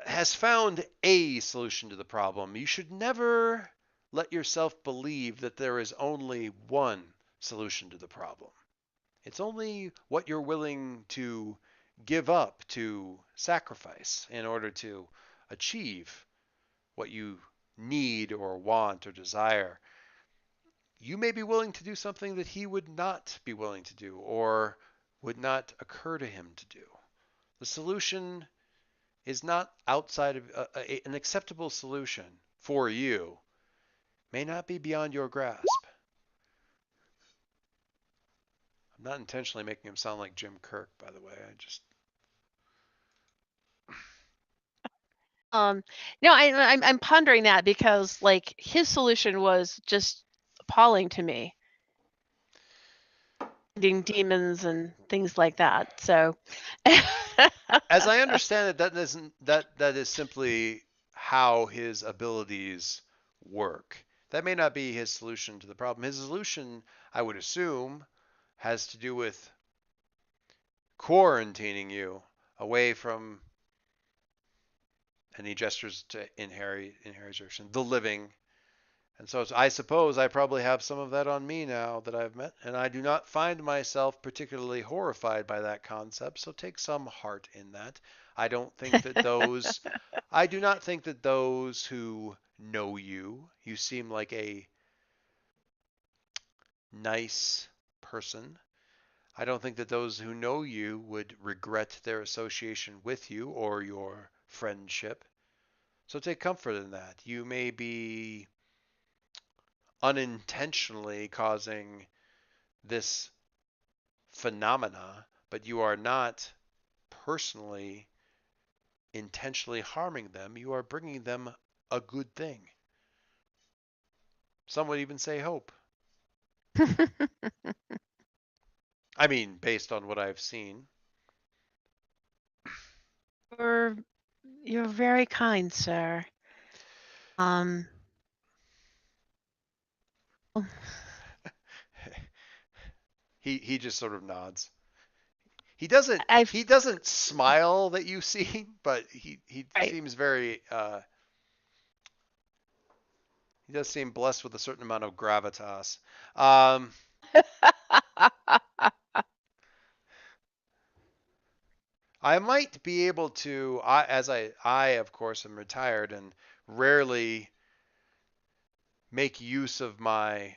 has found a solution to the problem. You should never let yourself believe that there is only one solution to the problem. It's only what you're willing to give up, to sacrifice in order to achieve what you need or want or desire. You may be willing to do something that he would not be willing to do or would not occur to him to do. The solution is not outside of an acceptable solution for you may not be beyond your grasp. I'm not intentionally making him sound like Jim Kirk, by the way. I just No, I'm pondering that because like his solution was just appalling to me. Finding demons and things like that. So as I understand it, that is simply how his abilities work. That may not be his solution to the problem. His solution, I would assume, has to do with quarantining you away from, and he gestures to in Harry's direction, the living. And so I suppose I probably have some of that on me now that I've met, and I do not find myself particularly horrified by that concept. So take some heart in that. I don't think that those, I do not think that those who know you, you seem like a nice person. I don't think that those who know you would regret their association with you or your friendship. So take comfort in that. You may be unintentionally causing this phenomena, but you are not personally intentionally harming them. You are bringing them a good thing. Some would even say hope. I mean, based on what I've seen. you're very kind, sir. He just sort of nods. He doesn't I've he doesn't smile that you see, but he right. seems very he does seem blessed with a certain amount of gravitas. I might be able to, as I of course am retired and rarely make use of my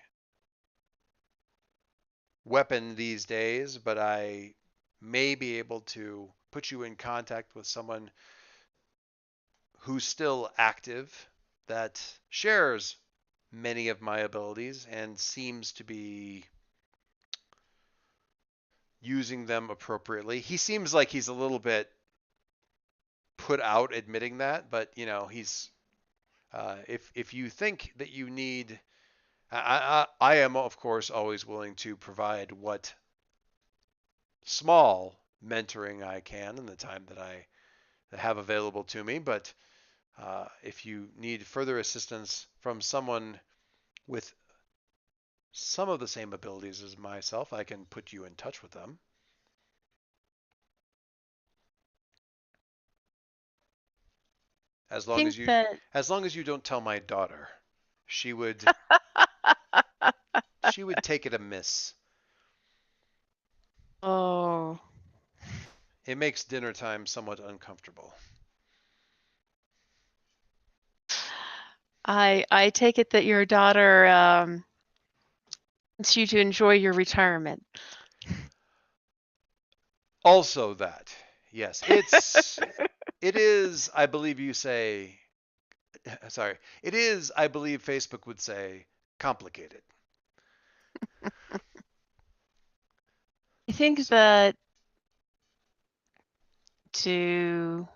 weapon these days, but I may be able to put you in contact with someone who's still active that shares many of my abilities and seems to be using them appropriately. He seems like he's a little bit put out admitting that, but you know, he's if you think that you need, I am of course always willing to provide what small mentoring I can in the time that I have available to me. But if you need further assistance from someone with some of the same abilities as myself, I can put you in touch with them. As long as you that as long as you don't tell my daughter, she would she would take it amiss. oh, It makes dinner time somewhat uncomfortable. I take it that your daughter wants you to enjoy your retirement. Also that. Yes, it is, I believe you say, sorry, it is, I believe Facebook would say, complicated. I think So, that to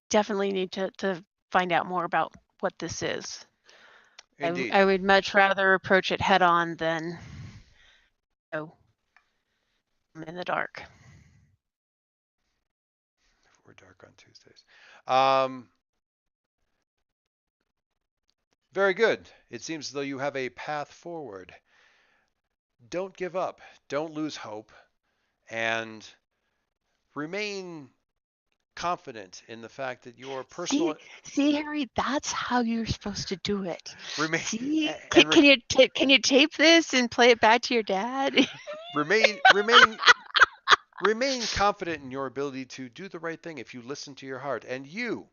definitely need to find out more about what this is. Indeed. I would much rather approach it head on than in the dark. We're dark on Tuesdays. Very good. It seems as though you have a path forward. Don't give up. Don't lose hope. And remain confident in the fact that your personal See, Harry, that's how you're supposed to do it. remain See, and can you tape this and play it back to your dad? remain confident in your ability to do the right thing if you listen to your heart. And you,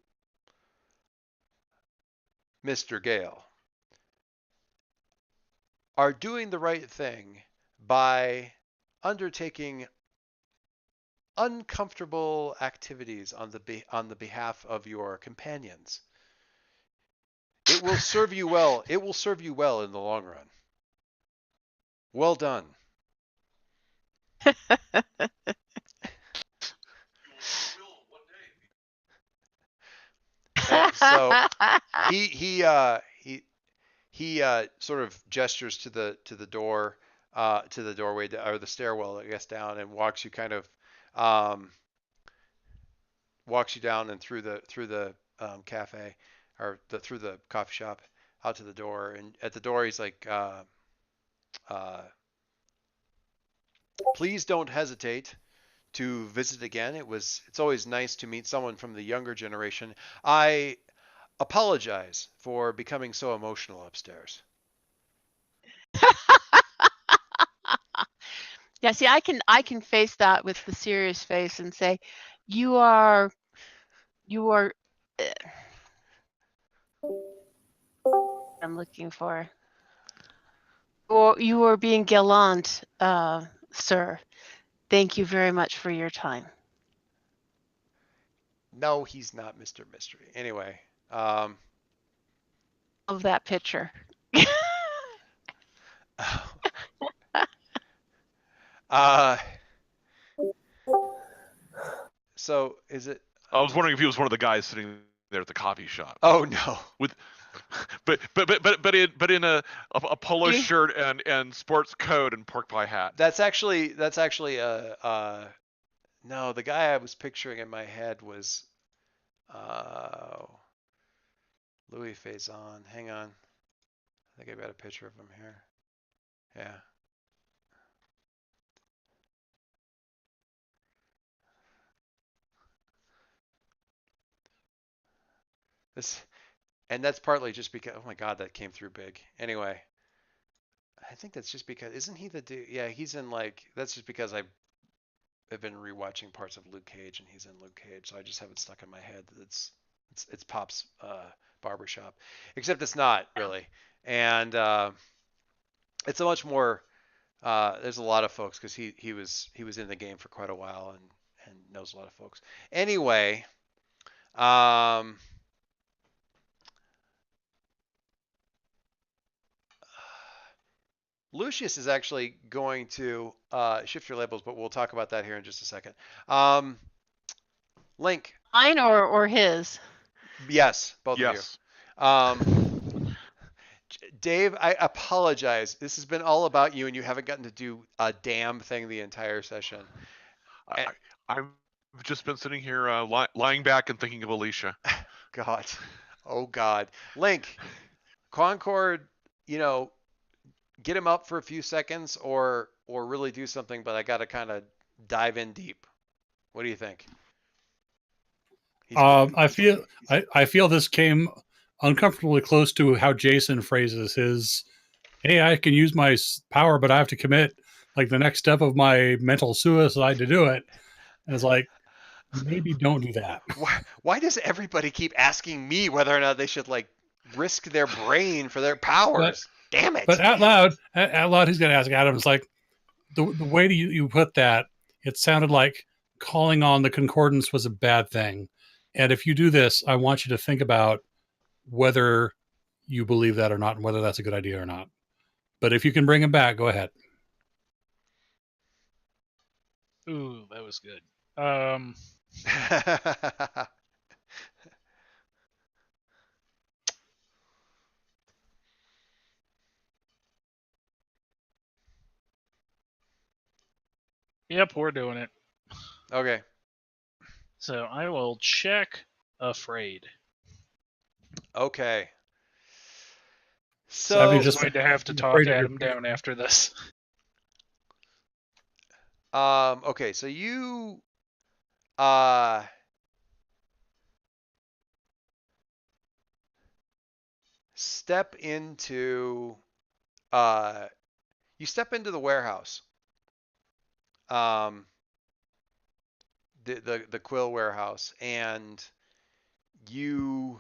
Mr. Gale, are doing the right thing by undertaking uncomfortable activities on the behalf of your companions. It will serve you well. It will serve you well in the long run. Well done. So he sort of gestures to the door, to the doorway or the stairwell, I guess, down, and walks you kind of walks you down and through the cafe or through the coffee shop out to the door. And at the door, he's like, please don't hesitate to visit again. It's always nice to meet someone from the younger generation. I apologize for becoming so emotional upstairs. Yeah, see, I can face that with the serious face and say, you are I'm looking for. Or you are being gallant, sir. Thank you very much for your time. No, he's not Mr. Mystery. Anyway, Of that picture. so is it? I was wondering if he was one of the guys sitting there at the coffee shop. Oh no. With, but in a polo shirt and sports coat and pork pie hat. That's actually no. The guy I was picturing in my head was Louis Faison. Hang on. I think I've got a picture of him here. Yeah. And that's partly just because, oh my God, that came through big. Anyway, I think that's just because, isn't he the dude? Yeah, he's in that's just because I've been rewatching parts of Luke Cage and he's in Luke Cage. So I just have it stuck in my head that it's Pop's barbershop, except it's not really. And it's a much more, there's a lot of folks because he was in the game for quite a while and knows a lot of folks. Anyway, Lucius is actually going to shift your labels, but we'll talk about that here in just a second. Link. Mine or his? Yes, both yes. of you. Dave, I apologize. This has been all about you, and you haven't gotten to do a damn thing the entire session. I've just been sitting here lying back and thinking of Alicia. God. Oh, God. Link, Concord, get him up for a few seconds or really do something, but I got to kind of dive in deep. What do you think? I feel this came uncomfortably close to how Jason phrases his, hey, I can use my power, but I have to commit like the next step of my mental suicide to do it. And it's like, maybe don't do that. Why does everybody keep asking me whether or not they should risk their brain for their powers? Damn it. But out loud, he's going to ask Adam. It's like the way you put that, it sounded like calling on the concordance was a bad thing. And if you do this, I want you to think about whether you believe that or not and whether that's a good idea or not. But if you can bring him back, go ahead. Ooh, that was good. Yep, we're doing it. Okay. So I will check afraid. Okay. Have you I'm So, just going to have to talk afraid of your Adam down after this. okay, so you uh step into uh the warehouse. Um the quill warehouse, and you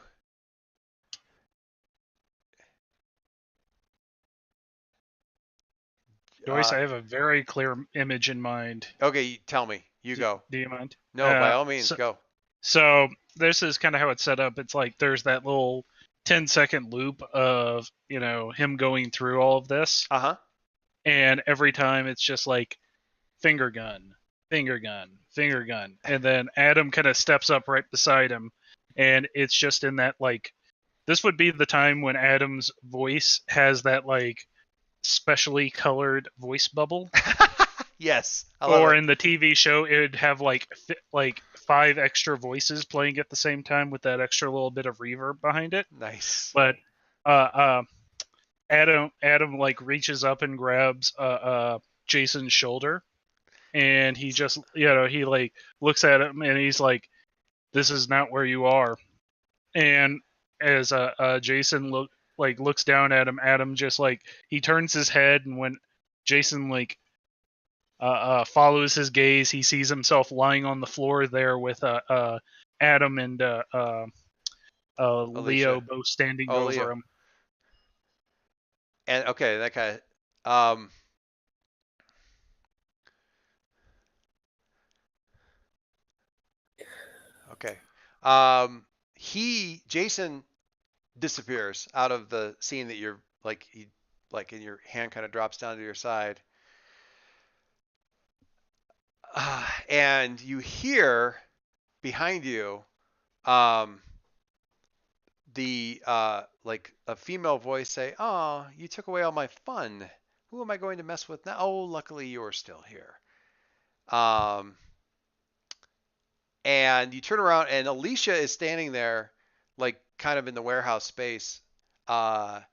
Joyce, I have a very clear image in mind. okay, tell me. You go. Do you mind? No, by all means, So, go. so this is kind of how it's set up. It's like there's that little 10-second loop of, him going through all of this. Uh-huh. And every time it's just like finger gun, finger gun, finger gun. And then Adam kind of steps up right beside him. And it's just in that, like, this would be the time when Adam's voice has that, like, specially colored voice bubble. Yes, I love Or it. in the TV show, it would have like 5 extra voices playing at the same time with that extra little bit of reverb behind it. Nice. But Adam like reaches up and grabs Jason's shoulder, and he just he like looks at him and he's like, "This is not where you are." And as Jason looks down at him, Adam just like he turns his head, and when Jason like follows his gaze, he sees himself lying on the floor there with Adam and Leo both standing over Leo. him. And okay, that kind of okay. Jason disappears out of the scene that you're like and your hand kind of drops down to your side. And you hear behind you the like a female voice say, "Oh, you took away all my fun. Who am I going to mess with now? Oh, luckily you're still here." Um, and you turn around and Alicia is standing there, like kind of in the warehouse space, but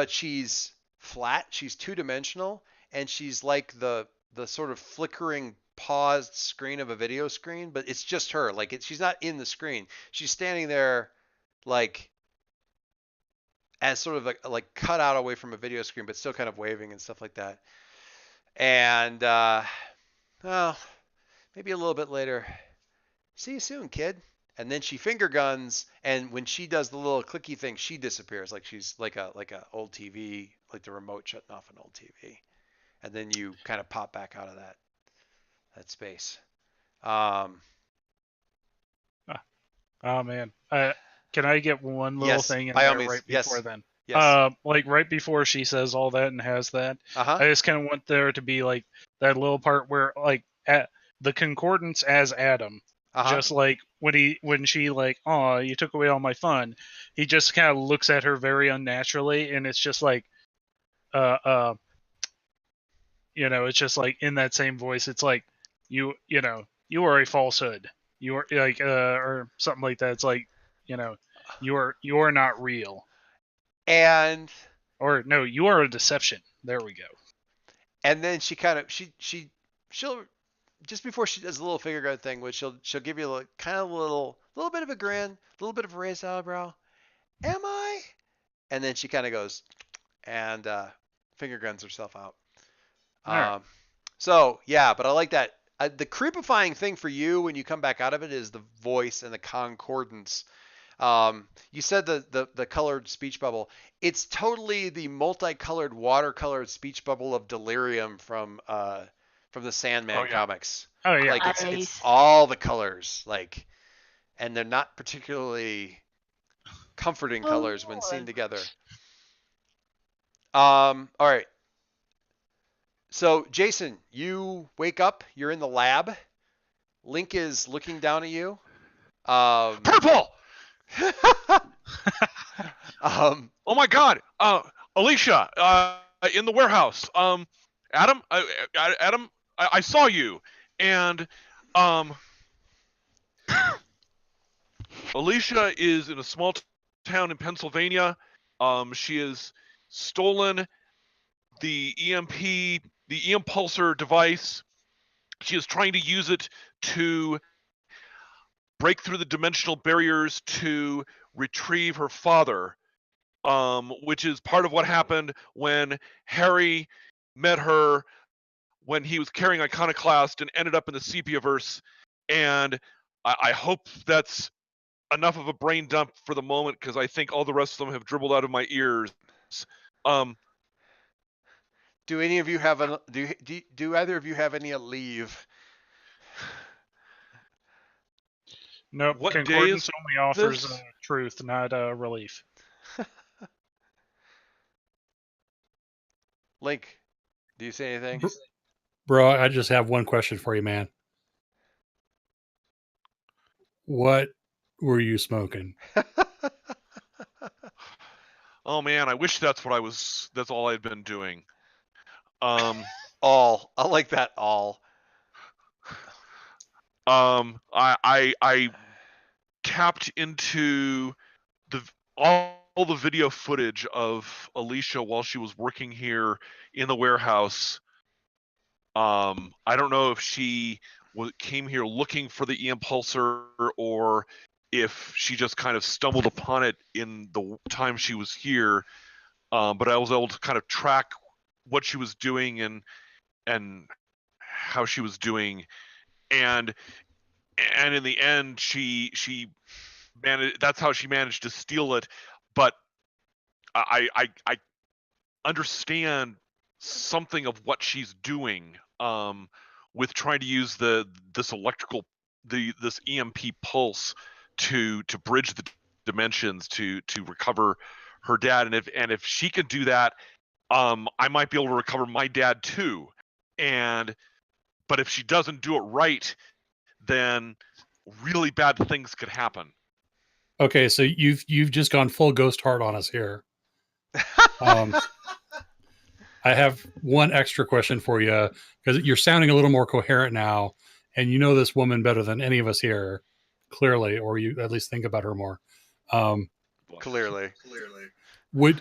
she's flat. She's two-dimensional, and she's like the sort of flickering paused screen of a video screen, but it's just her. She's not in the screen. She's standing there, like as sort of like cut out away from a video screen, but still kind of waving and stuff like that. And well, maybe a little bit later. See you soon, kid. And then she finger guns, and when she does the little clicky thing, she disappears like she's like a old TV, like the remote shutting off an old TV. And then you kind of pop back out of that space. Oh man, can I get one little Yes, thing in by all there means. right Yes. before then? Yes. Like right before she says all that and has that, Uh-huh. I just kind of want there to be like that little part where like at the concordance as Adam. Uh-huh. Just like when she like, "Oh, you took away all my fun," he just kind of looks at her very unnaturally, and it's just like, it's just like in that same voice, it's like you are a falsehood, you are like or something like that. It's like, you are not real, And or no, you are a deception. There we go. and then she kind of she'll just before she does the little finger gun thing, which she'll give you kind of a little bit of a grin, a little bit of a raised eyebrow. Am I? And then she kind of goes and finger guns herself out. Right. So yeah, but I like that. The creepifying thing for you when you come back out of it is the voice and the concordance. You said the colored speech bubble. It's totally the multicolored watercolored speech bubble of Delirium from the Sandman comics. Oh yeah. Like it's Nice. all the colors, like, and they're not particularly comforting Oh, colors when Lord. seen together. All right. So Jason, you wake up. You're in the lab. Link is looking down at you. Purple. Oh my God. Alicia. In the warehouse. Adam. I saw you, and um, Alicia is in a small town in Pennsylvania. She has stolen the the EM pulsar device. She is trying to use it to break through the dimensional barriers to retrieve her father, which is part of what happened when Harry met her when he was carrying Iconoclast and ended up in the Sepiaverse. And I hope that's enough of a brain dump for the moment, because I think all the rest of them have dribbled out of my ears. Um, Do any of you have do either of you have any leave? Nope. What day Concordance is only offers this? truth, not relief. Link, do you say anything? Bro, I just have one question for you, man. What were you smoking? Oh man, I wish that's what I was. That's all I'd been doing. All. I like that all. I tapped into all the video footage of Alicia while she was working here in the warehouse. I don't know if she came here looking for the EM pulsar, or if she just kind of stumbled upon it in the time she was here. But I was able to kind of track what she was doing and how she was doing, and in the end she managed. That's how she managed to steal it. But I understand something of what she's doing, with trying to use this EMP pulse to bridge the dimensions to recover her dad. And if she can do that, I might be able to recover my dad too. But if she doesn't do it right, then really bad things could happen. Okay, so you've just gone full ghost heart on us here. I have one extra question for you, because you're sounding a little more coherent now, and you know this woman better than any of us here, clearly, or you at least think about her more. Clearly. Would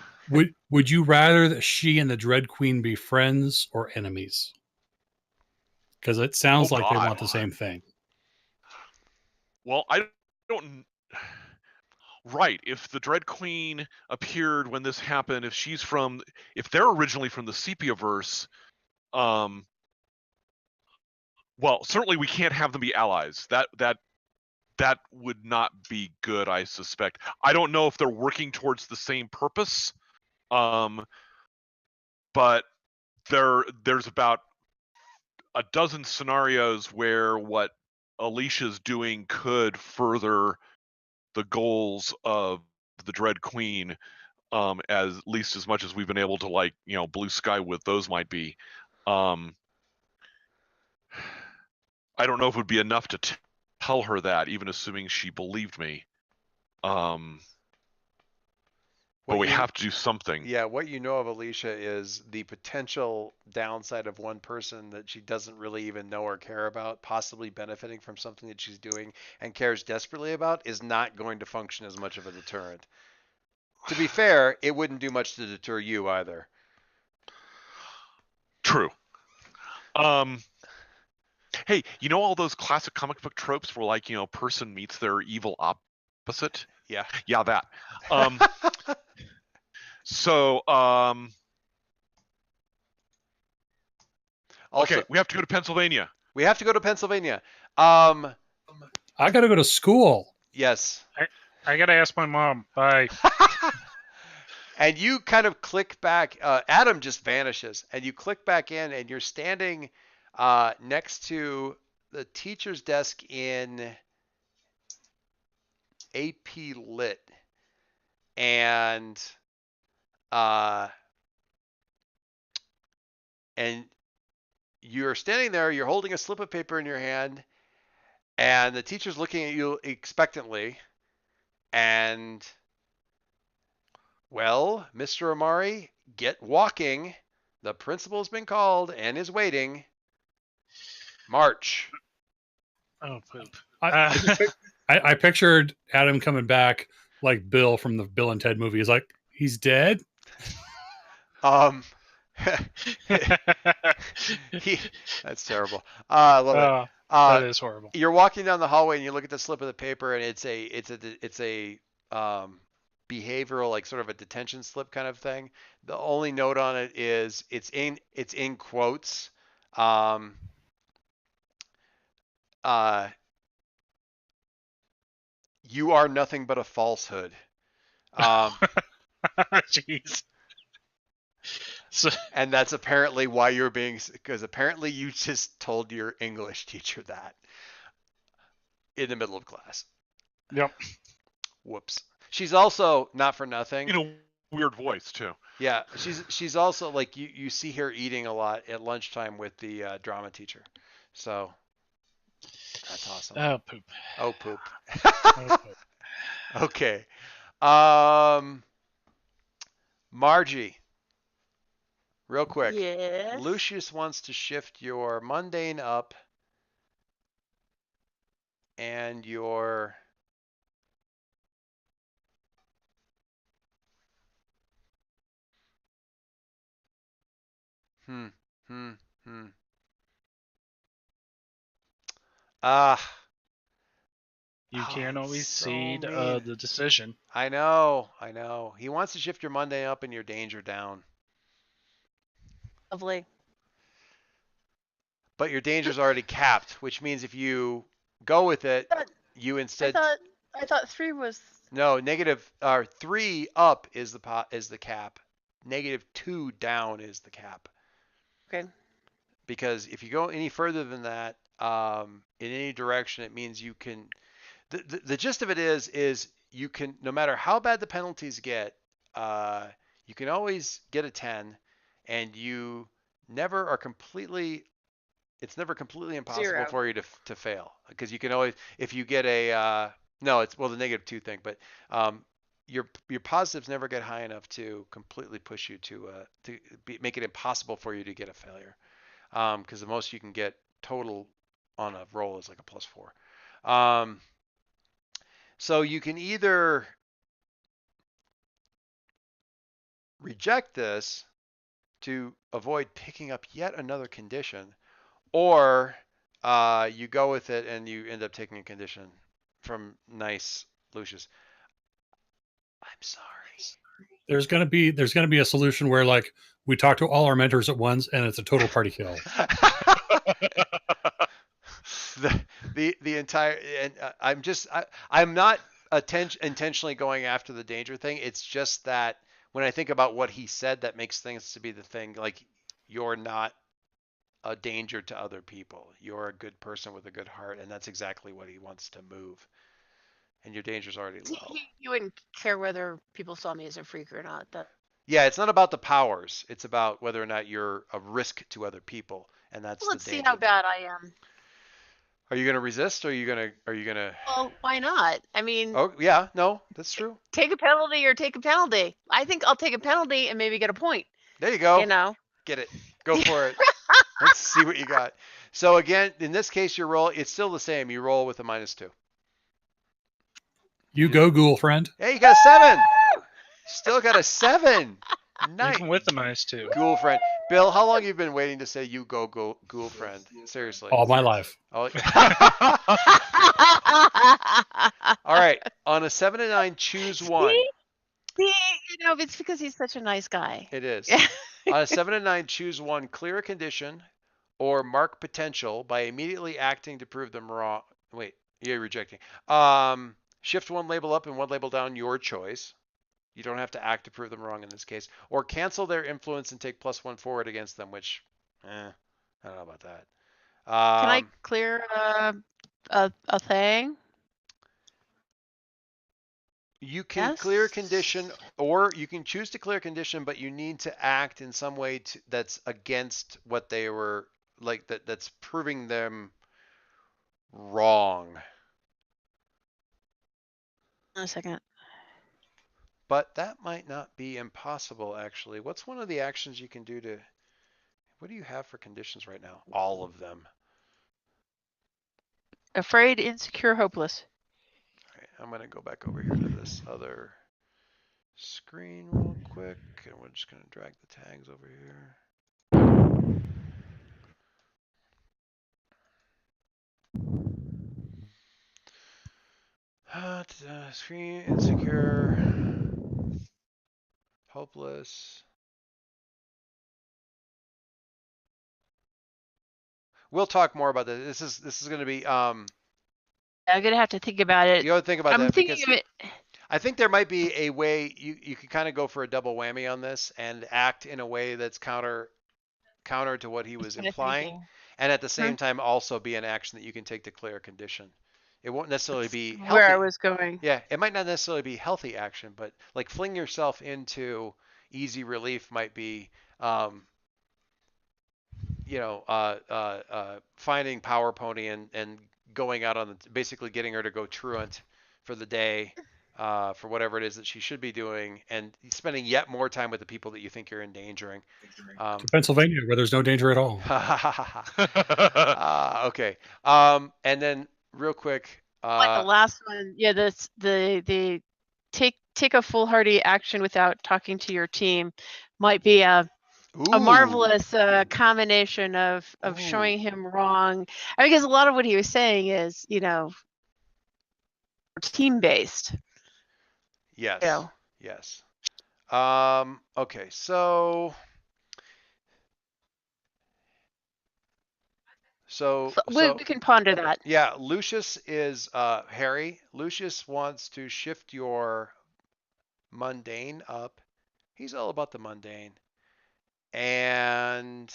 you rather that she and the Dread Queen be friends or enemies? Because it sounds Oh like they God. want the same thing. Well, I don't. Right. If the Dread Queen appeared when this happened, if they're originally from the Sepiaverse, well, certainly we can't have them be allies. That would not be good, I suspect. I don't know if they're working towards the same purpose, but there's about a dozen scenarios where what Alicia's doing could further the goals of the Dread Queen, at least as much as we've been able to blue sky with those might be. I don't know if it would be enough to tell her that, even assuming she believed me. But we have to do something. Yeah, what you know of Alicia is the potential downside of one person that she doesn't really even know or care about, possibly benefiting from something that she's doing and cares desperately about, is not going to function as much of a deterrent. To be fair, it wouldn't do much to deter you either. True. Hey, you know all those classic comic book tropes where person meets their evil opposite? Yeah. Yeah, that. So, Also, okay, we have to go to Pennsylvania. We have to go to Pennsylvania. I got to go to school. Yes. I gotta ask my mom. Bye. And you kind of click back. Adam just vanishes, and you click back in, and you're standing next to the teacher's desk in AP Lit, and you're standing there. You're holding a slip of paper in your hand, and the teacher's looking at you expectantly, and well, Mr. Amari, get walking. The principal's been called and is waiting. March. Oh poop. I just I pictured Adam coming back like Bill from the Bill and Ted movie. He's like, he's dead. Um, he, that's terrible. I love it. That is horrible. You're walking down the hallway and you look at the slip of the paper and it's a behavioral, like sort of a detention slip kind of thing. The only note on it is it's in quotes. Um, uh, you are nothing but a falsehood. Jeez. So, And that's apparently why you're being, because apparently you just told your English teacher that in the middle of class. yep. Whoops. She's also, not for nothing. In a weird voice too. Yeah, she's also like you see her eating a lot at lunchtime with the drama teacher. So that's awesome. Oh poop. Oh poop. Oh, poop. Okay. Margie, real quick. Yes. Lucius wants to shift your mundane up and your hmm hmm hmm ah You oh, can't always it's so cede mean. the decision. I know. He wants to shift your mundane up and your danger down. Lovely. But your danger's already capped, which means if you go with it, But you I instead thought 3 was no negative or 3 up is the cap. -2 down is the cap. okay. Because if you go any further than that, in any direction, it means you can. The gist of it is you can, no matter how bad the penalties get, you can always get a 10, and you never are completely. It's never completely impossible 0. for you to fail, because you can always, if you get a no, it's well the -2 thing, but your positives never get high enough to completely push you to make it impossible for you to get a failure, because the most you can get total on a roll is like a +4. So you can either reject this to avoid picking up yet another condition, or you go with it and you end up taking a condition from nice Lucius. I'm sorry. There's gonna be a solution where like we talk to all our mentors at once and it's a total party kill. the entire, and I'm not intentionally going after the danger thing. It's just that when I think about what he said, that makes things to be the thing. Like, you're not a danger to other people. You're a good person with a good heart, and that's exactly what he wants to move. And your danger's already low. You wouldn't care whether people saw me as a freak or not. Yeah, it's not about the powers. It's about whether or not you're a risk to other people, and that's Let's the see danger. how bad I am. Are you gonna resist, or are you gonna? Well, why not? I mean, Oh yeah, no, that's true. take a penalty or take a penalty. I think I'll take a penalty and maybe get a point. There you go. You know. Get it. Go for it. Let's see what you got. So again, in this case, your roll, it's still the same. You roll with a -2. You go, ghoul friend. Hey, you got a 7. Still got a 7. Nice. Even with the -2. Ghoul friend. Bill, how long have you been waiting to say you go ghoul friend? Seriously. All my life. Oh. All right. On a 7 and 9, choose one. See, it's because he's such a nice guy. It is. On a 7 and 9, choose one. Clear a condition or mark potential by immediately acting to prove them wrong. Wait, you're rejecting. Shift one label up and one label down, your choice. You don't have to act to prove them wrong in this case. Or cancel their influence and take +1 forward against them, which, I don't know about that. Can I clear a thing? You can clear a condition, or you can choose to clear a condition, but you need to act in some way that's against what they were, like, that's proving them wrong. A second. But that might not be impossible, actually. What's one of the actions you can do to... What do you have for conditions right now? All of them. Afraid, insecure, hopeless. All right, I'm gonna go back over here to this other screen real quick, and we're just gonna drag the tags over here. Screen, insecure, hopeless. We'll talk more about this. This is going to be. I'm gonna have to think about it. You have to think about I'm that thinking because of it. I think there might be a way you could kind of go for a double whammy on this and act in a way that's counter to what he was Kinda implying, thinking. and at the same time also be an action that you can take to clear a condition. It won't necessarily That's be where I healthy. was going. Yeah, it might not necessarily be healthy action, but like fling yourself into easy relief might be, finding Power Pony and going out on basically getting her to go truant for the day, for whatever it is that she should be doing, and spending yet more time with the people that you think you're endangering. To Pennsylvania, where there's no danger at all. Okay. And then real quick, Like the last one, yeah. This the take a foolhardy action without talking to your team might be a marvelous combination of showing him wrong. I mean, because a lot of what he was saying is, team based. Yes. Yeah. Yes. Okay. So we can ponder that. Yeah, Lucius is Harry. Lucius wants to shift your mundane up. He's all about the mundane. And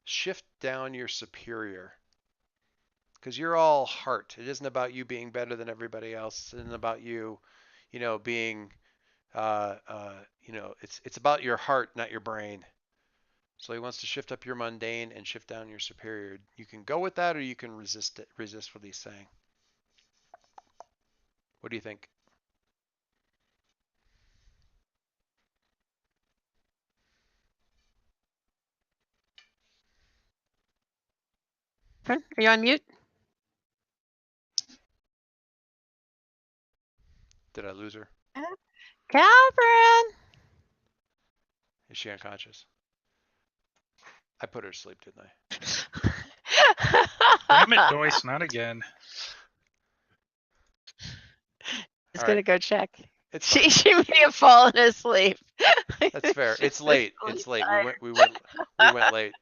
shift down your superior. Because you're all heart. It isn't about you being better than everybody else. It isn't about you, being, it's about your heart, not your brain. So he wants to shift up your mundane and shift down your superior. You can go with that, or you can resist it. Resist what he's saying. What do you think? Are you on mute? Did I lose her? Catherine! Is she unconscious? I put her to sleep, didn't I? Damn it, Joyce, not again. All Gonna right. go check. It's She may have fallen asleep. That's fair. It's late. It's late. tired. We went late.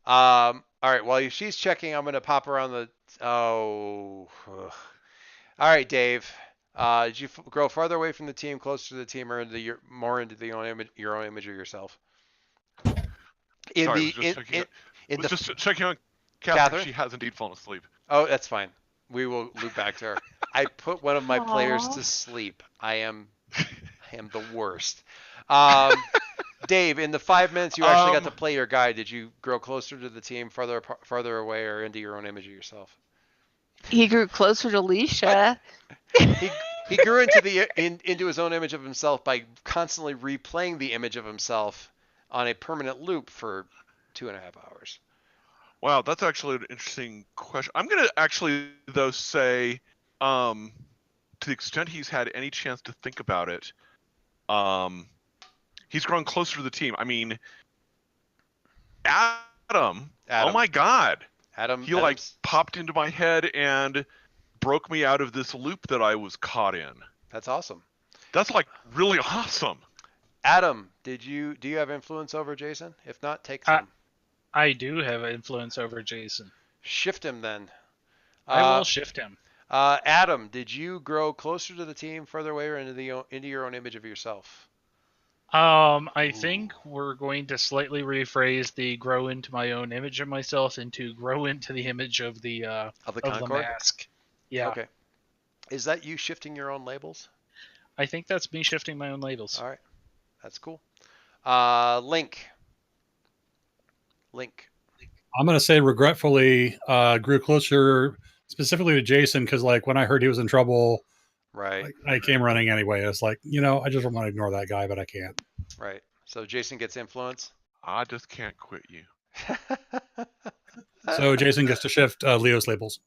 All right. While she's checking, I'm gonna pop around the. Oh. Ugh. All right, Dave. Did you grow farther away from the team, closer to the team, or more into your own image of yourself? Sorry, just checking on Catherine. She has indeed fallen asleep. Oh, that's fine. We will loop back to her. I put one of my players to sleep. I am the worst. Dave, in the 5 minutes you actually got to play your guy, did you grow closer to the team, farther away, or into your own image of yourself? He grew closer to Leisha. He grew into his own image of himself by constantly replaying the image of himself on a permanent loop for 2.5 hours. Wow, that's actually an interesting question. I'm gonna actually though say, to the extent he's had any chance to think about it, he's grown closer to the team. I mean, Adam. Oh my God, he like popped into my head and broke me out of this loop that I was caught in. That's awesome. That's like really awesome. Adam, do you have influence over Jason? If not, take some. I do have influence over Jason. Shift him then. I will shift him. Adam, did you grow closer to the team, further away, or into your own image of yourself? I think we're going to slightly rephrase the grow into my own image of myself into grow into the image of the mask. Yeah. Okay. Is that you shifting your own labels? I think that's me shifting my own labels. All right. That's cool. Link. I'm going to say regretfully grew closer specifically to Jason because like when I heard he was in trouble, right, I came running anyway. It's like, I just want to ignore that guy, but I can't. Right. So Jason gets influence. I just can't quit you. So Jason gets to shift Leo's labels.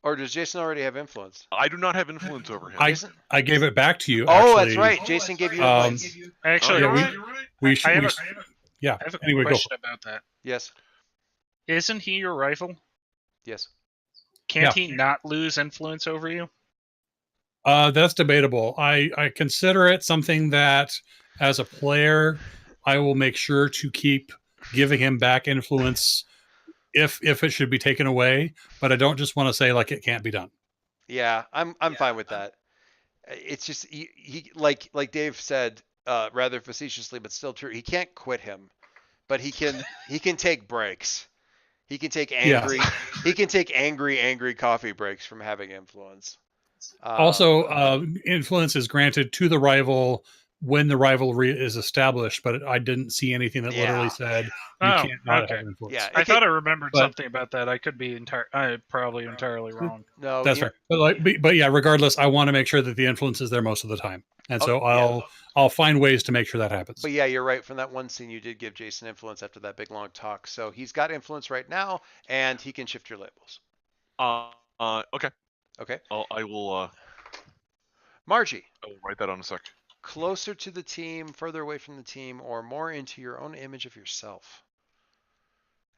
Or does Jason already have influence? I do not have influence over him. Jason? I gave it back to you. Oh, actually. that's right. Jason gave you Um, influence. Actually, Oh, yeah, you're right. we I should. have Yeah. I have a Anyway, go. question about that. Yes. Isn't he your rival? Yes. Can't he not lose influence over you? That's debatable. I consider it something that, as a player, I will make sure to keep giving him back influence if it should be taken away. But I don't just want to say like it can't be done. Yeah, I'm fine with that. It's just he like Dave said, rather facetiously, but still true. He can't quit him, but he can take breaks. He can take angry. Yeah. He can take angry coffee breaks from having influence. Also, influence is granted to the rival when the rivalry is established, but I didn't see anything that literally said you can't not okay. have influence. Yeah, I thought I remembered but- something about that. I could be probably entirely wrong. no, That's fair. But yeah, regardless, I want to make sure that the influence is there most of the time, and so I'll find ways to make sure that happens. But yeah, you're right. From that one scene, you did give Jason influence after that big long talk. So he's got influence right now, and he can shift your labels. Okay. Okay. I will. Margie. I will write that on a sec. Closer to the team, further away from the team, or more into your own image of yourself.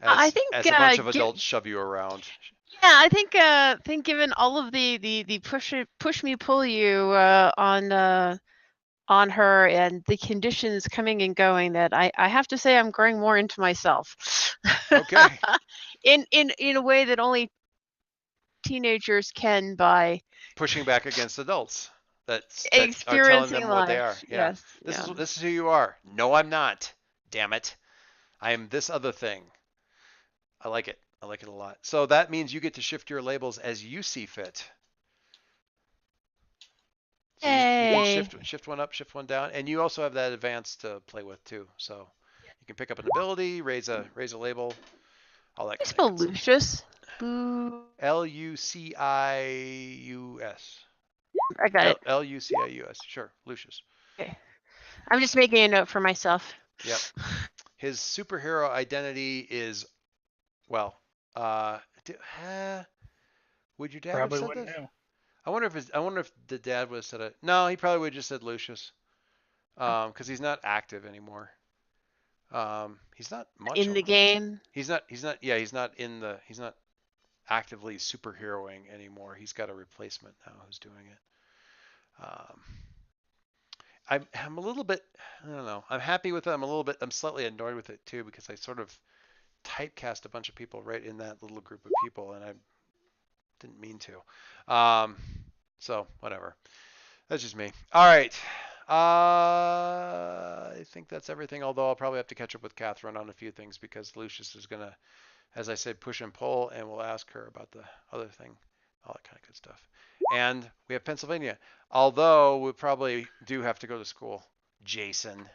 I think as a bunch of adults shove you around. Yeah, I think given all of the push me pull you on her and the conditions coming and going, that I have to say I'm growing more into myself. Okay. in a way that only teenagers can by pushing back against adults that are telling them what they are. Yeah. Yes. This is who you are. No, I'm not. Damn it. I am this other thing. I like it. I like it a lot. So that means you get to shift your labels as you see fit. So Hey. you can shift one up, shift one down, and you also have that advance to play with too. So you can pick up an ability, raise a label, all that. I spell Lucius. Lucius. I got it. Lucius. Sure, Lucius. Okay. I'm just making a note for myself. Yep. His superhero identity is, well, would your dad Probably have said wouldn't that? know. I wonder if the dad would have said it. No, he probably would have just said Lucius, because he's not active anymore. He's not much In the game. He's not. Yeah, he's not actively superheroing anymore. He's got a replacement now who's doing it. I'm a little bit, I don't know. I'm happy with it. I'm slightly annoyed with it too, because I sort of typecast a bunch of people right in that little group of people, and I didn't mean to. So whatever. That's just me. All right. I think that's everything. Although I'll probably have to catch up with Catherine on a few things, because Lucius is gonna, as I said, push and pull, and we'll ask her about the other thing, all that kind of good stuff. And we have Pennsylvania, although we probably do have to go to school. Jason.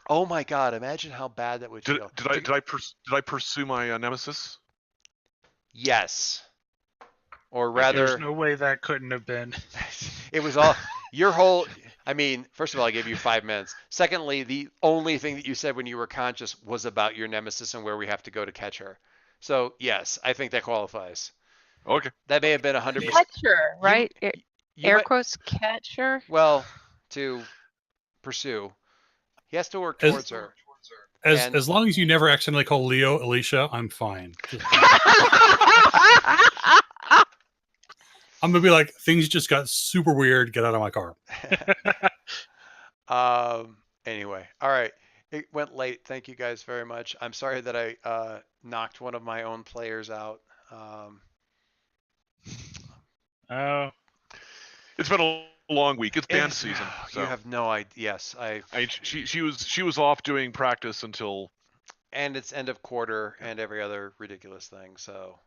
Oh my God! Imagine how bad that would feel. Did I pursue my nemesis? Yes. Or rather, There's no way that couldn't have been. it was all your whole. I mean, first of all, I gave you 5 minutes. Secondly, the only thing that you said when you were conscious was about your nemesis and where we have to go to catch her. So yes, I think that qualifies. Okay. That may have been 100%. Catcher, right? Air might- quotes catcher. Well, to pursue, he has to work towards her. As long as you never accidentally call Leo Alicia, I'm fine. I'm gonna be like, things just got super weird. Get out of my car. Anyway, all right. It went late. Thank you guys very much. I'm sorry that I knocked one of my own players out. Oh, It's been a long week. It's band season. You So. have no idea. Yes, She was off doing practice until. and it's end of quarter and every other ridiculous thing. So